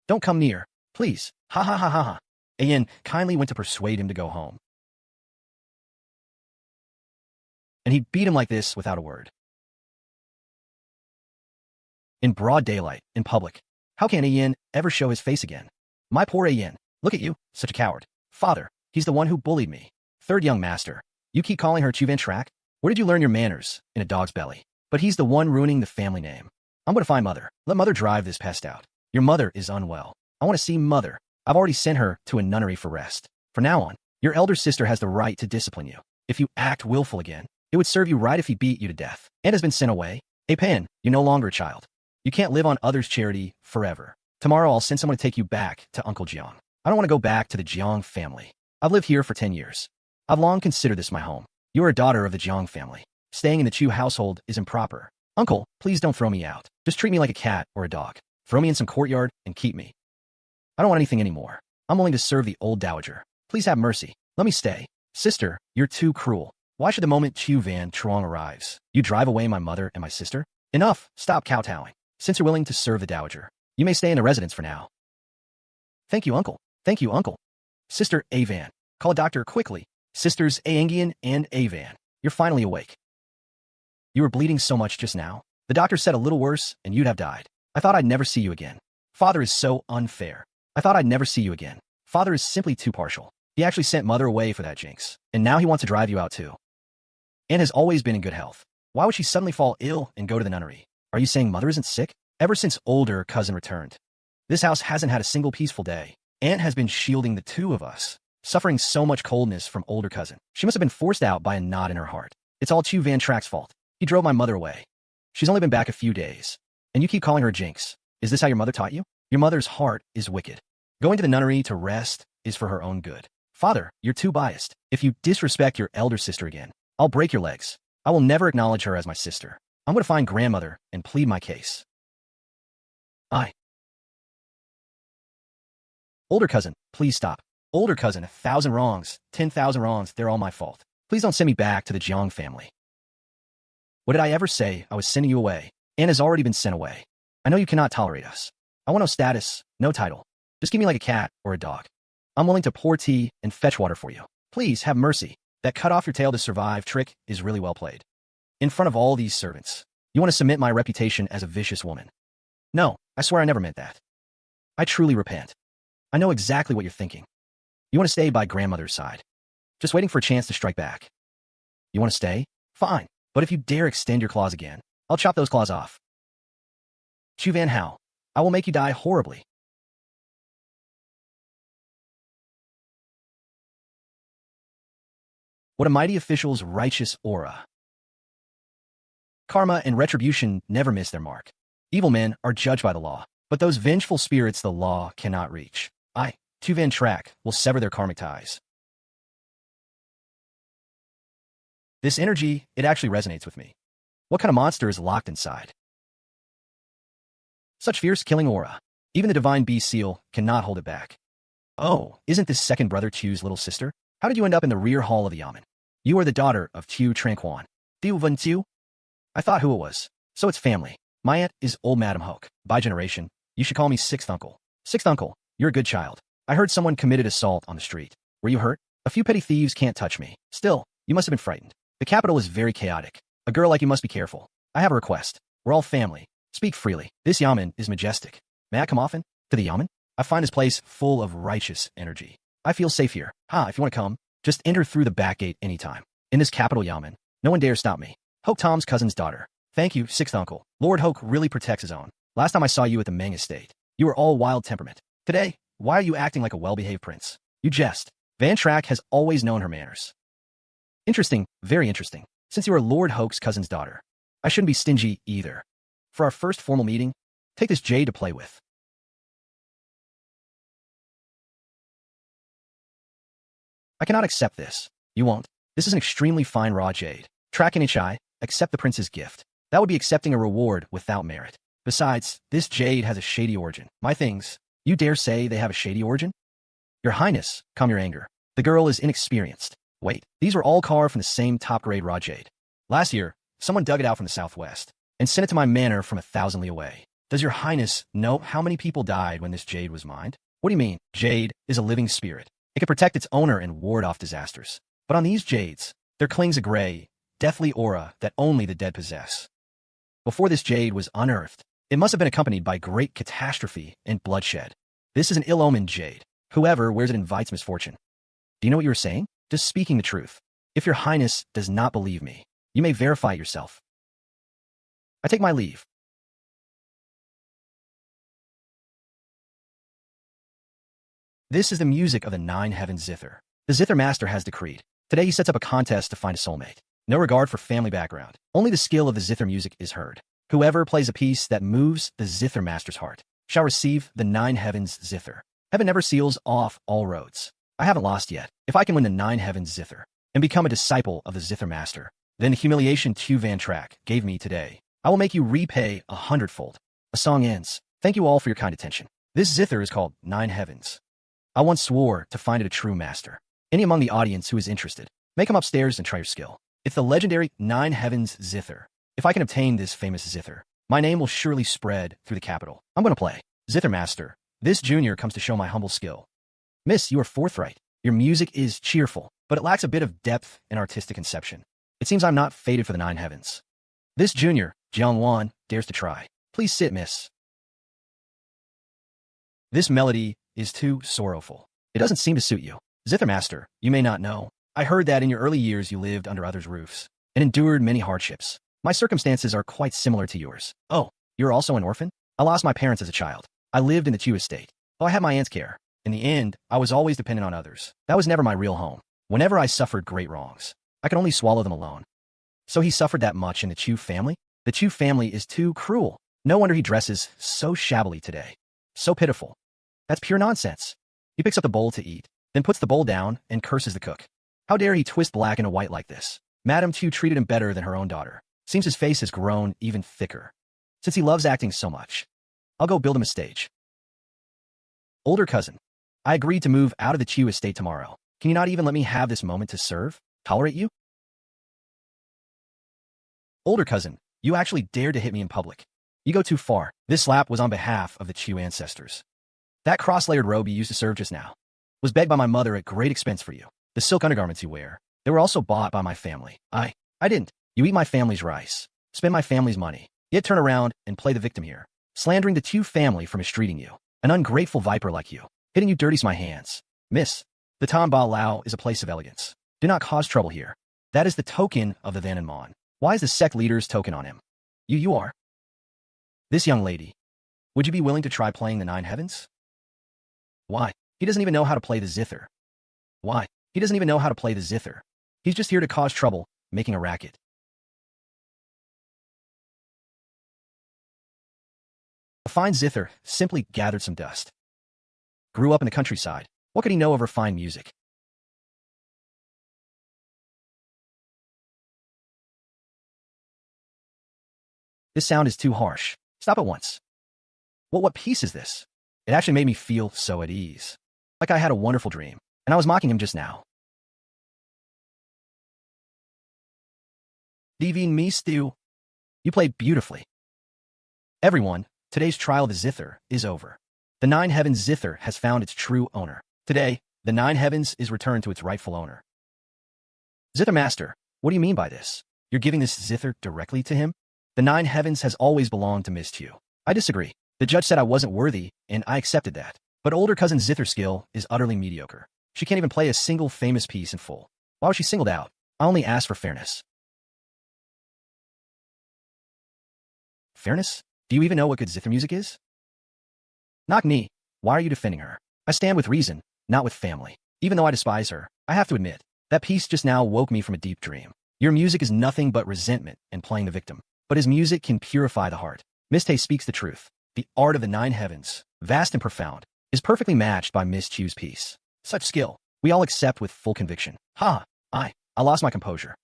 Don't come near, please. Ha ha ha ha ha. Ayin kindly went to persuade him to go home. And he beat him like this without a word. In broad daylight, in public. How can Ayin ever show his face again? My poor Ayin. Look at you, such a coward. Father, he's the one who bullied me. Third young master. You keep calling her Tiêu Vân Trác? Where did you learn your manners? In a dog's belly. But he's the one ruining the family name. I'm going to find mother. Let mother drive this pest out. Your mother is unwell. I want to see Mother. I've already sent her to a nunnery for rest. From now on, your elder sister has the right to discipline you. If you act willful again, it would serve you right if he beat you to death and has been sent away. Hey Pan, you're no longer a child. You can't live on others' charity forever. Tomorrow I'll send someone to take you back to Uncle Jiang. I don't want to go back to the Jiang family. I've lived here for 10 years. I've long considered this my home. You are a daughter of the Jiang family. Staying in the Chu household is improper. Uncle, please don't throw me out. Just treat me like a cat or a dog. Throw me in some courtyard and keep me. I don't want anything anymore. I'm willing to serve the old dowager. Please have mercy. Let me stay. Sister, you're too cruel. Why should the moment Chu Van Truong arrives, you drive away my mother and my sister? Enough. Stop kowtowing. Since you're willing to serve the dowager, you may stay in the residence for now. Thank you, Uncle. Thank you, Uncle. Sister Avan, call a doctor quickly. Sisters Aengian and Avan, you're finally awake. You were bleeding so much just now. The doctor said a little worse and you'd have died. I thought I'd never see you again. Father is so unfair. I thought I'd never see you again. Father is simply too partial. He actually sent Mother away for that jinx, and now he wants to drive you out too. Anne has always been in good health. Why would she suddenly fall ill and go to the nunnery? Are you saying Mother isn't sick? Ever since older cousin returned, this house hasn't had a single peaceful day. Aunt has been shielding the two of us, suffering so much coldness from older cousin. She must have been forced out by a knot in her heart. It's all Chu Van Trac's fault. He drove my mother away. She's only been back a few days, and you keep calling her a jinx. Is this how your mother taught you? Your mother's heart is wicked. Going to the nunnery to rest is for her own good. Father, you're too biased. If you disrespect your elder sister again, I'll break your legs. I will never acknowledge her as my sister. I'm going to find grandmother and plead my case. Older cousin, please stop. Older cousin, 1,000 wrongs, 10,000 wrongs, they're all my fault. Please don't send me back to the Jiang family. What did I ever say? I was sending you away. Anne has already been sent away. I know you cannot tolerate us. I want no status, no title. Just keep me like a cat or a dog. I'm willing to pour tea and fetch water for you. Please have mercy. That cut off your tail to survive trick is really well played. In front of all these servants, you want to cement my reputation as a vicious woman. No, I swear I never meant that. I truly repent. I know exactly what you're thinking. You want to stay by grandmother's side, just waiting for a chance to strike back. You want to stay? Fine. But if you dare extend your claws again, I'll chop those claws off. Chu Van Hao, I will make you die horribly. What a mighty official's righteous aura. Karma and retribution never miss their mark. Evil men are judged by the law, but those vengeful spirits the law cannot reach. Tiêu Vân Trác will sever their karmic ties. This energy, it actually resonates with me. What kind of monster is locked inside? Such fierce killing aura. Even the divine bee seal cannot hold it back. Oh, isn't this second brother Chu's little sister? How did you end up in the rear hall of the yamen? You are the daughter of Chu Tranquan. Tiêu Vân Trác? I thought who it was. So it's family. My aunt is old Madam Hoke. By generation, you should call me sixth uncle. Sixth uncle, you're a good child. I heard someone committed assault on the street. Were you hurt? A few petty thieves can't touch me. Still, you must have been frightened. The capital is very chaotic. A girl like you must be careful. I have a request. We're all family. Speak freely. This yamen is majestic. May I come often? To the yamen? I find this place full of righteous energy. I feel safe here. If you want to come, just enter through the back gate anytime. In this capital yamen, no one dares stop me. Hoke Tom's cousin's daughter. Thank you, sixth uncle. Lord Hoke really protects his own. Last time I saw you at the Meng estate, you were all wild temperament. Today, why are you acting like a well-behaved prince? You jest. Van Trác has always known her manners. Interesting, very interesting. Since you are Lord Hoke's cousin's daughter, I shouldn't be stingy either. For our first formal meeting, take this jade to play with. I cannot accept this. You won't. This is an extremely fine raw jade. Track and HI, accept the prince's gift. That would be accepting a reward without merit. Besides, this jade has a shady origin. My things, you dare say they have a shady origin? Your Highness, calm your anger. The girl is inexperienced. Wait, these were all carved from the same top-grade raw jade. Last year, someone dug it out from the southwest and sent it to my manor from 1,000 li away. Does your Highness know how many people died when this jade was mined? What do you mean? Jade is a living spirit. It can protect its owner and ward off disasters. But on these jades, there clings a gray, deathly aura that only the dead possess. Before this jade was unearthed, it must have been accompanied by great catastrophe and bloodshed. This is an ill-omened jade. Whoever wears it invites misfortune. Do you know what you were saying? Just speaking the truth. If your Highness does not believe me, you may verify it yourself. I take my leave. This is the music of the nine heavens Zither. The Zither master has decreed. Today he sets up a contest to find a soulmate. No regard for family background. Only the skill of the Zither music is heard. Whoever plays a piece that moves the Zither master's heart shall receive the nine heavens Zither. Heaven never seals off all roads. I haven't lost yet. If I can win the nine heavens Zither and become a disciple of the Zither master, then the humiliation Tiêu Vân Trác gave me today, I will make you repay 100-fold. A song ends. Thank you all for your kind attention. This Zither is called Nine Heavens. I once swore to find it a true master. Any among the audience who is interested, may come upstairs and try your skill. It's the legendary Nine Heavens Zither. If I can obtain this famous Zither, my name will surely spread through the capital. I'm going to play. Zither master. This junior comes to show my humble skill. Miss, you are forthright. Your music is cheerful, but it lacks a bit of depth and artistic conception. It seems I'm not fated for the nine heavens. This junior, Jiang dares to try. Please sit, miss. This melody is too sorrowful. It doesn't seem to suit you. Zither master, you may not know. I heard that in your early years you lived under others' roofs and endured many hardships. My circumstances are quite similar to yours. Oh, you're also an orphan? I lost my parents as a child. I lived in the Chu estate, though I had my aunt's care. In the end, I was always dependent on others. That was never my real home. Whenever I suffered great wrongs, I could only swallow them alone. So he suffered that much in the Chu family? The Chu family is too cruel. No wonder he dresses so shabbily today. So pitiful. That's pure nonsense. He picks up the bowl to eat, then puts the bowl down and curses the cook. How dare he twist black into white like this? Madame Chu treated him better than her own daughter. Seems his face has grown even thicker. Since he loves acting so much, I'll go build him a stage. Older cousin, I agreed to move out of the Chu estate tomorrow. Can you not even let me have this moment to serve? Tolerate you? Older cousin, you actually dared to hit me in public. You go too far. This slap was on behalf of the Chu ancestors. That cross-layered robe you used to serve just now was begged by my mother at great expense for you. The silk undergarments you wear, they were also bought by my family. I didn't. You eat my family's rice, spend my family's money, yet turn around and play the victim here, slandering the Chu family for mistreating you. An ungrateful viper like you. Hitting you dirties my hands. Miss, the Tanba Lao is a place of elegance. Do not cause trouble here. That is the token of the Vananmon. Why is the sect leader's token on him? You are. This young lady. Would you be willing to try playing the nine heavens? Why? He doesn't even know how to play the Zither. Why? He doesn't even know how to play the Zither. He's just here to cause trouble, making a racket. A fine Zither simply gathered some dust. Grew up in the countryside. What could he know of refined music? This sound is too harsh. Stop at once. What piece is this? It actually made me feel so at ease. Like I had a wonderful dream, and I was mocking him just now. Divine Mistu. You played beautifully. Everyone, today's trial of the Zither is over. The Nine Heavens Zither has found its true owner. Today, the Nine Heavens is returned to its rightful owner. Zither Master, what do you mean by this? You're giving this Zither directly to him? The Nine Heavens has always belonged to Miss Chu. I disagree. The judge said I wasn't worthy, and I accepted that. But older cousin Zither's skill is utterly mediocre. She can't even play a single famous piece in full. Why was she singled out? I only asked for fairness. Fairness? Do you even know what good Zither music is? Knock me. Why are you defending her? I stand with reason, not with family. Even though I despise her, I have to admit, that piece just now woke me from a deep dream. Your music is nothing but resentment and playing the victim. But his music can purify the heart. Miste speaks the truth. The art of the Nine Heavens, vast and profound, is perfectly matched by Miss Chu's piece. Such skill, we all accept with full conviction. I lost my composure.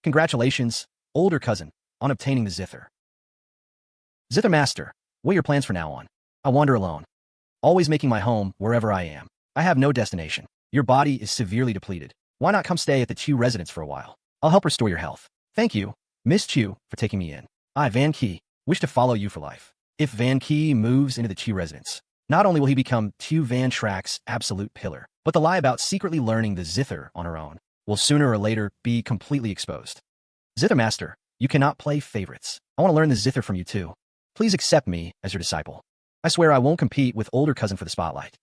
Congratulations, older cousin, on obtaining the Zither. Zither Master, what are your plans for now on? I wander alone, always making my home wherever I am. I have no destination. Your body is severely depleted. Why not come stay at the Chu residence for a while? I'll help restore your health. Thank you, Miss Chu, for taking me in. I, Van Key, wish to follow you for life. If Van Key moves into the Chu residence, not only will he become Tiêu Vân Trác absolute pillar, but the lie about secretly learning the Zither on her own will sooner or later be completely exposed. Zither Master, you cannot play favorites. I want to learn the Zither from you too. Please accept me as your disciple. I swear I won't compete with older cousin for the spotlight.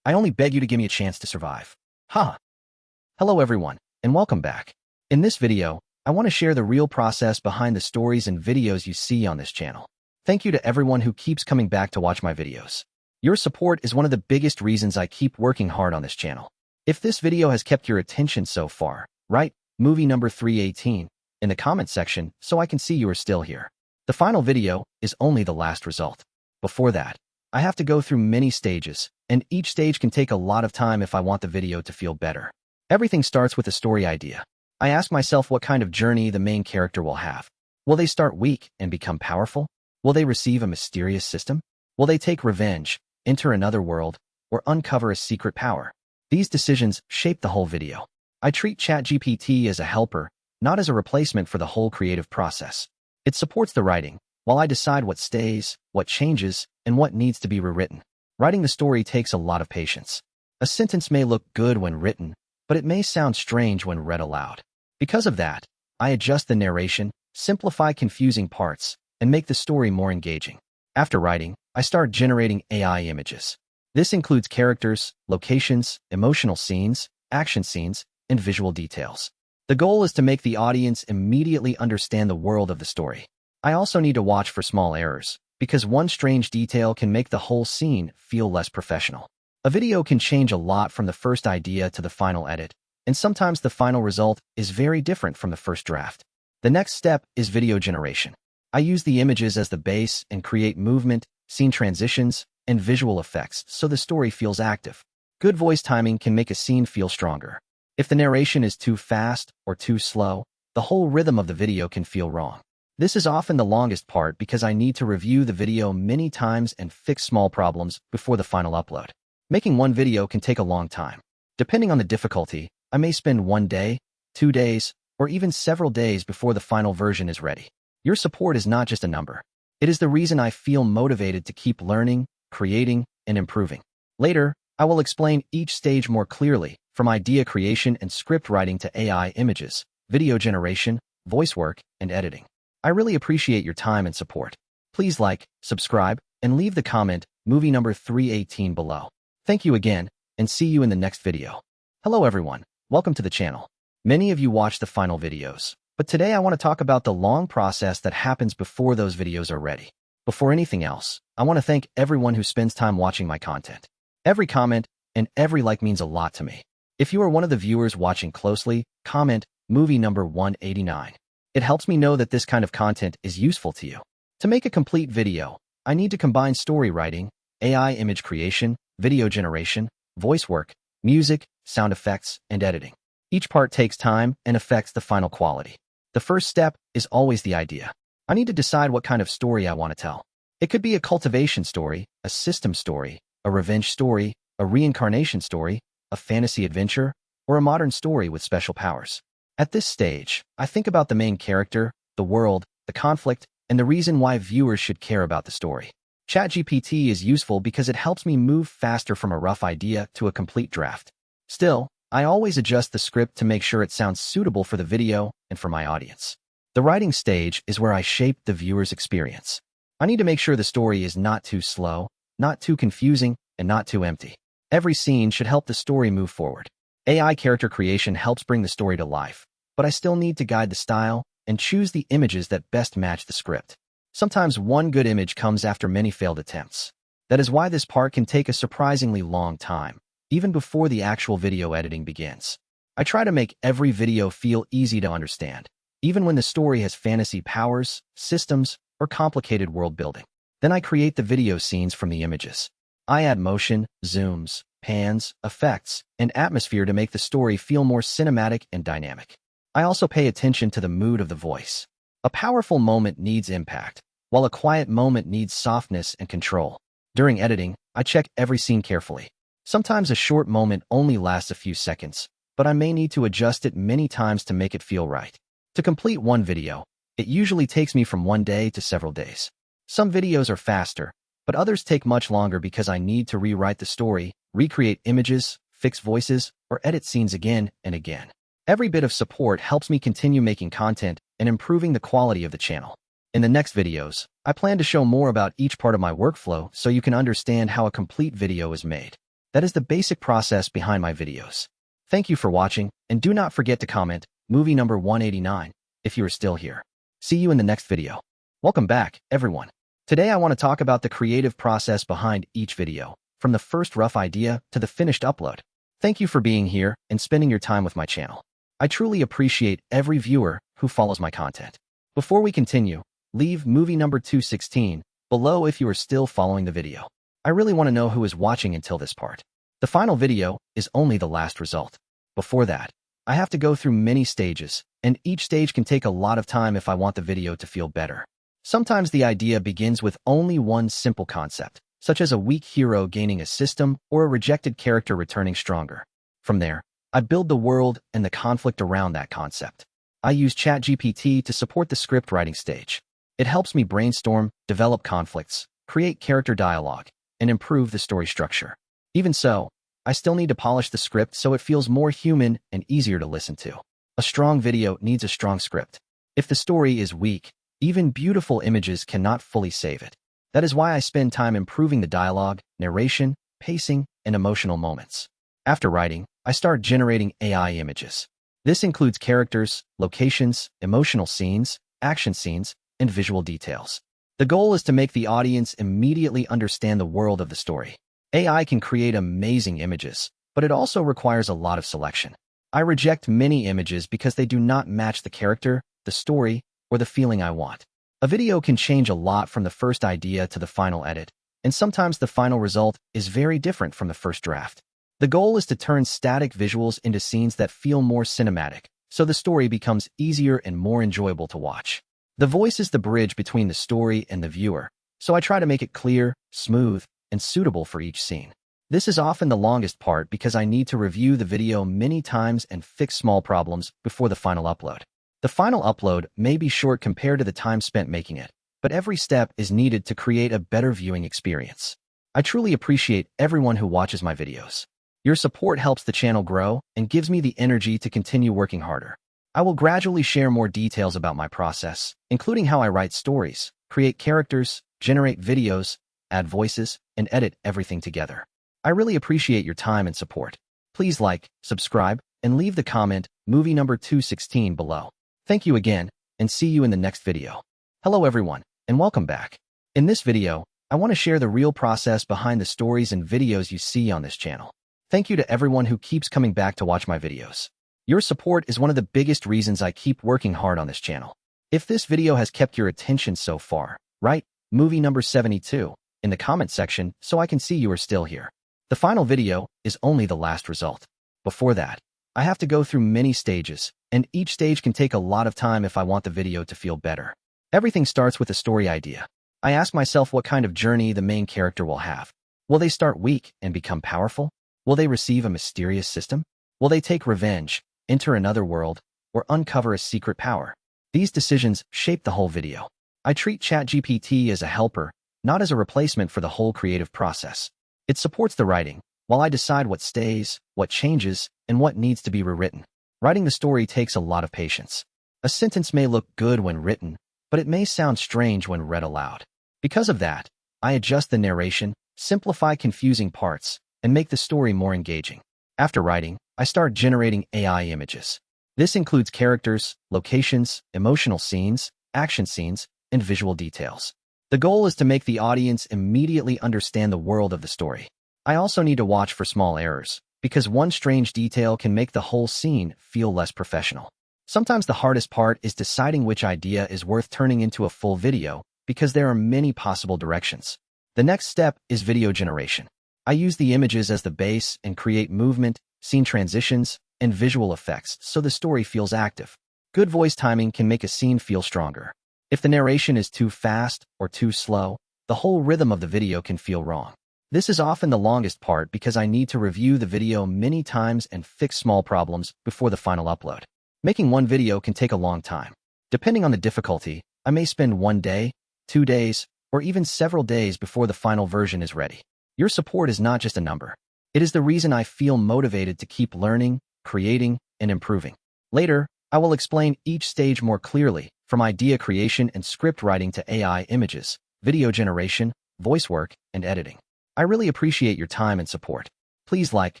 I only beg you to give me a chance to survive. Hello everyone, and welcome back. In this video, I want to share the real process behind the stories and videos you see on this channel. Thank you to everyone who keeps coming back to watch my videos. Your support is one of the biggest reasons I keep working hard on this channel. If this video has kept your attention so far, write movie number 318 in the comment section so I can see you are still here. The final video is only the last result. Before that, I have to go through many stages, and each stage can take a lot of time if I want the video to feel better. Everything starts with a story idea. I ask myself what kind of journey the main character will have. Will they start weak and become powerful? Will they receive a mysterious system? Will they take revenge, enter another world, or uncover a secret power? These decisions shape the whole video. I treat ChatGPT as a helper, not as a replacement for the whole creative process. It supports the writing, while I decide what stays, what changes, and what needs to be rewritten. Writing the story takes a lot of patience. A sentence may look good when written, but it may sound strange when read aloud. Because of that, I adjust the narration, simplify confusing parts, and make the story more engaging. After writing, I start generating AI images. This includes characters, locations, emotional scenes, action scenes, and visual details. The goal is to make the audience immediately understand the world of the story. I also need to watch for small errors, because one strange detail can make the whole scene feel less professional. A video can change a lot from the first idea to the final edit, and sometimes the final result is very different from the first draft. The next step is video generation. I use the images as the base and create movement, scene transitions, and visual effects so the story feels active. Good voice timing can make a scene feel stronger. If the narration is too fast or too slow, the whole rhythm of the video can feel wrong. This is often the longest part because I need to review the video many times and fix small problems before the final upload. Making one video can take a long time. Depending on the difficulty, I may spend 1 day, 2 days, or even several days before the final version is ready. Your support is not just a number. It is the reason I feel motivated to keep learning, creating, and improving. Later, I will explain each stage more clearly, from idea creation and script writing to AI images, video generation, voice work, and editing. I really appreciate your time and support. Please like, subscribe, and leave the comment movie number 318 below. Thank you again, and see you in the next video. Hello everyone, welcome to the channel. Many of you watch the final videos, but today I want to talk about the long process that happens before those videos are ready. Before anything else, I want to thank everyone who spends time watching my content. Every comment and every like means a lot to me. If you are one of the viewers watching closely, comment movie number 189. It helps me know that this kind of content is useful to you. To make a complete video, I need to combine story writing, AI image creation, video generation, voice work, music, sound effects, and editing. Each part takes time and affects the final quality. The first step is always the idea. I need to decide what kind of story I want to tell. It could be a cultivation story, a system story, a revenge story, a reincarnation story, a fantasy adventure, or a modern story with special powers. At this stage, I think about the main character, the world, the conflict, and the reason why viewers should care about the story. ChatGPT is useful because it helps me move faster from a rough idea to a complete draft. Still, I always adjust the script to make sure it sounds suitable for the video and for my audience. The writing stage is where I shape the viewer's experience. I need to make sure the story is not too slow, not too confusing, and not too empty. Every scene should help the story move forward. AI character creation helps bring the story to life, but I still need to guide the style and choose the images that best match the script. Sometimes one good image comes after many failed attempts. That is why this part can take a surprisingly long time, even before the actual video editing begins. I try to make every video feel easy to understand, even when the story has fantasy powers, systems, or complicated world building. Then I create the video scenes from the images. I add motion, zooms, pans, effects, and atmosphere to make the story feel more cinematic and dynamic. I also pay attention to the mood of the voice. A powerful moment needs impact, while a quiet moment needs softness and control. During editing, I check every scene carefully. Sometimes a short moment only lasts a few seconds, but I may need to adjust it many times to make it feel right. To complete one video, it usually takes me from 1 day to several days. Some videos are faster, but others take much longer because I need to rewrite the story, recreate images, fix voices, or edit scenes again and again. Every bit of support helps me continue making content and improving the quality of the channel. In the next videos, I plan to show more about each part of my workflow so you can understand how a complete video is made. That is the basic process behind my videos. Thank you for watching, and do not forget to comment movie number 189 if you are still here. See you in the next video. Welcome back, everyone. Today I want to talk about the creative process behind each video, from the first rough idea to the finished upload. Thank you for being here and spending your time with my channel. I truly appreciate every viewer who follows my content. Before we continue, leave movie number 216 below if you are still following the video. I really want to know who is watching until this part. The final video is only the last result. Before that, I have to go through many stages, and each stage can take a lot of time if I want the video to feel better. Sometimes the idea begins with only one simple concept, such as a weak hero gaining a system or a rejected character returning stronger. From there, I build the world and the conflict around that concept. I use ChatGPT to support the script writing stage. It helps me brainstorm, develop conflicts, create character dialogue, and improve the story structure. Even so, I still need to polish the script so it feels more human and easier to listen to. A strong video needs a strong script. If the story is weak, even beautiful images cannot fully save it. That is why I spend time improving the dialogue, narration, pacing, and emotional moments. After writing, I start generating AI images. This includes characters, locations, emotional scenes, action scenes, and visual details. The goal is to make the audience immediately understand the world of the story. AI can create amazing images, but it also requires a lot of selection. I reject many images because they do not match the character, the story, or the feeling I want. A video can change a lot from the first idea to the final edit, and sometimes the final result is very different from the first draft. The goal is to turn static visuals into scenes that feel more cinematic, so the story becomes easier and more enjoyable to watch. The voice is the bridge between the story and the viewer, so I try to make it clear, smooth, and suitable for each scene. This is often the longest part because I need to review the video many times and fix small problems before the final upload. The final upload may be short compared to the time spent making it, but every step is needed to create a better viewing experience. I truly appreciate everyone who watches my videos. Your support helps the channel grow and gives me the energy to continue working harder. I will gradually share more details about my process, including how I write stories, create characters, generate videos, add voices, and edit everything together. I really appreciate your time and support. Please like, subscribe, and leave the comment movie number 216 below. Thank you again, and see you in the next video. Hello everyone, and welcome back. In this video, I want to share the real process behind the stories and videos you see on this channel. Thank you to everyone who keeps coming back to watch my videos. Your support is one of the biggest reasons I keep working hard on this channel. If this video has kept your attention so far, write movie number 72 in the comment section so I can see you are still here. The final video is only the last result. Before that, I have to go through many stages, and each stage can take a lot of time if I want the video to feel better. Everything starts with a story idea. I ask myself what kind of journey the main character will have. Will they start weak and become powerful? Will they receive a mysterious system? Will they take revenge, enter another world, or uncover a secret power? These decisions shape the whole video. I treat ChatGPT as a helper, not as a replacement for the whole creative process. It supports the writing, while I decide what stays, what changes, and what needs to be rewritten. Writing the story takes a lot of patience. A sentence may look good when written, but it may sound strange when read aloud. Because of that, I adjust the narration, simplify confusing parts, and make the story more engaging. After writing, I start generating AI images. This includes characters, locations, emotional scenes, action scenes, and visual details. The goal is to make the audience immediately understand the world of the story. I also need to watch for small errors, because one strange detail can make the whole scene feel less professional. Sometimes the hardest part is deciding which idea is worth turning into a full video, because there are many possible directions. The next step is video generation. I use the images as the base and create movement, scene transitions, and visual effects so the story feels active. Good voice timing can make a scene feel stronger. If the narration is too fast or too slow, the whole rhythm of the video can feel wrong. This is often the longest part because I need to review the video many times and fix small problems before the final upload. Making one video can take a long time. Depending on the difficulty, I may spend 1 day, 2 days, or even several days before the final version is ready. Your support is not just a number. It is the reason I feel motivated to keep learning, creating, and improving. Later, I will explain each stage more clearly, from idea creation and script writing to AI images, video generation, voice work, and editing. I really appreciate your time and support. Please like,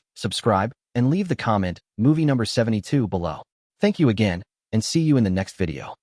subscribe, and leave the comment movie number 72 below. Thank you again, and see you in the next video.